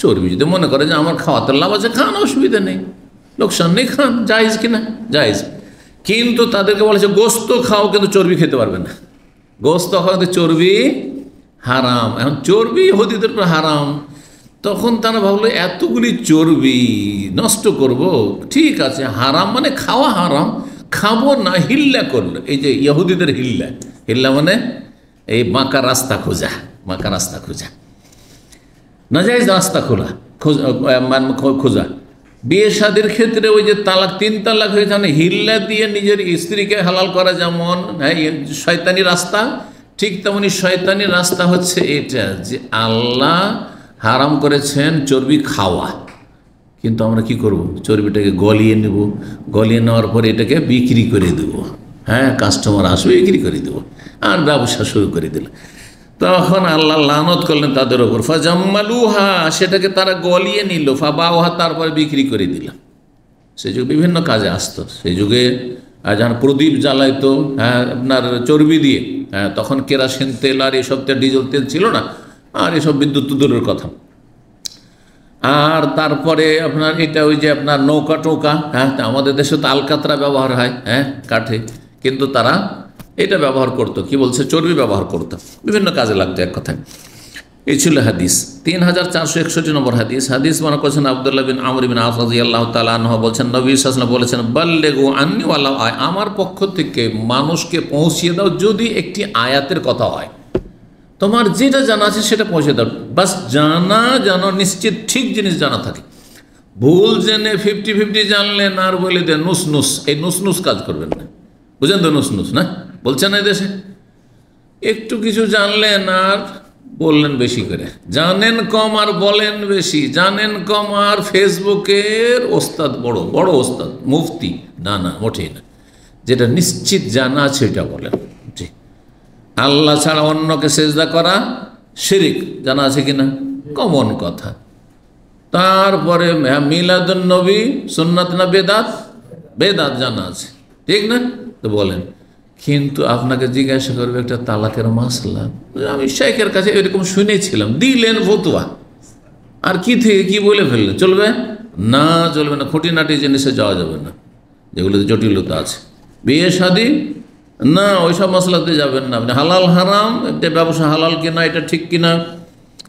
চর্বি যদি মনে করে যে আমার খাওয়াতে লাভ আছে, খান, অসুবিধা নেই, লোকসান নেই, খান, জায়েজ কিনা? জায়েজ। কিন্তু তাদেরকে বলেছে গোস্ত খাও, কিন্তু চর্বি খেতে পারবে না। গোস্ত খাওয়াতে চর্বি হারাম। এখন চর্বি ইহুদিদের উপর হারাম, তখন তারা ভাবলো এতগুলি চর্বি নষ্ট করব, ঠিক আছে, হারাম মানে খাওয়া হারাম, খাবো না, হিল্লা করলো। এই যে ইহুদিদের হিল্লা মানে এই বাঁকা রাস্তা খোঁজা, নাজায়েজ রাস্তা খোঁজা। বিয়ে শাদীর ক্ষেত্রে ওই যে তালাক, 3 তালাক হয়েছে, মানে হিল্লা দিয়ে নিজের স্ত্রীকে হালাল করা যেমন শয়তানি রাস্তা, ঠিক তেমনি শয়তানি রাস্তা হচ্ছে এটা যে আল্লাহ হারাম করেছেন চর্বি খাওয়া, কিন্তু আমরা কি করব, চর্বিটাকে গলিয়ে নেব, গলিয়ে নেওয়ার পরে এটাকে বিক্রি করে দেব। কাস্টমার আসবে, বিক্রি করে দেব, আর ব্যবসা শুরু করে দিল। তখন আল্লাহ লানত করলেন তাদের ওপর, ফাজাম্মালুহা, সেটাকে তারা গলিয়ে নিল, ফাবাউহা, তারপরে বিক্রি করে দিল। সেই যুগে বিভিন্ন কাজে আসতো, সেই যুগে যখন প্রদীপ জ্বালাইতো আপনার চর্বি দিয়ে, তখন কেরাসিন তেল আর এসব তেল, ডিজেল তেল ছিল না, আর এসব বিদ্যুৎ দূরের কথা। আর তারপরে আপনার এটা ওই যে আপনার নৌকা টোকা, আমাদের দেশে তো আলকাতরা ব্যবহার হয় কাঠে, কিন্তু তারা এটা ব্যবহার করতো, কি বলছে, চর্বি ব্যবহার করতো, বিভিন্ন কাজে লাগতো এক কথায়। এই ছিল হাদিস। 3461 নম্বর হাদিস মনে করছেন আব্দুল্লাহ বিন আমর বিন আস রাদিয়াল্লাহু তাআলা আনহু বলছেন, নবী সাল্লাল্লাহু আলাইহি ওয়াসাল্লাম বলেছেন বাল্লিগু আন্নী ওয়ালাউ আয়া, আমার পক্ষ থেকে মানুষকে পৌঁছিয়ে দাও, যদি একটি আয়াতের কথা হয়, তোমার যেটা জানা আছে সেটা পৌঁছে দাও, বাস জানো নিশ্চিত ঠিক জিনিস জানা থাকে। ভুল জেনে 50-50 জানলেন আর বলে দেন নুস, এই নুস কাজ করবেন না, বুঝেন তো? নুস না বলছেন না দেশে, একটু কিছু জানলেন আর বললেন বেশি করে, জানেন কম আর বলেন বেশি, জানেন কম আর ফেসবুকের ওস্তাদ, বড় ওস্তাদ, মুফতি, না মোটেই না। যেটা নিশ্চিত জানা আছে এটা বলেন। জি, আল্লাহ ছাড়া অন্যকে সেজদা করা শিরিক, জানা আছে কিনা? কমন কথা। তারপরে মিলাদুন নবী সুন্নাত না বেদাত জানা আছে, ঠিক না? তো বলেন। কিন্তু আপনাকে জিজ্ঞাসা করবে একটা তালাকের মাসলা, আমি শেখের কাছে এরকম শুনেছিলাম, দিলেন ফতুয়া, আর কি থেকে কি বলে ফেললেন, চলবে না? চলবে না, খুঁটিনাটি জিনিসে যাওয়া যাবে না, যেগুলোতে জটিলতা আছে। বিয়ে শাদী না, ওইসব মশলাতে যাবেন না আপনি। হালাল হারাম, এটা ব্যবসা হালাল কিনা, এটা ঠিক কিনা,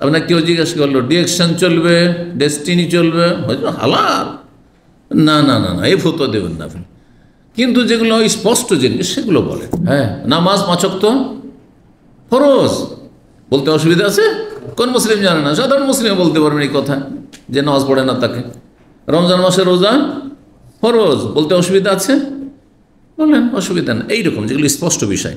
আপনার কেউ জিজ্ঞাসা করলো ডিরেকশন চলবে, ডেস্টিনি চলবে, হয়তো হালাল, না না না না এই ফতোয়া দেবেন না আপনি। কিন্তু যেগুলো স্পষ্ট জিনিস সেগুলো বলেন। হ্যাঁ, নামাজ 5 ওয়াক্ত ফরজ, বলতে অসুবিধা আছে? কোন মুসলিম জানে না? সাধারণ মুসলিম বলতে পারবেন এই কথা যে নামাজ পড়ে না তাকে। রমজান মাসে রোজা ফরজ, বলতে অসুবিধা আছে? বললেন অসুবিধা না। এইরকম যেগুলো স্পষ্ট বিষয়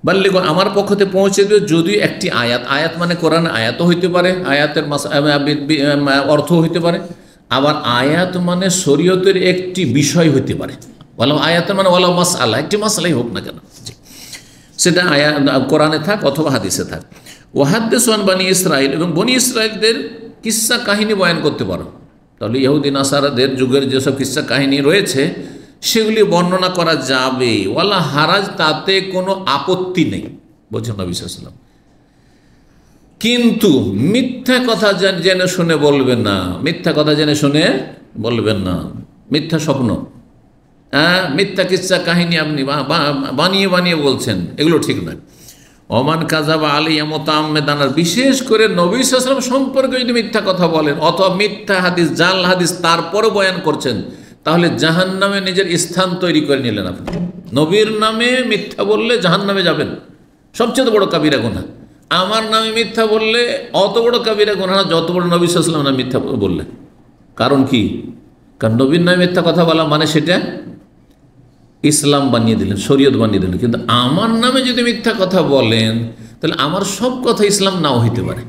বাল্যে আমার পক্ষতে পৌঁছে দিও। যদি একটি আয়াত মানে কোরআন আয়াতও হইতে পারে, আয়াতের অর্থ হইতে পারে, আবার আয়াত মানে শরীয়তের একটি বিষয় হইতে পারে। ওয়ালা আয়াতের মানে ওয়ালা মাসআলা, একটি মাসআলাই হোক না কেন, সেটা কোরআনে থাক অথবা হাদিসে থাক। ওয়াহাদ্দিসু আন বনি ইসরাইল, এবং বনি ইসরাইলদের কিস্সা কাহিনী বয়ান করতে পারো। তাহলে ইহুদি নাসারাদের যুগের যেসব কিস্সা কাহিনী রয়েছে সেগুলি বর্ণনা করা যাবে। ওয়ালা হারাজ, তাতে কোনো আপত্তি নেই, বলছেন নবী সাল্লাল্লাহু আলাইহি ওয়াসাল্লাম। কিন্তু মিথ্যা কথা জেনে শুনে বলবেন না, মিথ্যা কথা জেনে শুনে বলবেন না, মিথ্যা স্বপ্ন, হ্যাঁ, মিথ্যা কিচ্ছা কাহিনী আপনি বানিয়ে বানিয়ে বলছেন, এগুলো ঠিক নয়। ওমান কাযাবা আলাইয়া মুতাআম্মিদান, বিশেষ করে নবী সাল্লাল্লাহু আলাইহি ওয়াসাল্লাম সম্পর্কে যদি মিথ্যা কথা বলেন অথবা মিথ্যা হাদিস, জাল হাদিস তারপরও বয়ান করছেন, তাহলে জাহান্নামে নিজের স্থান তৈরি করে নিলেন আপনি। নবীর নামে মিথ্যা বললে জাহান্নামে যাবেন, সবচেয়ে বড় কাবিরা গুনাহ। আমার নামে মিথ্যা বললে অত বড় কাবিরা গুনাহ যত বড় নবী সাল্লাল্লাহু আলাইহি ওয়াসাল্লাম নামে মিথ্যা বললে। কারণ কি? কারণ নবীর নামে মিথ্যা কথা বলা মানে সেটা ইসলাম বানিয়ে দিলেন, শরীয়ত বানিয়ে দিলেন। কিন্তু আমার নামে যদি মিথ্যা কথা বলেন তাহলে আমার সব কথা ইসলাম নাও হইতে পারে।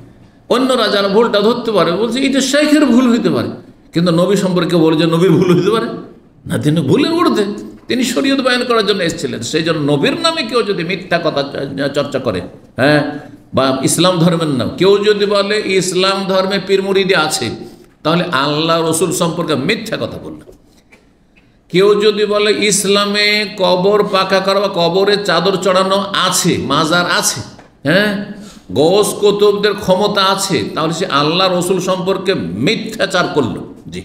অন্যরা যারা ভুলটা ধরতে পারে বলছে এটা শেখের ভুল হইতে পারে, কিন্তু নবী সম্পর্কে বলে যে নবীর ভুল হইতে পারে না, তিনি ভুলের ঊর্ধ্বে, তিনি শরীয়ত বয়ান করার জন্য এসেছিলেন। সেই জন্য নবীর নামে কেউ যদি মিথ্যা কথা চর্চা করে, হ্যাঁ, বা ইসলাম ধর্মের নাম কেউ যদি বলে ইসলাম ধর্মে পীর মুরিদি আছে, তাহলে আল্লাহ রসুল সম্পর্কে মিথ্যা কথা বলল। কেউ যদি বলে ইসলামে কবর পাকা করা বা কবরে চাদর চড়ানো আছে, মাজার আছে, হ্যাঁ, গৌস কুতুবদের ক্ষমতা আছে, তাহলে সে আল্লাহ রসুল সম্পর্কে মিথ্যাচার করলো। জি,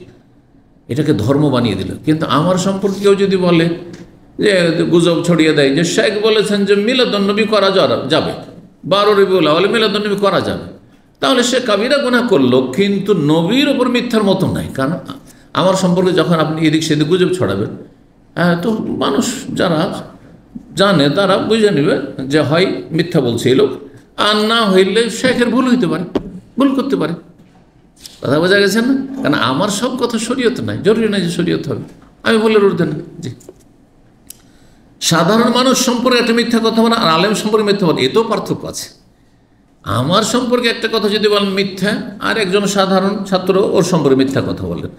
এটাকে ধর্ম বানিয়ে দিল। কিন্তু আমার সম্পর্কে কেউ যদি বলে যে গুজব ছড়িয়ে দেয় যে শেখ বলেছেন যে মিলাদুন্নবী করা যাবে, 12 রবিউল আউয়ালে মিলাদুন্নবী করা যাবে, তাহলে সে কাবিরা গুনাহ করলো, কিন্তু নবীর ওপর মিথ্যার মতো নাই। কারণ আমার সম্পর্কে যখন আপনি এদিক সেদিক গুজব ছড়াবেন, হ্যাঁ, তো মানুষ যারা জানে তারা বুঝে নেবে যে হয় মিথ্যা বলছে এই লোক, আর না হইলে শেখের ভুল হইতে পারে, ভুল করতে পারে। কথা বোঝা গেছে না? কারণ আমার সব কথা শরীয়ত নাই, জরুরি নাই যে শরীয়ত হবে, আমি ভুলের ঊর্ধ্বে না। জি, সাধারণ মানুষ সম্পর্কে একটা মিথ্যা কথা বলে আর আলেম সম্পর্কে মিথ্যা বলে, এতেও পার্থক্য আছে। আমার সম্পর্কে একটা কথা যদি বলেন মিথ্যা, আর একজন সাধারণ ছাত্র ওর সম্পর্কে মিথ্যা কথা বলেন,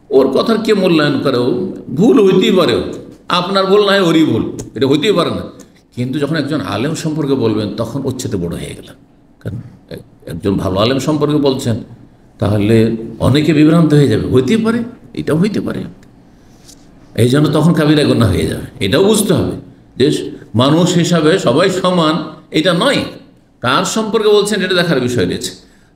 ওর কথার কে মূল্যায়ন করে? ভুল হইতেই পারে, আপনার ভুল না হয় ওরই ভুল, এটা হইতেই পারে না। কিন্তু যখন একজন আলেম সম্পর্কে বলবেন তখন ওর চেয়ে বড় হয়ে গেল। কারণ একজন ভালো আলেম সম্পর্কে বলছেন, তাহলে অনেকে বিভ্রান্ত হয়ে যাবে, হইতেই পারে, এটাও হইতে পারে। এই জন্য তখন কাবিরা গুনাহ হয়ে যাবে। এটাও বুঝতে হবে যে মানুষ হিসাবে সবাই সমান, এটা নয়, কার সম্পর্কে বলছেন এটা দেখার বিষয় রয়েছে।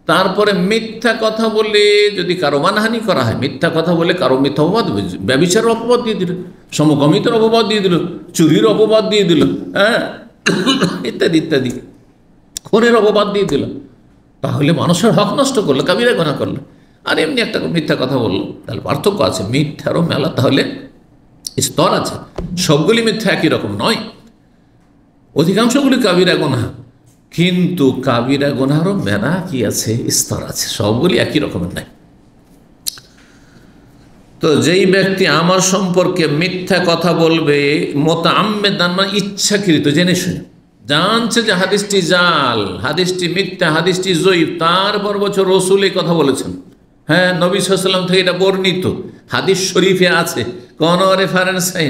তারপরে মিথ্যা কথা বলে যদি কারো মানহানি করা হয়, মিথ্যা কথা বলে কারো মিথ্যা অপবাদ, ব্যভিচারের অপবাদ দিয়ে দিল, সমকামিতার অপবাদ দিয়ে দিল, চুরির অপবাদ দিয়ে দিল, হ্যাঁ, ইত্যাদি ইত্যাদি, খুনের অপবাদ দিয়ে দিল, তাহলে মানুষের হক নষ্ট করলো, কাবিরা গুনাহ করলো। আর এমনি একটা মিথ্যা কথা বললো, তাহলে পার্থক্য আছে, মিথ্যারও মেলা তাহলে স্তর আছে, সবগুলি মিথ্যা একই রকম নয়, অধিকাংশগুলি কাবিরা গুনাহ, কিন্তু কাবিরা গুনাহরও মেলা কি আছে, স্তর আছে, সবগুলি একই রকমের নাই। তো যেই ব্যক্তি আমার সম্পর্কে মিথ্যা কথা বলবে, মুতাআম্মিদান মানে ইচ্ছাকৃত, জেনে শুনে, জানছে যে হাদিসটি জাল, হাদিসটি মিথ্যা, হাদিসটি জয়ীফ, তারপর বছর রসুল এই কথা বলেছেন, হ্যাঁ, নবী সাল্লাল্লাহু আলাইহি ওয়াসাল্লাম থেকে এটা বর্ণিত, হাদিস শরীফে আছে, কোনো রেফারেন্স নেই,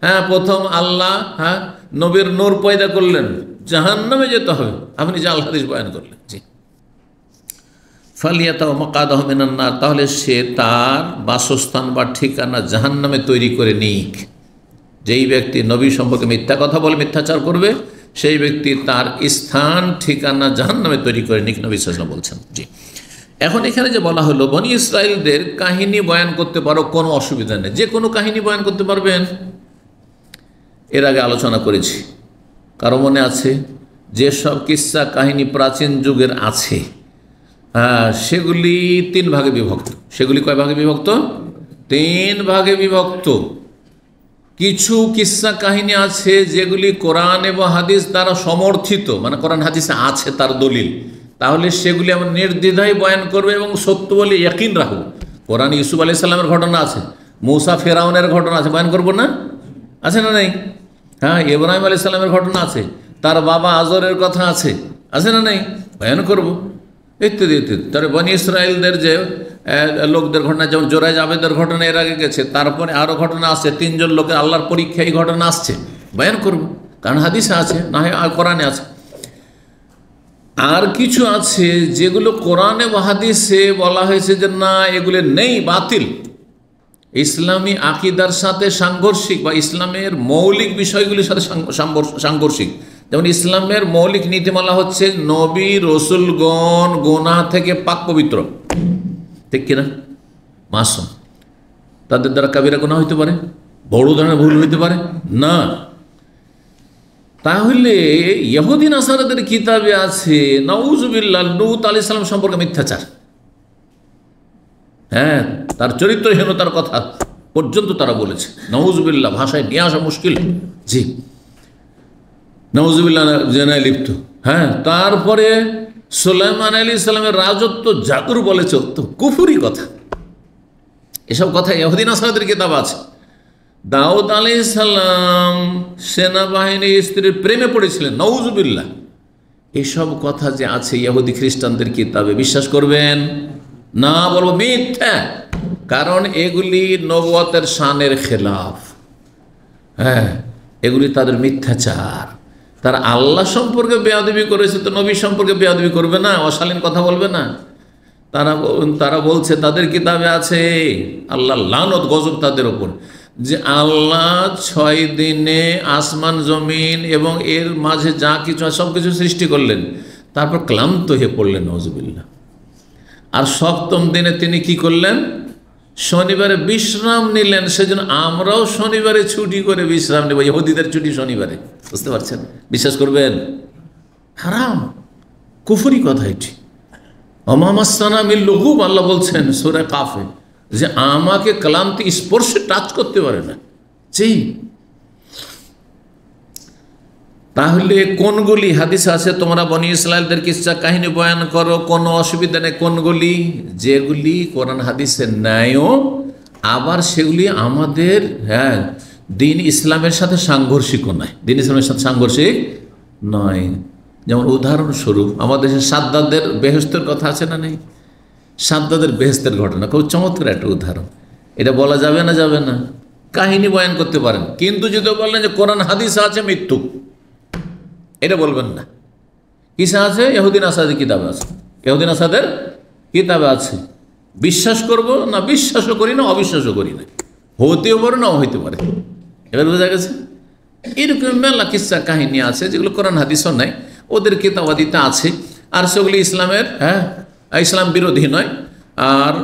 হ্যাঁ, প্রথম আল্লাহ, হ্যাঁ, নবীর নূর পয়দা করলেন, জাহান্নামে যেতে হবে, আপনি জাল হাদিস বয়ান করলেন। জি, ফালিয়াতাও মাকাদাহু মিনান নার, তাহলে সে তার বাসস্থান বা ঠিকানা জাহান্নামে তৈরি করে নিক। যেই ব্যক্তি নবী সম্পর্কে মিথ্যা কথা বলে, মিথ্যাচার করবে, সেই ব্যক্তি তার স্থান ঠিকানা জাহান্নামে তৈরি করে নিক, নবী সাল্লাল্লাহু আলাইহি ওয়াসাল্লাম বলছেন। জি, এখন এখানে যে বলা হলো বনি ইসরাইলদের কাহিনী বয়ান করতে পারো, কোনো অসুবিধা নেই, যে কোনো কাহিনী বয়ান করতে পারবেন। এর আগে আলোচনা করেছি, কারো মনে আছে যেসব কিস্সা কাহিনী প্রাচীন যুগের আছে, সেগুলি 3 ভাগে বিভক্ত। সেগুলি কয় ভাগে বিভক্ত? 3 ভাগে বিভক্ত। কিছু কিস্সা কাহিনী আছে যেগুলি কোরআন এবং হাদিস দ্বারা সমর্থিত, মানে কোরআন হাদিসে আছে তার দলিল, তাহলে সেগুলি আমরা নির্দ্বিধায় বয়ান করবে এবং সত্য বলে ইয়াকিন রাখব। কোরআন ইউসুফ আলাইহিস সালামের ঘটনা আছে, মূসা ফেরাউনের ঘটনা আছে, বয়ান করব না? আছে না নেই? ইব্রাহিম আলাইহিস সালামের ঘটনা আছে, তার বাবা আজরের কথা আছে, আছে না নেই? বয়ান করব ইত্যাদি ইত্যাদি। তার বনি ইসরায়েলদের যে লোকদের ঘটনা, যেমন জোরাইজ আবেদের ঘটনা এর আগে গেছে, তারপরে আরও ঘটনা আসছে, 3 জন লোকের আল্লাহর পরীক্ষা, এই ঘটনা আসছে, বয়ান করব, কারণ হাদিসে আছে, না হয় কোরআনে আছে। আর কিছু আছে যেগুলো কোরআনে বা হাদিসে বলা হয়েছে যে না, এগুলো নেই, বাতিল, ইসলামী আকিদার সাথে সাংঘর্ষিক বা ইসলামের মৌলিক বিষয়গুলির সাথে সাংঘর্ষিক। যেমন ইসলামের মৌলিক নীতিমালা হচ্ছে নবী রসুলগণ গুনাহ থেকে পাক পবিত্র, ঠিক কিনা? মাসুম, তাদের দ্বারা কাবিরা গুনাহ হইতে পারে, বড় ধরনের ভুল হইতে পারে না। তাহলে ইহুদি নাসারাদের কিতাবে আছে নাউজুবিল্লাহ লূত আলাইহিস সালাম সম্পর্কে মিথ্যাচার, তার চরিত্রহীনতার কথা পর্যন্ত তারা বলেছে। নাউজুবিল্লাহ, ভাষায় নিয়ে আসা মুশকিল, জি, নাউজুবিল্লাহ জেনায় লিপ্ত। তারপরে সুলাইমান আলাইহিস সালামের রাজত্ব জাদুর বলে চলত, কুফরি কথা, এসব কথা ইহুদি নাসারাদের কিতাব আছে। দাউদ আলাইহিস সালাম সেনাবাহিনী স্ত্রীর প্রেমে পড়েছিলেন, নাউজুবিল্লাহ। এসব কথা যে আছে ইহুদি খ্রিস্টানদের কিতাবে, বিশ্বাস করবেন না? বলবো মিথ্যা, কারণ এগুলি নবুয়তের শানের খেলাফ। এগুলি তাদের মিথ্যাচার। তারা আল্লাহ সম্পর্কে বেয়াদবি করেছে, তো নবী সম্পর্কে বেয়াদবি করবে না, অশালীন কথা বলবে না? তারা বলছে, তাদের কিতাবে আছে, আল্লাহ লানত গজব তাদের ওপর, যে আল্লাহ 6 দিনে আসমান জমিন এবং এর মাঝে যা কিছু সব কিছু সৃষ্টি করলেন, তারপর ক্লান্ত হয়ে পড়লেন, নাউজুবিল্লাহ। আর 7ম দিনে তিনি কি করলেন? শনিবারে বিশ্রাম নিলেন। সেজন্য আমরাও শনিবারে ছুটি করে বিশ্রাম নেব, ইহুদিদের ছুটি শনিবারে, বুঝতে পারছেন? বিশ্বাস করবেন? হারাম, কুফরি কথা এটি। অমামাসানা মিল লুগুব, আল্লাহ বলছেন সূরা কাফে, যে আমাকে ক্লান্তি স্পর্শে টাচ করতে পারে না। জি, তাহলে কোনগুলি হাদিসে আছে তোমরা বনি ইসরাইলদের কিসসা কাহিনী বয়ান করো, কোনো অসুবিধা নেই? কোনগুলি? যেগুলি কোরআন হাদিসে ন্যায়ও, আবার সেগুলি আমাদের দিন ইসলামের সাথে সাংঘর্ষিকও নয়, দিন ইসলামের সাথে সাংঘর্ষিক নয়। যেমন উদাহরণস্বরূপ আমাদের দেশে সাদ্দাদের বেহেশতের কথা আছে না নেই? সাদ্দাদের বেহেশতের ঘটনা খুব চমৎকার একটা উদাহরণ। এটা বলা যাবে না? যাবে না, কাহিনী বয়ান করতে পারেন, কিন্তু যদি বললেন যে কোরআন হাদিসে আছে, মৃত্যু, এটা বলবেন না। কিসে আছে? ইহুদি নাসারাদের কিতাবে আছে, ইহুদি নাসারাদের কিতাবে আছে। বিশ্বাস করব না? বিশ্বাসও করি না, অবিশ্বাসও করি না, হতেও পারে নাও হইতে পারে। এবার বোঝা গেছে? এরকম মেলা কিসসা কাহিনী আছে যেগুলো কোরআন হাদিসও নাই, ওদের কিতাবাদিতে আছে, আর সেগুলি ইসলামের ইসলাম বিরোধী নয়, আর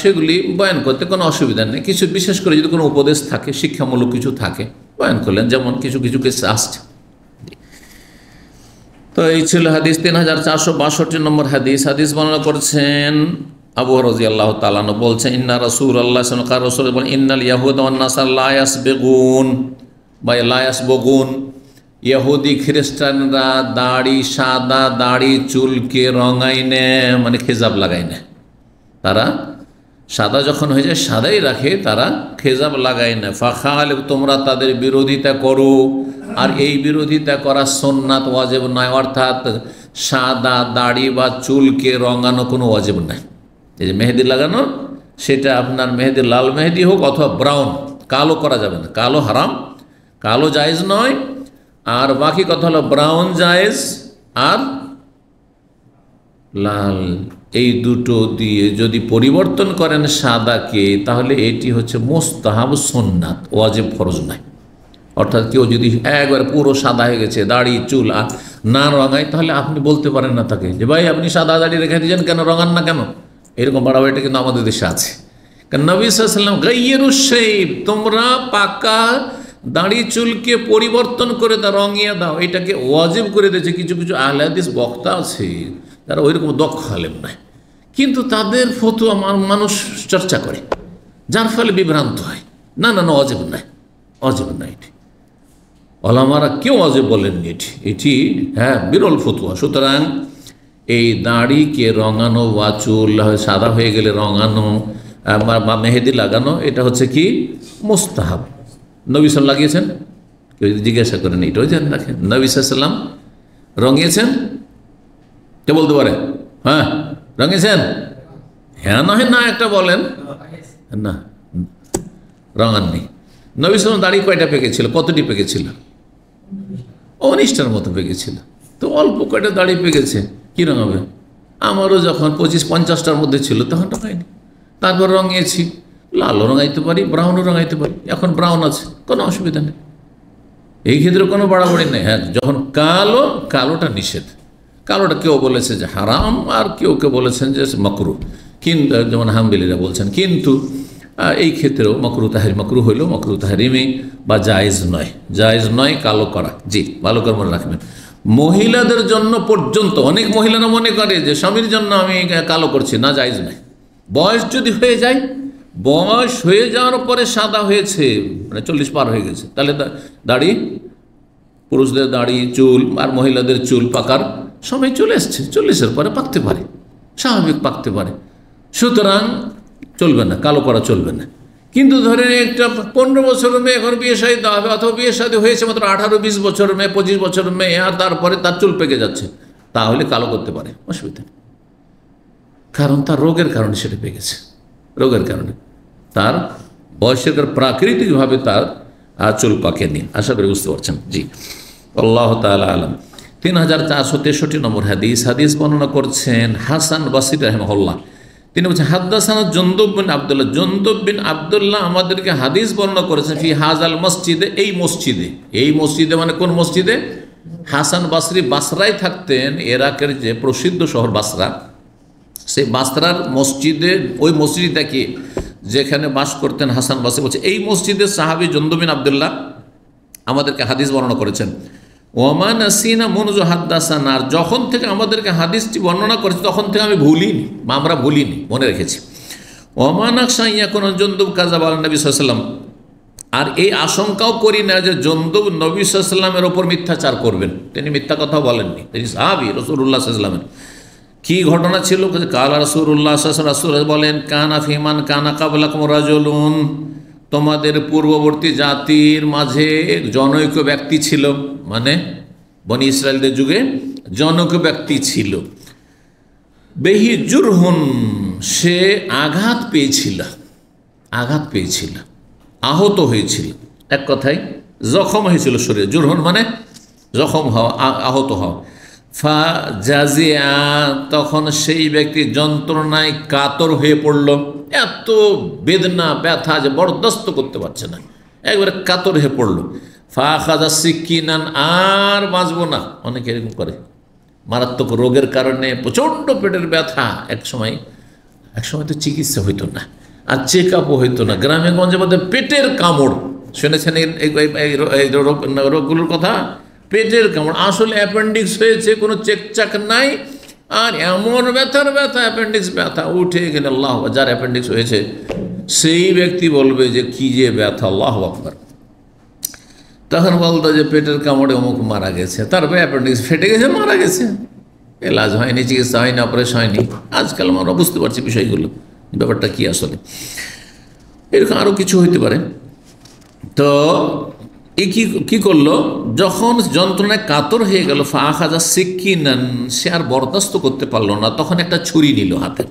সেগুলি বয়ান করতে কোনো অসুবিধা নেই। কিছু বিশেষ করে যদি কোনো উপদেশ থাকে, শিক্ষামূলক কিছু থাকে, বয়ান করলেন, যেমন কিছু কিছু কিসসা আসছে। তো এই ছিল হাদিস 3462 নম্বর হাদিস। হাদিস বর্ণনা করছেন আবু রাদিয়াল্লাহু তাআলা আনহু, বলছেন ইন্না রাসূলুল্লাহ সাল্লাল্লাহু আলাইহি ওয়াসাল্লাম রাসূল বলেন ইন্নাল ইয়াহুদা ওয়ান নাসারা লা ইয়াসবিগুন বা লা ইয়াসবুগুন, ইহুদি খ্রিস্টানরা দাড়ি, সাদা দাড়ি চুলকে রঙাই নে, মানে খেজাব লাগাই না। তারা সাদা যখন হয়ে যায় সাদাই রাখে, তারা খেজাব লাগায় না। ফাখাল, তোমরা তাদের বিরোধিতা করো, আর এই বিরোধিতা করা সুন্নাত, ওয়াজিব নয়। অর্থাৎ সাদা দাড়ি বা চুলকে রঙানো কোনো ওয়াজিব নাই। এই যে মেহেদি লাগানো, সেটা আপনার মেহেদি লাল মেহেদি হোক অথবা ব্রাউন, কালো করা যাবে না, কালো হারাম, কালো জায়েজ নয়। আর বাকি কথা হলো ব্রাউন জায়েজ আর লাল, এই দুটো দিয়ে যদি পরিবর্তন করেন সাদাকে, তাহলে এটি হচ্ছে মুস্তাহাব, সুন্নাত, ওয়াজিব ফরজ নাই। অর্থাৎ কেউ যদি একবার পুরো সাদা হয়ে গেছে, দাড়ি চুল আর না রঙায়, তাহলে আপনি বলতে পারেন না তাকে যে ভাই আপনি সাদা দাড়ি রেখে দিয়েছেন কেন, রঙান না কেন? এরকম বাড়াবাড়িটা কিন্তু আমাদের দেশে আছে। কারণ নবী সাল্লাল্লাহু আলাইহি ওয়াসাল্লাম গাইয়িরুশ শাইব, তোমরা পাকা দাড়ি চুলকে পরিবর্তন করে দাও, রঙিয়ে দাও, এটাকে ওয়াজিব করে দিয়েছে। কিছু কিছু আহলে হাদিস বক্তা আছে তারা ওইরকম দক্ষ আলেম নয়, কিন্তু তাদের ফতোয়া মানুষ চর্চা করে, যার ফলে বিভ্রান্ত হয়। না না না, অজেব নয়, অজেব নয়, এটি ওলামারা কেউ অজেব বলেননি, এটি হ্যাঁ বিরল ফতোয়া। সুতরাং এই দাড়িকে রঙানো বা চুল সাদা হয়ে গেলে রঙানো বা মেহেদি লাগানো, এটা হচ্ছে কি মুস্তাহাব। নবী সাল্লাল্লাহু লাগিয়েছেন, কেউ যদি জিজ্ঞাসা করেন এটাও জানেন রাখেন, নবী সাল্লাম রঙিয়েছেন, কে বলতে পারে? হ্যাঁ রঙিয়েছেন? হ্যাঁ না হ্যাঁ না একটা বলেন না, রঙাননি। নবী সাল্লাম দাড়ি কয়টা পেকেছিল, কতটি পেকেছিল? 19টার মতো পেকেছিল। তো অল্প কয়টা দাড়ি পেকেছে, কী রঙাবে? আমারও যখন 25-50টার মধ্যে ছিল তখন রঙাইনি, তারপর রঙিয়েছি। লালও রঙাইতে পারি, ব্রাউনও রঙাইতে পারি, এখন ব্রাউন আছে, কোনো অসুবিধা নেই, এই ক্ষেত্রে কোনো বাড়াবাড়ি নেই। হ্যাঁ যখন কালো, কালোটা নিষেধ, কালোটা কেউ বলেছে যে হারাম, আর কেউ কেউ বলেছেন যে মাকরু, কিন্তু যেমন হাম্বলীরা বলছেন, কিন্তু এই ক্ষেত্রেও মাকরু হইলেও মাকরু তাহরিমি বা জায়েজ নয়, জায়েজ নয় কালো করা। জি, ভালো করে মনে রাখবেন। মহিলাদের জন্য পর্যন্ত অনেক মহিলারা মনে করে যে স্বামীর জন্য আমি কালো করছি, না, জায়েজ নয়। বয়স যদি হয়ে যায়, বয়স হয়ে যাওয়ার পরে সাদা হয়েছে, মানে 40 পার হয়ে গেছে, তাহলে দাড়ি, পুরুষদের দাড়ি চুল আর মহিলাদের চুল পাকার সময় চলে এসছে, 40-এর পরে পাকতে পারে, স্বাভাবিক পাকতে পারে। সুতরাং চলবে না, কালো করা চলবে না। কিন্তু ধরেন একটা 15 বছরের মেয়ে এখন বিয়ে শাদী দেওয়া হবে, অথবা বিয়ে শাদী হয়েছে মাত্র 18-20 বছরের মেয়ে, 25 বছরের মেয়ে, আর তারপরে তার চুল পেকে যাচ্ছে, তাহলে কালো করতে পারে, অসুবিধা নেই। কারণ তার রোগের কারণে সেটা পেকেছে, রোগের কারণে, তার বয়সের কারণে প্রাকৃতিকভাবে তার চুল পাকেনি। আশা করি বুঝতে পারছেন। জি, আল্লাহ তাআলা আলাম। 3463 নম্বর হাদিস, হাদিস বর্ণনা করছেন হাসান বসরি রাহিমাহুল্লাহ। তিনি বলছেন হাদ্দাসানা জুনদুব বিন আব্দুল্লাহ, জুনদুব বিন আব্দুল্লাহ আমাদেরকে হাদিস বর্ণনা করেছেন ফি হাজাল মসজিদে, এই মসজিদে, এই মসজিদে মানে কোন মসজিদে? হাসান বসরি বাসরায় থাকতেন, ইরাকের যে প্রসিদ্ধ শহর বাসরা, সেই বাসরার মসজিদে, ওই মসজিদটাকে যেখানে বাস করতেন হাসান বসরি, বলছে এই মসজিদের সাহাবী জুনদুব বিন আব্দুল্লাহ আমাদেরকে হাদিস বর্ণনা করেছেন। ওমান আসিনা মনজু হাদ্দাসানা, আর যখন থেকে আমাদেরকে হাদিসটি বর্ণনা করেছে তখন থেকে আমি ভুলিনি, বা আমরা ভুলিনি, মনে রেখেছি। ওমান আকসাইয়া কোন জুনদুব কাযাব আলা নবী সাল্লাল্লাহু আলাইহি ওয়াসাল্লাম, আর এই আশঙ্কাও করি না যে জুনদুব নবী সাল্লাল্লাহু আলাইহি ওয়াসাল্লামের ওপর মিথ্যাচার করবেন, তিনি মিথ্যা কথা বলেননি, তিনি সাহাবী রাসূলুল্লাহ সাল্লাল্লাহু আলাইহি ওয়াসাল্লামের। কি ঘটনা ছিল? কালা রাসূলুল্লাহ সাল্লাল্লাহু আলাইহি ওয়াসাল্লাম বলেন, কানা ফিমান কানা কাবলাকুম রাজুলুন, তোমাদের পূর্ববর্তী জাতির মাঝে জনৈক ব্যক্তি ছিল, মানে বনি ইসরায়েলদের যুগে জনৈক ব্যক্তি ছিল, বেহি জুরহুন, সে আঘাত পেয়েছিল, আঘাত পেয়েছিল, আহত হয়েছিল, এক কথায় জখম হয়েছিল শরীরে। জুরহুন মানে জখম হওয়া, আহত হওয়া। ফা জাজিয়া, তখন সেই ব্যক্তি যন্ত্রণায় কাতর হয়ে পড়ল, এত বেদনা ব্যথা যে বরদাস্ত করতে পারছে না, একবারে কাতর হয়ে পড়ল। ফা খাজা সিকিনান, আর বাঁচবো না, অনেকে এরকম করে, মারাত্মক রোগের কারণে প্রচণ্ড পেটের ব্যথা, এক সময় তো চিকিৎসা হইতো না, আর চেক আপও হইতো না, গ্রামে গঞ্জে মধ্যে পেটের কামড়, শুনেছেন এই রোগগুলোর কথা? পেটের কামড়, আসলে অ্যাপেন্ডিক্স হয়েছে, কোনো চেকচাক নাই, আর এমন ব্যথার ব্যথা, অ্যাপেন্ডিক্স ব্যথা উঠে গেলে, আল্লাহ, যার অ্যাপেন্ডিক্স হয়েছে সেই ব্যক্তি বলবে যে কি যে ব্যথা, আল্লাহু আকবার। তখন বলতো যে পেটের কামড়ে অমুক মারা গেছে, তারপরে অ্যাপেন্ডিক্স ফেটে গেছে, মারা গেছে, এলাজ হয়নি, চিকিৎসা হয়নি, অপারেশন হয়নি। আজকাল আমরা বুঝতে পারছি বিষয়গুলো, ব্যাপারটা কি আসলে, এরকম আরও কিছু হইতে পারে। তো এ কি করলো, যখন যন্ত্রণায় কাতর হয়ে গেল, ফা খাজা সিকিনান, সে আর বরদাস্ত করতে পারলো না, তখন একটা ছুরি নিল হাতে,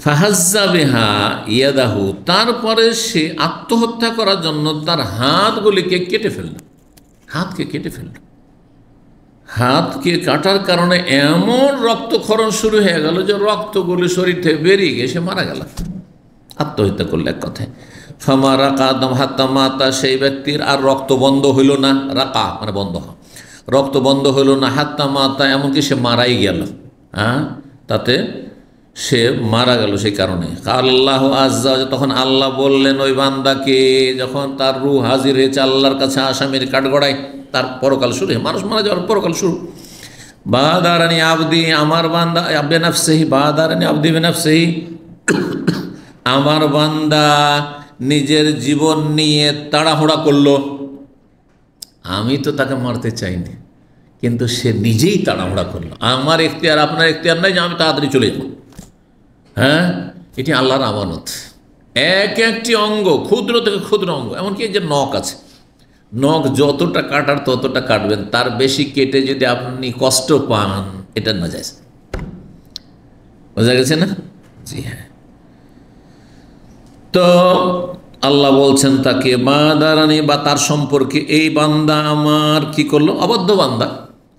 ফাহাজ্জা বিহা ইয়াদাহু, তারপরে সে আত্মহত্যা করার জন্য তার হাতগুলিকে কেটে ফেলল, হাতকে কেটে ফেলল। হাতকে কাটার কারণে এমন রক্তক্ষরণ শুরু হয়ে গেল যে রক্তগুলি শরীর থেকে বেরিয়ে গিয়ে সে মারা গেল, আত্মহত্যা করলো এক কথায়। ফামা রাকা দম হাত্তা মাতা, সেই ব্যক্তির আর রক্ত বন্ধ হইল না, রাকা মানে বন্ধ হওয়া, রক্ত বন্ধ হইল না, হাত্তা মাতা, এমনকি সে মারাই গেল, হ্যাঁ, তাতে সে মারা গেল সেই কারণে। আল্লাহ আজ্জা, তখন আল্লাহ বললেন ওই বান্দাকে, যখন তার রূহ হাজির হয়েছে আল্লাহর কাছে আসামির কাঠগড়ায়, তার পরকাল শুরু, মানুষ মারা যাওয়ার পরকাল শুরু। বাদারানি আবদি, আমার বান্দা বেনাফসিহি, বাদারানি আবদি বেনাফসিহি, আমার বান্দা নিজের জীবন নিয়ে তাড়াহুড়া করলো। আমি তো তাকে মারতে চাইনি, কিন্তু সে নিজেই তাড়াহুড়া করলো। আমার এখতিয়ার আপনার এখতিয়ার নাই যে আমি তাড়াতাড়ি চলে যাব। হ্যাঁ, এটি আল্লাহর আমানত। এক একটি অঙ্গ, ক্ষুদ্র থেকে ক্ষুদ্র অঙ্গ, এমনকি যে নখ আছে, নখ যতটা কাটার ততটা কাটবেন, তার বেশি কেটে যদি আপনি কষ্ট পান, এটা নাজায়েজ। বোঝা গেছে না? জি হ্যাঁ। তো আল্লাহ বলছেন তাকে বাদারানি, বা তার সম্পর্কে, এই বান্দা আমার কি করলো? অবাধ্য বান্দা,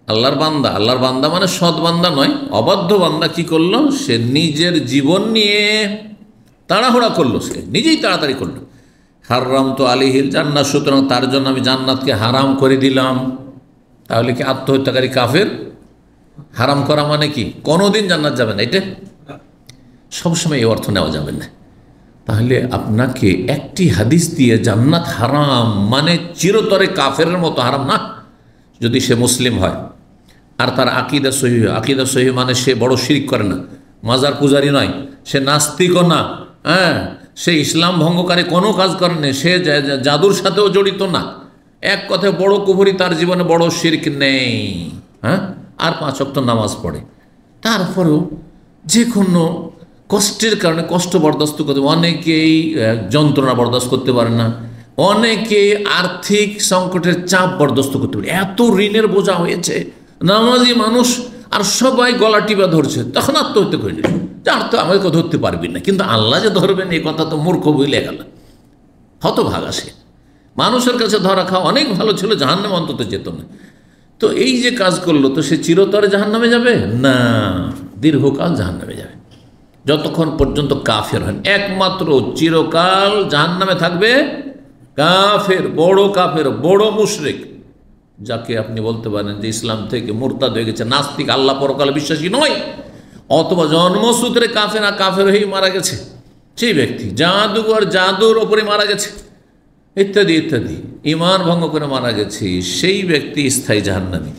আল্লাহর বান্দা। আল্লাহর বান্দা মানে সৎ বান্দা নয়, অবাধ্য বান্দা কি করলো? সে নিজের জীবন নিয়ে তাড়াহুড়া করলো, সে নিজেই তাড়াতাড়ি করলো। হারাম তো আলিহিল জান্নাত, সুতরাং তার জন্য আমি জান্নাতকে হারাম করে দিলাম। তাহলে কি আত্মহত্যাকারী কাফের? হারাম করা মানে কি কোনোদিন জান্নাত যাবে না, এটা সবসময় এই অর্থ নেওয়া যাবে না। তাহলে আপনাকে একটি হাদিস দিয়ে জান্নাত হারাম মানে চিরতরে কাফের মতো হারাম না, যদি সে মুসলিম হয় আর তার আকিদা সহিহ। আকিদা সহিহ মানে সে বড় শিরক করে না, মাজার পূজারি নয়, সে নাস্তিকও না, হ্যাঁ, সে ইসলাম ভঙ্গকারী কোনো কাজ করে না, সে জাদুর সাথেও জড়িত না, এক কথায় বড় কুফরি, তার জীবনে বড় শিরক নেই, হ্যাঁ, আর 5 ওয়াক্ত নামাজ পড়ে। তারপরেও যে কোনো কষ্টের কারণে কষ্ট বরদাস্ত করতে, অনেকেই যন্ত্রণা বরদাস্ত করতে পারে না, অনেকেই আর্থিক সংকটের চাপ বরদাস্ত করতে পারে, এত ঋণের বোঝা হয়েছে নামাজি মানুষ, আর সবাই গলা টিপা ধরছে, তখন আত্মহত্যা করে নিল, যার তো আমাকে ধরতে পারবি না, কিন্তু আল্লাহ যে ধরবেন এই কথা তো মূর্খ বইলে গেল, হতভাগা সে। মানুষের কাছে ধরা খাওয়া অনেক ভালো ছিল, জাহান্নামে অন্তত যেত না। তো এই যে কাজ করলো, তো সে চিরতরে জাহান্নামে যাবে না, দীর্ঘকাল জাহান্নামে যাবে, যতক্ষণ পর্যন্ত কাফের হন। একমাত্র চিরকাল জাহান্নামে থাকবে কাফের, বড় মুশরিক, যাকে আপনি বলতে পারেন যে ইসলাম থেকে মুরতাদ হয়ে গেছে, নাস্তিক, আল্লাহ পরকালে বিশ্বাসী নয়, অথবা জন্মসূত্রে কাফের হয়েই মারা গেছে সেই ব্যক্তি, জাদুর ওপরে মারা গেছে, ইত্যাদি ইত্যাদি, ঈমান ভঙ্গ করে মারা গেছে, সেই ব্যক্তি স্থায়ী জাহান্নামী।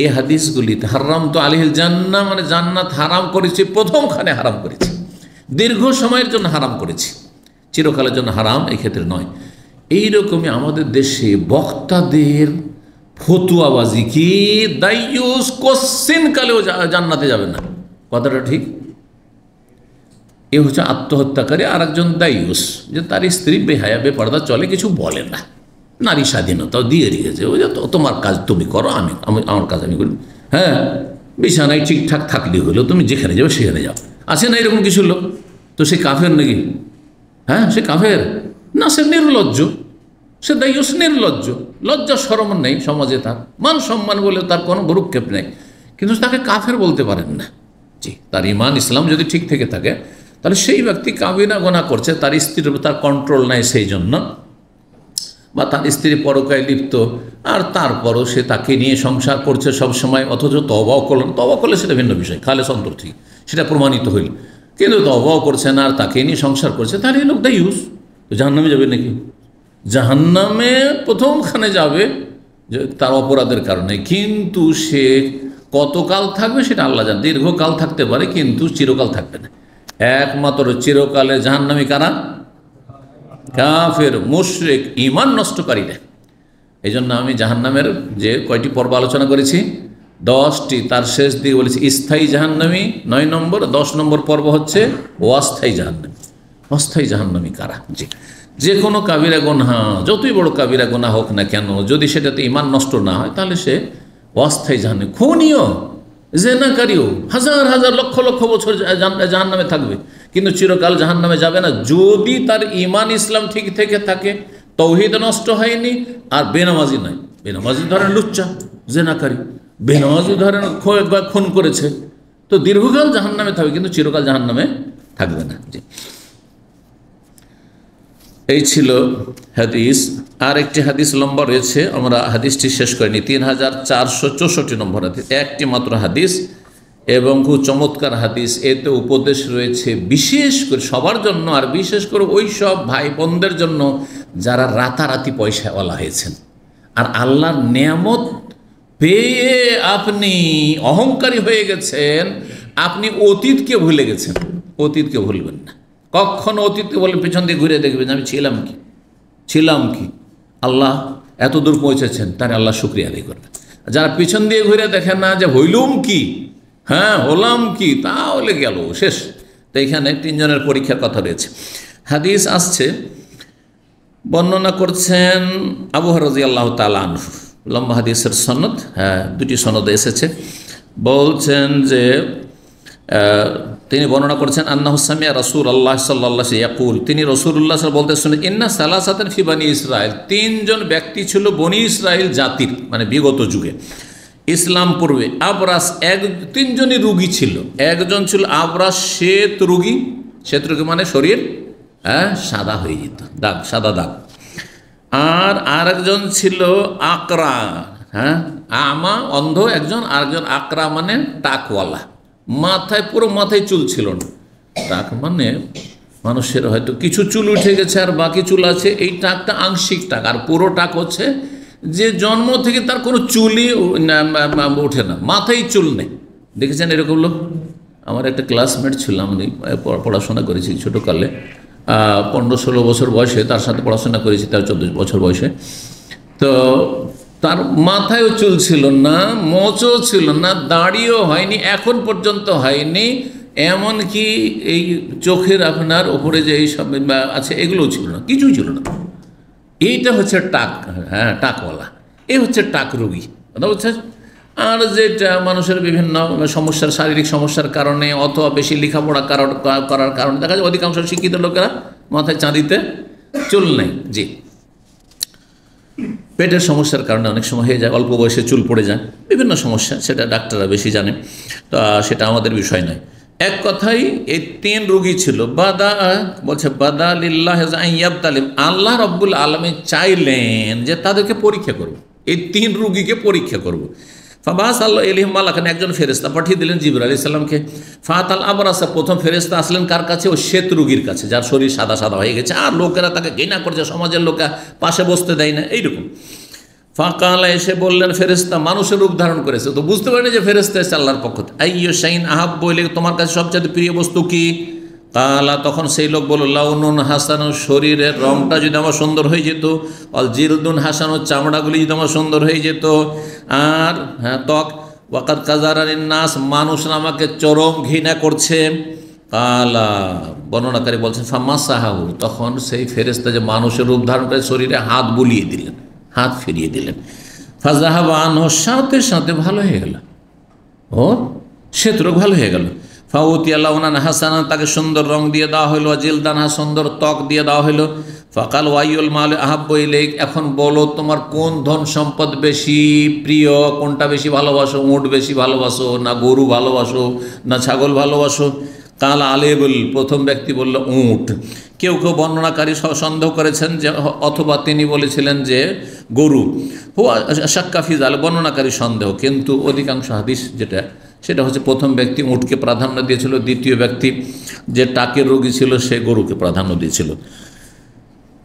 এই হাদিসগুলিতে হারাম তো আলিহিল জান্নাহ মানে জান্নাত হারাম করেছে, প্রথমখানে হারাম করেছে, দীর্ঘ সময়ের জন্য হারাম করেছে, চিরকালের জন্য হারাম এই ক্ষেত্রে নয়। এইরকমই আমাদের দেশে বক্তাদের ফতুয়াবাজি, কি দাইয়ুস কোশ্চিন কালেও জান্নাতে যাবে না, কথাটা ঠিক? এ হচ্ছে আত্মহত্যাকারী, আর একজন দাইয়ুস, যে তার স্ত্রী বেহায়া বেপর্দা চলে, কিছু বলে না, নারী স্বাধীনতাও দিয়ে দিয়েছে, ওই যে তোমার কাজ তুমি করো, আমি আমার কাজ আমি করি, হ্যাঁ, বিছানায় ঠিকঠাক থাকলে হলো, তুমি যেখানে যাবে সেখানে যাও, আছে না এরকম কিছু লোক? তো সে কাফের নাকি? হ্যাঁ, সে কাফের না, সে নির্লজ্জ, সে দাইয়ুস নির্লজ্জ, লজ্জা শরম নেই সমাজে, তার মান সম্মান বলে তার কোনো ভ্রুক্ষেপ নেই, কিন্তু তাকে কাফের বলতে পারেন না। জি, তার ইমান ইসলাম যদি ঠিক থেকে থাকে, তাহলে সেই ব্যক্তি কাবিনা গোনা করছে, তার স্ত্রীর উপর তার কন্ট্রোল নাই সেই জন্য, বা তার স্ত্রী পরকায় লিপ্ত, আর তারপরও সে তাকে নিয়ে সংসার করছে সব সময়, অথচ তওবাও করলেন, তওবা করলে সেটা ভিন্ন বিষয়, খালেস অন্তর থেকে সেটা প্রমাণিত হইল, কিন্তু তওবাও করছে না আর তাকে নিয়ে সংসার করছে, তাহলে এই লোক দাইয়ুস। তো জাহান্নামে যাবে নাকি? জাহান্নামে প্রথমখানে যাবে যে তার অপরাধের কারণে, কিন্তু সে কতকাল থাকবে সেটা আল্লাহ জানে, দীর্ঘকাল থাকতে পারে, কিন্তু চিরকাল থাকবে না। একমাত্র চিরকালে জাহান্নামী কারা? কাফের, মুশরিক, ঈমান নষ্টকারীরা। এই জন্য আমি জাহান্নামের যে কয়টি পর্ব আলোচনা করেছি, 10টি, তার শেষ দিকে বলেছি স্থায়ী জাহান্নামী 9 নম্বর, 10 নম্বর পর্ব হচ্ছে অস্থায়ী জাহান্নামী। অস্থায়ী জাহান্নামী কারা? জি, যে কোনো কাবিরা গুনাহ, যতই বড় কাবিরা গুনাহ হোক না কেন, যদি সেটাতে ঈমান নষ্ট না হয়, তাহলে সে অস্থায়ী জাহান্নামী। খুনিও, জেনাকারীও হাজার হাজার লক্ষ লক্ষ বছর জাহান্নামে থাকবে, কিন্তু চিরকাল জাহান্নামে যাবে না, যদি তার ঈমান ইসলাম ঠিক থেকে থাকে, তৌহিদ নষ্ট হয়নি, আর বেনামাজি নয়। বেনামাজি ধরেন লুচ্চা, জেনাকারী, বেনামাজি ধরেন খুন করেছে, তো দীর্ঘকাল জাহান্নামে থাকবে, কিন্তু চিরকাল জাহান্নামে থাকবে না। জি, এই ছিল হাদিস। আর একটি হাদিস লম্বা রয়েছে, আমরা হাদিসটি শেষ করিনি, 3464 নম্বর হাদিস, একটি মাত্র হাদিস এবং খুব চমৎকার হাদিস। এতে উপদেশ রয়েছে বিশেষ করে সবার জন্য, আর বিশেষ করে ওই সব ভাই বোনদের জন্য যারা রাতারাতি পয়সাওয়ালা হয়েছেন, আর আল্লাহর নেয়ামত পেয়ে আপনি অহংকারী হয়ে গেছেন, আপনি অতীতকে ভুলে গেছেন। অতীতকে ভুলবেন না, কখনো অতীতকে বলে পিছন দিয়ে ঘুরে দেখবেন আমি ছিলাম কি। আল্লাহ এত দূর পৌঁছেছেন, তার আল্লাহ শুকরিয়া আদায় করবেন। যারা পিছন দিয়ে ঘুরে দেখেন না যে হইলুম কি, হলাম কি, তাহলে গেল শেষ। তো এখানে তিনজনের পরীক্ষার কথা রয়েছে। হাদিস আসছে, বর্ণনা করছেন আবু হুরায়রা রাদিয়াল্লাহু তাআলা আনহু, লম্বা হাদিসের সনদ, দুটি সনদে এসেছে। বলছেন যে তিনি বর্ণনা করছেন আন্নাহু সামিয়া রাসূলুল্লাহ সাল্লাল্লাহু আলাইহি ইয়াকুল, তিনি রাসূলুল্লাহ সাল্লাল্লাহু বলতে শুনে ইন্না সালাসাতান ফি বানি ইসরাইল, তিনজন ব্যক্তি ছিল বনি ইসরাইল জাতির, মানে বিগত যুগে ইসলাম পূর্বে। আবরাস, তিনজনই রোগী ছিল। একজন ছিল আবরাস, শ্বেত রোগী মানে শরীর সাদা হয়ে যেত, সাদা দাগ। আর আরেকজন ছিল আকরা, আমা অন্ধ একজন, আরেকজন আকরা মানে টাকওয়ালা, পুরো মাথায় চুল ছিল না। টাক মানে মানুষের হয়তো কিছু চুল উঠে গেছে আর বাকি চুল আছে, এই টাকটা আংশিক টাক। আর পুরো টাক হচ্ছে যে জন্ম থেকে তার কোনো চুলই ওঠে না, মাথায় চুল নেই। দেখেছেন এরকম লোক? আমার একটা ক্লাসমেট ছিল, আমি পড়াশোনা করেছি ছোটোকালে, 15-16 বছর বয়সে তার সাথে পড়াশোনা করেছি, তার 14 বছর বয়সে। তো তার মাথায়ও চুল ছিল না, মোচও ছিল না, দাড়িও হয়নি, এখন পর্যন্ত হয়নি, এমনকি এই চোখের আপনার ওপরে যে এইসব আছে এগুলোও ছিল না, কিছুই ছিল না। এইটা হচ্ছে টাক, টাকওয়ালা, এই হচ্ছে টাক রোগী, কথা বলছে। আর যেটা মানুষের বিভিন্ন সমস্যার, শারীরিক সমস্যার কারণে অথবা বেশি লেখাপড়া করার কারণে দেখা যায় অধিকাংশ শিক্ষিত লোকেরা মাথায় চাঁদিতে চুল নেই। জি, পেটের সমস্যার কারণে অনেক সময় হয়ে যায়, অল্প বয়সে চুল পড়ে যায়, বিভিন্ন সমস্যা, সেটা ডাক্তাররা বেশি জানে, তো সেটা আমাদের বিষয় নয়। এক কথাই এই তিন রোগী ছিল। বাদা লিল্লাহ ইয়াবতালিম, আল্লাহ রাব্বুল আলামিন চাইলেন যে তাদেরকে পরীক্ষা করব, এই তিন রোগীকে পরীক্ষা করব। ফাবাস আল্লাহ এলিহিম মালাকান, একজন ফেরেশতা পাঠিয়ে দিলেন জিবরাইল আলাইহিস সালামকে। ফাতাল আবরাসা, প্রথম ফেরেশতা আসলেন কার কাছে? ও শ্বেত রোগীর কাছে, যার শরীর সাদা সাদা হয়ে গেছে, আর লোকেরা তাকে ঘৃণা করছে, সমাজের লোকেরা পাশে বসতে দেয় না, এইরকম। ফাঁকালা, এসে বললেন ফেরেশতা মানুষের রূপ ধারণ করেছে, তো বুঝতে পারেনি যে ফেরেশতা এসে আল্লাহর পক্ষ থেকে। আইয়ু শাইন আহাব্বু ইলাইকা, তোমার কাছে সবচেয়ে প্রিয় বস্তু কি? কালা, তখন সেই লোক বলল লাউনুন হাসানু, শরীরের রংটা যদি আমার সুন্দর হয়ে যেত, অল জিলদুন হাসানু, চামড়াগুলি যদি আমার সুন্দর হয়ে যেত, আর ত্বক, ওয়াকাদ কাজারানিন নাস, মানুষরা আমাকে চরম ঘৃণা করছে। কালা, বর্ণনাকারী বলছেন ফামাসাহাহু, তখন সেই ফেরেশতা যে মানুষের রূপ ধারণ করে শরীরে হাত বুলিয়ে দিলেন, হাত ফিরিয়ে দিলেন। ফাজাহাবা আনহু, সাথে সাথে ভালো হয়ে গেল, ও শ্বেত রোগ ভালো হয়ে গেল। ফাউতিয়া লাউনান হাসানা, তাকে সুন্দর রং দিয়ে দেওয়া হলো, জিলদানহা, সুন্দর ত্বক দিয়ে দেওয়া হলো। ফাকাল ওয়াইউল মাল আহাব্বু ইলাইক, এখন বলো তোমার কোন ধন সম্পদ বেশি প্রিয়, কোনটা বেশি ভালোবাসো? উট বেশি ভালোবাসো, না গরু ভালোবাসো, না ছাগল ভালোবাসো? কাল আলেবুল, প্রথম ব্যক্তি বলল উট। কেউ কেউ বর্ণনাকারী সন্দেহ করেছেন যে অথবা তিনি বলেছিলেন যে গরু। শাক্কাফিজ আল, বর্ণনাকারী সন্দেহ, কিন্তু অধিকাংশ হাদিস যেটা সেটা হচ্ছে প্রথম ব্যক্তি উটকে প্রাধান্য দিয়েছিল, দ্বিতীয় ব্যক্তি যে টাকের রোগী ছিল সে গরুকে প্রাধান্য দিয়েছিল।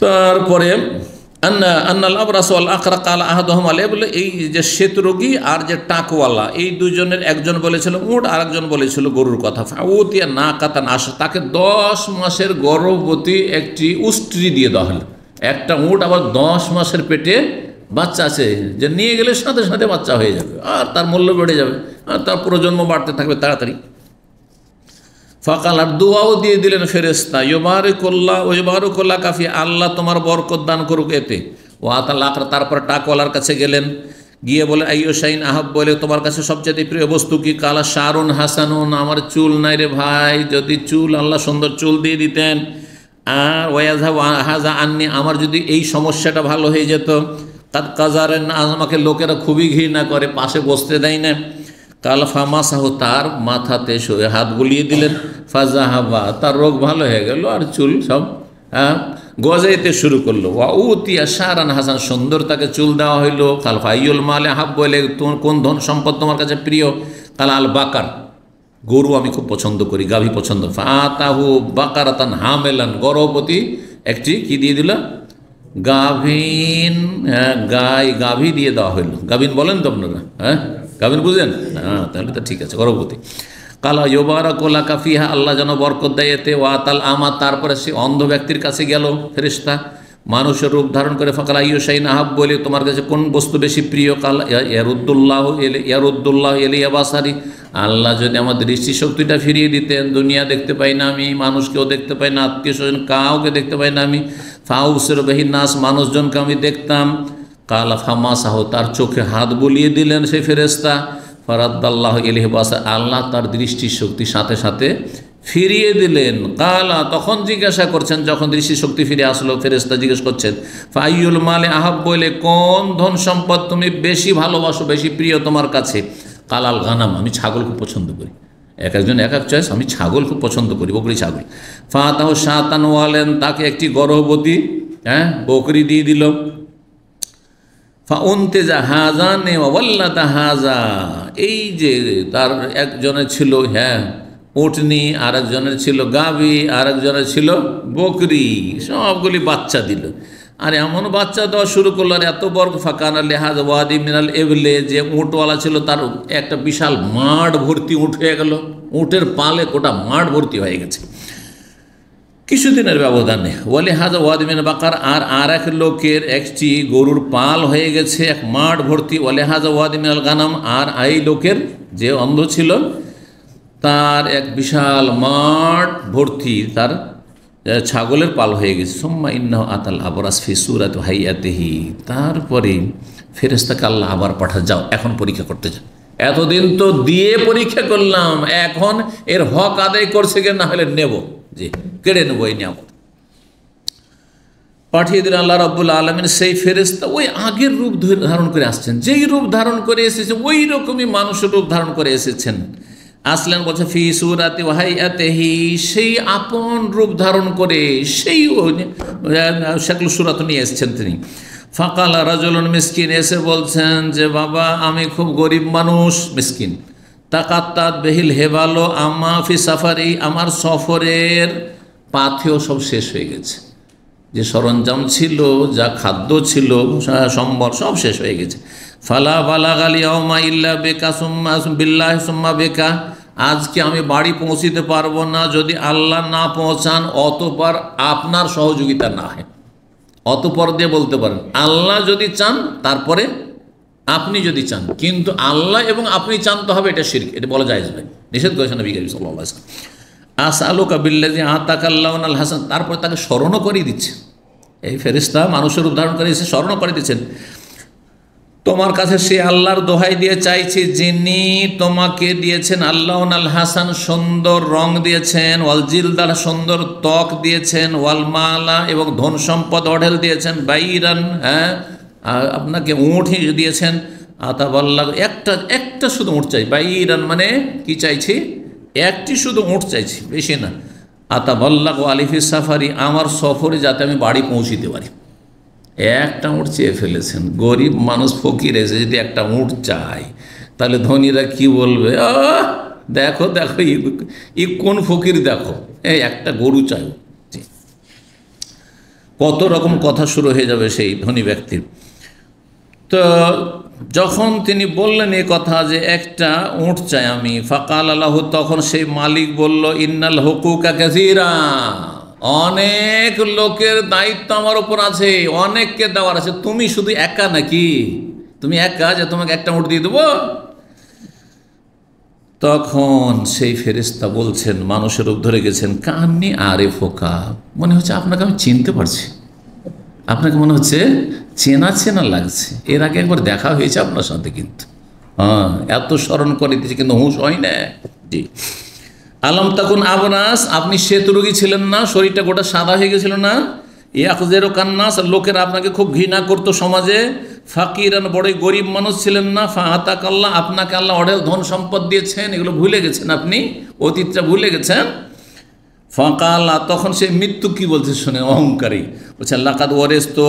তারপরে আন্নাল আবরাস ওয়াল আকরা কাল আহাদুহুমা লা, বলে এই যে শ্বেত রোগী আর যে টাকওয়ালা, এই দুজনের একজন বলেছিল উট আর একজন বলেছিল গরুর কথা। ফাউতিয়া নাকাতান আশ, তাকে 10 মাসের গর্ভবতী একটি উষ্ট্রি দিয়ে দেওয়া হলো। একটা উট আবার 10 মাসের পেটে বাচ্চা আছে, যে নিয়ে গেলে সাথে সাথে বাচ্চা হয়ে যাবে, আর তার মূল্য বেড়ে যাবে, আর তার প্রজন্ম বাড়তে থাকবে তাড়াতাড়ি। ফাকাল, আর দোয়াও দিয়ে দিলেন ফেরেশতা, ইউবারিকুল্লাহ ওয়া ইউবারিকুল্লাহ কাফি, আল্লাহ তোমার বরকত দান করুক এতে। ওয়া আতাল আকরা, তারপর টাকওয়ালার কাছে গেলেন, গিয়ে বলে আইয়ু শাইন আহাব্বু বলে তোমার কাছে সবচেয়ে প্রিয় বস্তু কি? কালা শারুন হাসানুন, আমার চুল নাই রে ভাই, যদি চুল আল্লাহ সুন্দর চুল দিয়ে দিতেন। আর ওয়াযাহু হাযা আন্নি, আমার যদি এই সমস্যাটা ভালো হয়ে যেত। কাদ কাজারেন, আমাকে লোকেরা খুবই ঘৃণা করে, পাশে বসতে দেয় না। কাল ফামাসাহু, তার মাথাতে শুয়ে হাত বুলিয়ে দিলেন। ফাজাহাবা, তার রোগ ভালো হয়ে গেল, আর চুল সব গজাইতে শুরু করলো। ওয়া উতিয়া শারান হাসান, সুন্দর তাকে চুল দেওয়া হইল। কাল ফাইয়ুল মালে আহাব্বু ইলাইকা, কোন ধন সম্পদ তোমার কাছে প্রিয়? কাল আল বাকার, গরু আমি খুব পছন্দ করি, গাভী পছন্দ। ফাতাহু বাকারাতান হামেলান, গর্ভবতী একটি কি দিয়ে দিল? গাভীন, গাভী দিয়ে দেওয়া হইল। গাভীন বলেন তো আপনারা? হ্যাঁ, গাভীন বুঝেন? হ্যাঁ, তাহলে তো ঠিক আছে, গর্ভবতী। কালা ইউবারাকুলা কাফিহা, আল্লাহ যেন বরকত দেয় এতে। ওয়াতাল আমা, তারপরে সে অন্ধ ব্যক্তির কাছে গেল ফেরেশতা, মানুষের রূপ ধারণ করে। ফাকালা ইউশাইন আহাব, বলে তোমার কাছে কোন বস্তু বেশি প্রিয়? কাল ইয়ারুদ্দুল্লাহ এলিয়া বাসারি, আল্লাহ যদি আমার দৃষ্টিশক্তিটা ফিরিয়ে দিতেন, দুনিয়া দেখতে পাই না আমি, মানুষকেও দেখতে পাই না, আত্মীয় স্বজন কাউকে দেখতে পাই না আমি। ফাউসের বাহির নাস, মানুষজনকে আমি দেখতাম। কালা ফামা সাহ, তার চোখে হাত বুলিয়ে দিলেন সেই ফেরেশতা। ফারাদ্দাল্লাহ ইলাইহি বাসা, আল্লাহ তার দৃষ্টিশক্তি সাথে সাথে ফিরিয়ে দিলেন। কালা, তখন জিজ্ঞাসা করছেন, যখন দৃষ্টিশক্তি ফিরে আসলো, ফেরেশতা জিজ্ঞেস করছেন, ফাইয়ুল মালে আহাব, বলে কোন ধন সম্পদ তুমি বেশি ভালোবাসো, বেশি প্রিয় তোমার কাছে? কালাল গানাম, আমি ছাগল খুব পছন্দ করি। এক একজন এক এক চয়েস, আমি ছাগল খুব পছন্দ করি, বকরি ছাগল। ফাতাহ শাতান ওয়ালেন, তাকে একটি গর্ভবতী বকরি দিয়ে দিল। ফাউনতেজা হাজা নে ওয়াল্লাতা হাজা, এই যে তার একজনের ছিল উটনি, আর একজনের ছিল গাভী, আর একজনের ছিল বকরি, সবগুলি বাচ্চা দিল। আর এমন বাচ্চা দেওয়া শুরু করলো, আর এত বড়। ফাকানা লেহাজ ওয়াদি মিনাল এবলে, যে উঁটওয়ালা ছিল তার একটা বিশাল মাঠ ভর্তি উঁট হয়ে গেল, উঁটের পালে গোটা মাঠ ভর্তি হয়ে গেছে কিছুদিনের ব্যবধানে। ওয়ালি হাজা ওয়াদি মিনাল বাকার, আর এক লোকের একটি গরুর পাল হয়ে গেছে এক মাঠ ভর্তি। ওয়ালি হাজা ওয়াদি মিনাল গানাম, আর এই লোকের যে অন্ধ ছিল তার এক বিশাল মাঠ ভর্তি তার ছাগলের পাল হয়ে গেছে। সুম্মা ইন্নাহু আতাল আবরাস ফি সূরাতি হাইয়াতিহি, তারপরে ফেরেশতাকে আল্লাহ আবার পাঠা, যাও এখন পরীক্ষা করতে যাও, এতদিন তো দিয়ে পরীক্ষা করলাম, এখন এর হক আদায় করছে কি না হলে নেব, যে কেড়ে নেবো এই নিয়ামত। পাঠিয়ে দিলেন আল্লাহ রাব্বুল আলামিন সেই ফেরেশতা, ওই আগের রূপ ধারণ করে আসছেন, যেই রূপ ধারণ করে এসেছেন ওই রকমই মানুষের রূপ ধারণ করে এসেছেন। আসলেন, বলছে ফি সূরাতি ওয়া হাইয়াতিহি, সেই আপন রূপ ধারণ করে সেই শাকল সূরাত নিয়ে এসেছেন তিনি। ফাকালা রাজুলুন মিসকিন, এসে বলছেন যে বাবা আমি খুব গরিব মানুষ, মিসকিন। তাকাত্তাত বেহিল হেবালো আমা ফি সাফারি, আমার সফরের পাথেও সব শেষ হয়ে গেছে, যে সরঞ্জাম ছিল, যা খাদ্য ছিল, সম্বর সব শেষ হয়ে গেছে। ফালা বালাগালি ইয়াউমা ইল্লা বেকা সুম্মা বিল্লাহি সুম্মা বেকা, আজকে আমি বাড়ি পৌঁছিতে পারবো না যদি আল্লাহ না পৌঁছান, অতঃপর আপনার সহযোগিতা না হয়। অতঃপর দিয়ে বলতে পারেন, আল্লাহ যদি চান, তারপরে আপনি যদি চান, কিন্তু আল্লাহ এবং আপনি চান তো হবে, এটা শিরক, এটা বলা জায়েজ নয়, নিষেধ করেছেন নবী করিম সাল্লাল্লাহু আলাইহি ওয়াসাল্লাম। আসআলুকা বিল্লাযী আতাকাল্লাহু আল হাসান, তারপর তাকে স্মরণও করিয়ে দিচ্ছে, এই ফেরেশতা মানুষের উদ্ধারণ করে এসে স্মরণও করে দিচ্ছেন, তোমার কাছে সে আল্লাহর দোহাই দিয়ে চাইছি যিনি তোমাকে দিয়েছেন আল্লাহ আল হাসান, সুন্দর রং দিয়েছেন, ওয়াল জিলদাল, সুন্দর ত্বক দিয়েছেন, ওয়াল মালা, এবং ধন সম্পদ অঢেল দিয়েছেন, বাইরান, আপনাকে উঁট দিয়েছেন, আতাবাল্লাহ, একটা শুধু উঁট চাই, বাইরান মানে কি চাইছি, একটি শুধু উঁট চাইছি, বেশি না। আতাবাল্লাহ আলিফি সাফারি, আমার সফরে যাতে আমি বাড়ি পৌঁছিতে পারি, একটা উঁট চেয়ে ফেলেছেন। গরিব মানুষ ফকির এসে যদি একটা উঁট চায়, তাহলে ধনীরা কি বলবে, দেখো দেখো ই কোন ফকির, দেখো এই একটা গরু চাই, কত রকম কথা শুরু হয়ে যাবে সেই ধনী ব্যক্তির। তো যখন তিনি বললেন এ কথা যে একটা উঁট চাই আমি, ফাকাল আল্লাহু, তখন সেই মালিক বলল, ইন্নাল হুকুকা কাসীরা, অনেক লোকের দায়িত্ব আমার উপর আছে, অনেককে দেওয়ার আছে, তুমি শুধু একা নাকি, তুমি একা যে তোমাকে একটা উঁট দিয়ে দেবো? তখন সেই ফেরেশতা বলছেন, মানুষের রূপ ধরে গেছেন, কান্নি আরে ফোকা, মনে হচ্ছে আপনাকে আমি চিনতে পারছি, আপনাকে মনে হচ্ছে চেনা চেনা লাগছে, এর আগে একবার দেখা হয়েছে আপনার সাথে, কিন্তু এত স্মরণ করে দিয়েছে, কিন্তু হুঁশ হয় না। জি, আলম তাকুন আবনাস, আপনি শ্বেত রোগী ছিলেন না, শরীরটা গোটা সাদা হয়ে গেছিল না? ইয়াকজেরো কান্নাস, লোকেরা আপনাকে খুব ঘৃণা করতো সমাজে। ফাকিরান, বড়ই গরিব মানুষ ছিলেন না। ফাআতাকাল্লাহ, আপনাকে আল্লাহ অঢেল ধন সম্পদ দিয়েছেন, এগুলো ভুলে গেছেন আপনি, অতীতটা ভুলে গেছেন। ফাকাল্লা, তখন সে মৃত্যু কি বলছে শুনে অহংকারী, বলছে লাকাদ ওয়ারিসতু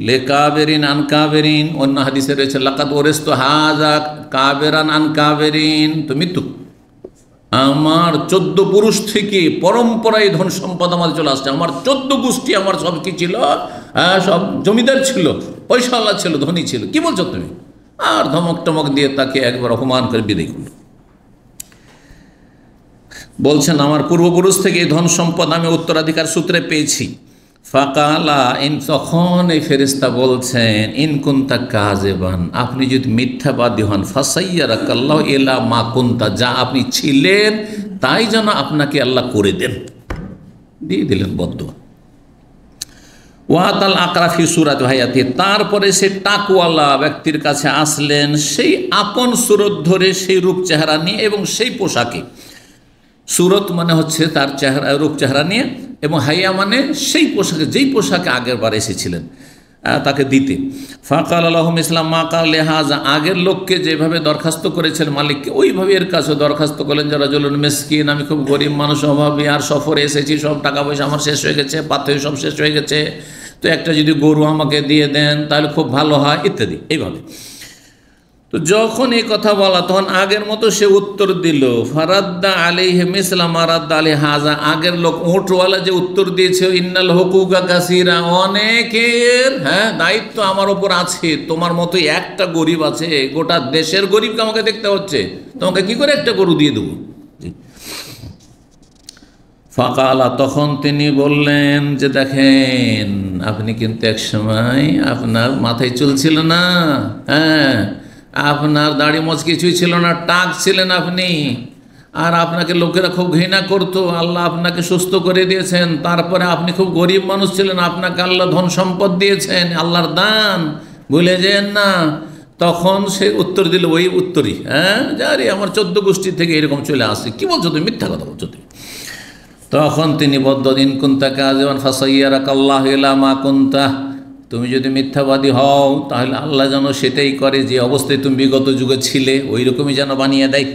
লিকাবেরিন আন কাবেরিন, অন্য হাদিসে রয়েছে লাকাদ ওয়ারিসতু হাযা কাবেরান আন কাবেরিন, তো মৃত্যু আমার 14 পুরুষ থেকে পরম্পরায় ধন সম্পদ আমার চলে আসছে, আমার 14 গোষ্ঠী আমার সব কি ছিল, সব জমিদার ছিল, পয়সাওয়ালা ছিল, ধনী ছিল, কি বলছো তুমি? আর ধমক টমক দিয়ে তাকে একবার অপমান করে বিদায় করল। বলছেন আমার পূর্বপুরুষ থেকে এই ধন সম্পদ আমি উত্তরাধিকার সূত্রে পেয়েছি। ফাকালা তখন এই ফেরেশতা বলছেন ইনকুন্তা কাযিবান, আপনি যদি মিথ্যাবাদী হন, ফাসাইয়ারাকাল্লাহু ইলা মা কুনতা, যা আপনি ছিলেন তাই যেন আপনাকে আল্লাহ করে দেন। দিয়ে দিলেন বদদুয়া। ওয়াতাল আকরাফি সুরাত হায়াতি, তারপরে সে টাকওয়ালা ব্যক্তির কাছে আসলেন সেই আপন সুরত ধরে, সেই রূপ চেহারা নিয়ে এবং সেই পোশাকে। সুরত মানে হচ্ছে তার চেহারা, রূপ চেহারা নিয়ে, এবং হাইয়া মানে সেই পোশাকে, যেই পোশাকে আগের বার এসেছিলেন তাকে দিতে। ফাকাল আলহম ইসলাম মা কাল লেহাজা, আগের লোককে যেভাবে দরখাস্ত করেছেন মালিককে, ওইভাবে এর কাছে দরখাস্ত করলেন যারা জলুন মেসকিন, আমি খুব গরিব মানুষ, অভাবী, আর সফরে এসেছি, সব টাকা পয়সা আমার শেষ হয়ে গেছে, পাথর সব শেষ হয়ে গেছে, তো একটা যদি গরু আমাকে দিয়ে দেন তাহলে খুব ভালো হয়, ইত্যাদি এইভাবে। তো যখন এই কথা বলা তখন আগের মতো সে উত্তর দিল, ফারাদ্দা আলাইহি মিসলা মা রাদ্দা আলাইহি হাযা, আগের লোক উটওয়ালা যে উত্তর দিয়েছে, ইন্নাল হুকুকা কাসীরা, অনেকের দায়িত্ব আমার ওপর আছে, তোমার মতো একটা গরিব আছে, গোটা দেশের গরিবকে আমাকে দেখতে হচ্ছে, তোমাকে কি করে একটা গরু দিয়ে দেবো? ফাকালা, তখন তিনি বললেন যে দেখেন, আপনি কিন্তু এক সময় আপনার মাথায় চুল ছিল না, আপনার দাড়ি মোছ কিছুই ছিল না, টাক ছিলেন আপনি, আর আপনাকে লোকেরা খুব ঘৃণা করতো, আল্লাহ আপনাকে সুস্থ করে দিয়েছেন, তারপরে আপনি খুব গরিব মানুষ ছিলেন, আপনাকে আল্লাহ ধন সম্পদ দিয়েছেন, আল্লাহর দান, ভুলে যেন না। তখন সে উত্তর দিল ওই উত্তরই, যারে আমার 14 গোষ্ঠী থেকে এরকম চলে আসছে, কি বলছো তুমি, মিথ্যা কথা বলছো তুমি। তখন তিনি বদ্দিন কুন্তা কাযিবান ফাসাইয়ারাকাল্লাহু ইলা মা কুনতা, তুমি যদি মিথ্যাবাদী হও তাহলে আল্লাহ যেন সেটাই করে, যে অবস্থায় তুমি বিগত যুগে ছিলে ওই রকমই যেন বানিয়ে দেয়।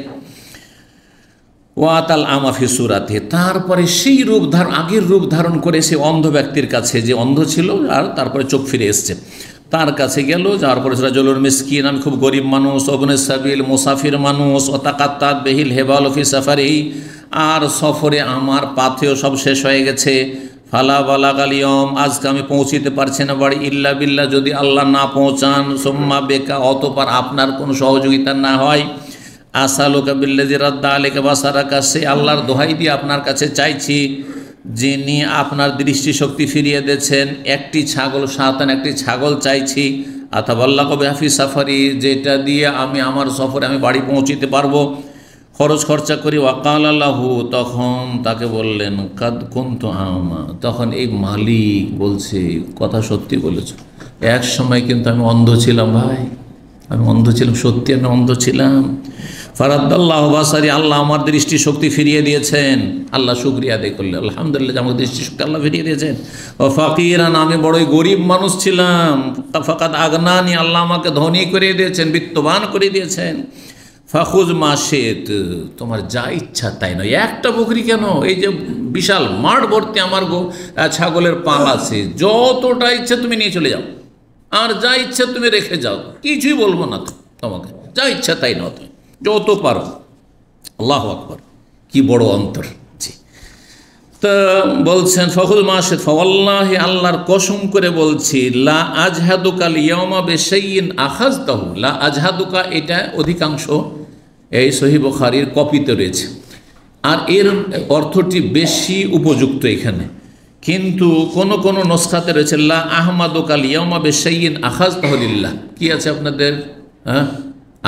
ওয়াতাল আমাফি সুরাতে, তারপরে সেই রূপ আগের রূপ ধারণ করে সে অন্ধ ব্যক্তির কাছে, যে অন্ধ ছিল আর তারপরে চোখ ফিরে এসছে, তার কাছে গেল। যাওয়ার পরে রাজুলুন মিসকিন, আমি খুব গরিব মানুষ, অবনে সাবিল, মুসাফির মানুষ, ওতাকাত্তাত বিহিল হেবাল ফি সাফারি, আর সফরে আমার পাথেও সব শেষ হয়ে গেছে। ফালা বালাগালিয়ম, আজকে আমি পৌঁছিতে পারছি না বাড়ি, ইল্লা বিল্লাহ, যদি আল্লাহ না পৌঁছান, সোম্মা বেকা, অতপর আপনার কোনো সহযোগিতা না হয়। আসালুকা বিল্লাযী রাদ্দা আলাইকা বাসারাকা, সে আল্লাহর দোহাই দিয়ে আপনার কাছে চাইছি যিনি আপনার দৃষ্টিশক্তি ফিরিয়ে দিয়েছেন, একটি ছাগল, সাতান একটি ছাগল চাইছি। আতাবাল্লাহু বিহাফি সাফারি, যেটা দিয়ে আমি আমার সফরে আমি বাড়ি পৌঁছিতে পারবো, খরচ খরচা করি। ওয়াকাল আল্লাহু, তখন তাকে বললেন কাদ কুনতু আমা, তখন এই মালিক বলছে কথা সত্যি বলেছ, এক সময় কিন্তু আমি অন্ধ ছিলাম ভাই, আমি অন্ধ ছিলাম, সত্যি আমি অন্ধ ছিলাম। ফারাদ্দাল্লাহু বাসারি, আল্লাহ আমার দৃষ্টিশক্তি ফিরিয়ে দিয়েছেন, আল্লাহ শুকরিয়া আদায় করলে, আলহামদুলিল্লাহ আমার দৃষ্টিশক্তি আল্লাহ ফিরিয়ে দিয়েছেন। ও ফাকিরান, আমি বড়ই গরিব মানুষ ছিলাম, ফাকাদ আগনানি, আল্লাহ আমাকে ধনী করে দিয়েছেন, বিত্তবান করে দিয়েছেন। ফাখুজ মাশেত, তোমার যা ইচ্ছা তাই নয়, একটা বকরি কেন, এই যে বিশাল মাঠ ভর্তি আমার ছাগলের পাল আছে, যতটা ইচ্ছা তুমি নিয়ে চলে যাও, আর যা ইচ্ছা তুমি রেখে যাও, কিছুই বলবো না তো তোমাকে, যা ইচ্ছা তাই নাও তুমি, যত পারো। আল্লাহু আকবার, কি বড় অন্তর। জি, তা বলছেন ফখুল মাশেদ, ফাওয়াল্লাহি, আল্লাহর কসম করে বলছি, লা আজহাদুকা লিয়াউমা বিশাইইন আখাযতাহু, লা আজহাদুকা, এটা অধিকাংশ এই সহিহ বুখারীর কপিতে রয়েছে, আর এর অর্থটি বেশি উপযুক্ত এখানে, কিন্তু কোন কোন নসখাতে রয়েছে লা আহমাদুকা লিয়াউমা বিশাইইন আখাযতাহু লিল্লাহ। কি আছে আপনাদের?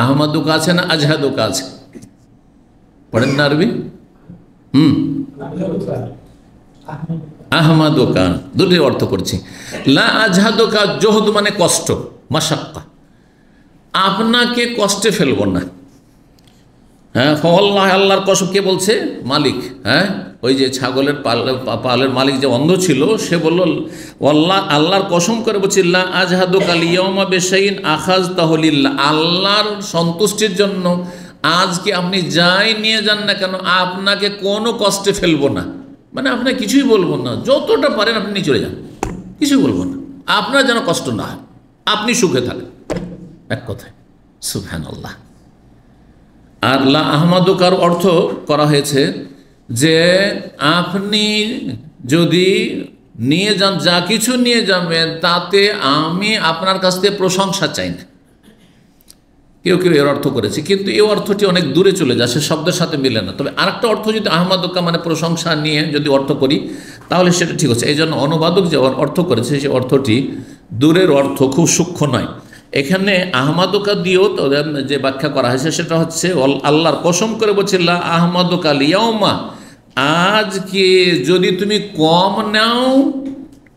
আহমাদুকা আছে না আজহাদুকা আছে? পড়েন না আরবি? আহমাদুকা, দুটি অর্থ করছি। লা আজহাদুকা, জহদ মানে কষ্ট, মাশাক্কা, আপনাকে কষ্টে ফেলব না। ফাওয়াল্লাহ, আল্লাহর কসম, কে বলছে? মালিক। ওই যে ছাগলের পালের মালিক যে অন্ধ ছিল, সে বলল আল্লাহর কসম করে বলছি, লা আজহাদুকা লিয়াউমা বিশাইইন আখাযতাহু লিল্লাহ, আল্লাহর সন্তুষ্টির জন্য আজকে আপনি যাই নিয়ে যান না কেন, আপনাকে কোনো কষ্টে ফেলবো না, মানে আপনাকে কিছুই বলবো না, যতটা পারেন আপনি নিয়ে চলে যান, কিছুই বলবো না, আপনার যেন কষ্ট না হয়, আপনি সুখে থাকেন, এক কথায়। সুবহানাল্লাহ। আর লা আহমাদুকার অর্থ করা হয়েছে যে আপনি যদি নিয়ে যান, যা কিছু নিয়ে যাবেন তাতে আমি আপনার কাছ থেকে প্রশংসা চাই না। কেউ কেউ এর অর্থ করেছে, কিন্তু এই অর্থটি অনেক দূরে চলে যায়, সে শব্দের সাথে মিলে না। তবে আরেকটা অর্থ যদি আহমাদুকা মানে প্রশংসা নিয়ে যদি অর্থ করি তাহলে সেটা ঠিক হচ্ছে। এই জন্য অনুবাদক যে অর্থ করেছে সেই অর্থটি দূরের অর্থ, খুব সূক্ষ্ম নয়। এখানে আহমাদুকা দিয়েও যে ব্যাখ্যা করা হয়েছে সেটা হচ্ছে আল্লাহর কসম করে বলছে লা আহমাদুকা লিয়াউমা, আজকে যদি তুমি কম নাও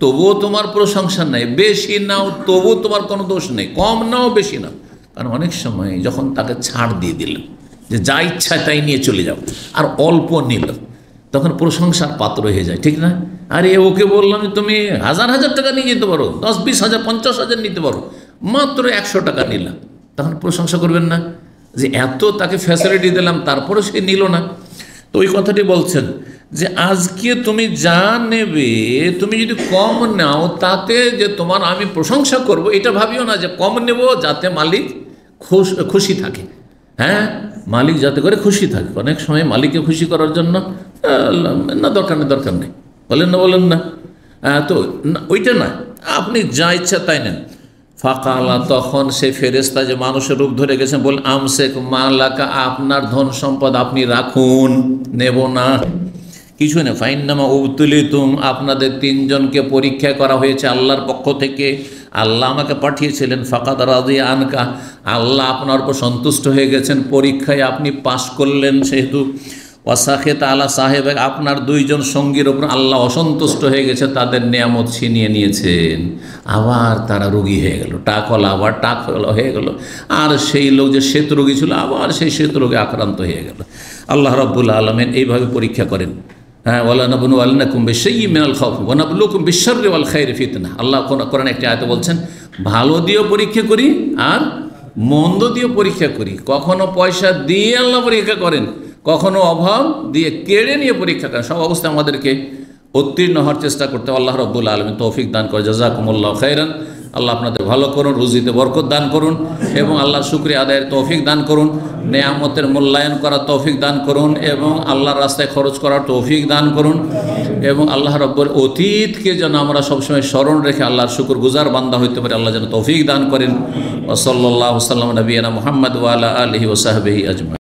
তবুও তোমার প্রশংসা নেই, বেশি নাও তবুও তোমার কোনো দোষ নেই। কম নাও বেশি নাও, কারণ অনেক সময় যখন তাকে ছাড় দিয়ে দিলেন যে যা ইচ্ছা তাই নিয়ে চলে যাও, আর অল্প নিল, তখন প্রশংসার পাত্র হয়ে যায়, ঠিক না? আরে ওকে বললাম তুমি হাজার হাজার টাকা নিয়ে যেতে পারো, 10, 20 হাজার, 50 হাজার নিতে পারো, মাত্র 100 টাকা নিলাম, তখন প্রশংসা করবেন না যে এত তাকে ফ্যাসিলিটি দিলাম তারপরে সে নিল না? তো ওই কথাটি বলছেন যে আজকে তুমি যা নেবে তুমি যদি কম নাও তাতে যে তোমার আমি প্রশংসা করব এটা ভাবিও না যে কম নেব যাতে মালিক খুশি থাকে। হ্যাঁ, মালিক যাতে করে খুশি থাকে। অনেক সময় মালিককে খুশি করার জন্য না দরকার নেই বলেন না তো ওইটা নয়, আপনি যা ইচ্ছা তাই নেন। ফাকালা, তখন সে ফেরেস্তা যে মানুষের রূপ ধরে গেছেন বল আমসেক মালাকা, আপনার ধন সম্পদ আপনি রাখুন, নেব না, কিছু নেই। ফাইন্নামা উবতুলিতুম, আপনাদের 3 জনকে পরীক্ষা করা হয়েছে আল্লাহর পক্ষ থেকে, আল্লাহ আমাকে পাঠিয়েছিলেন। ফাকাদ রাদিয়া আনকা, আল্লাহ আপনার উপর সন্তুষ্ট হয়ে গেছেন, পরীক্ষায় আপনি পাশ করলেন সেহেতু। ওয়াসাখেত আলা সাহেব, আপনার 2 জন সঙ্গীর ওপর আল্লাহ অসন্তুষ্ট হয়ে গেছে, তাদের নিয়ামত ছিনিয়ে নিয়েছেন। আবার তারা রোগী হয়ে গেল, টাকলা আবার টাক হয়ে গেল, আর সেই লোক যে শ্বেত রোগী ছিল আবার সেই শ্বেত রোগে আক্রান্ত হয়ে গেল। আল্লাহ রাব্বুল আলামিন এইভাবে পরীক্ষা করেন। হ্যাঁ, ওয়ালানাবলুকুম বিশাইয়্যিন মিনাল খাউফ ওয়া নাবলুকুম বিশ-শাররি ওয়াল খায়রি ফিতনা। আল্লাহ কোরআনে একটি আয়াতে বলছেন ভালো দিয়েও পরীক্ষা করি আর মন্দ দিয়েও পরীক্ষা করি। কখনো পয়সা দিয়ে আল্লাহ পরীক্ষা করেন, কখনো অভাব দিয়ে কেড়ে নিয়ে পরীক্ষা করেন। সব অবস্থায় আমাদেরকে উত্তীর্ণ হওয়ার চেষ্টা করতে আল্লাহ রাব্বুল আলামিন তৌফিক দান করে। জাযাকুমুল্লাহু খাইরান। আল্লাহ আপনাদের ভালো করুন, রুজিতে বরকত দান করুন এবং আল্লাহর শুকরিয়া আদায়ের তৌফিক দান করুন, নেয়ামতের মূল্যায়ন করার তৌফিক দান করুন এবং আল্লাহর রাস্তায় খরচ করার তৌফিক দান করুন এবং আল্লাহ রাব্বুল অতীতকে যেন আমরা সবসময় স্মরণ রেখে আল্লাহর শুকরগুজার বান্দা হইতে পারি, আল্লাহ যেন তৌফিক দান করেন। ওয়া সাল্লাল্লাহু সাল্লাম নবিয়ানা মুহাম্মদ ওয়া আলা আলিহি ওয়া সাহবিহি আজমাইন।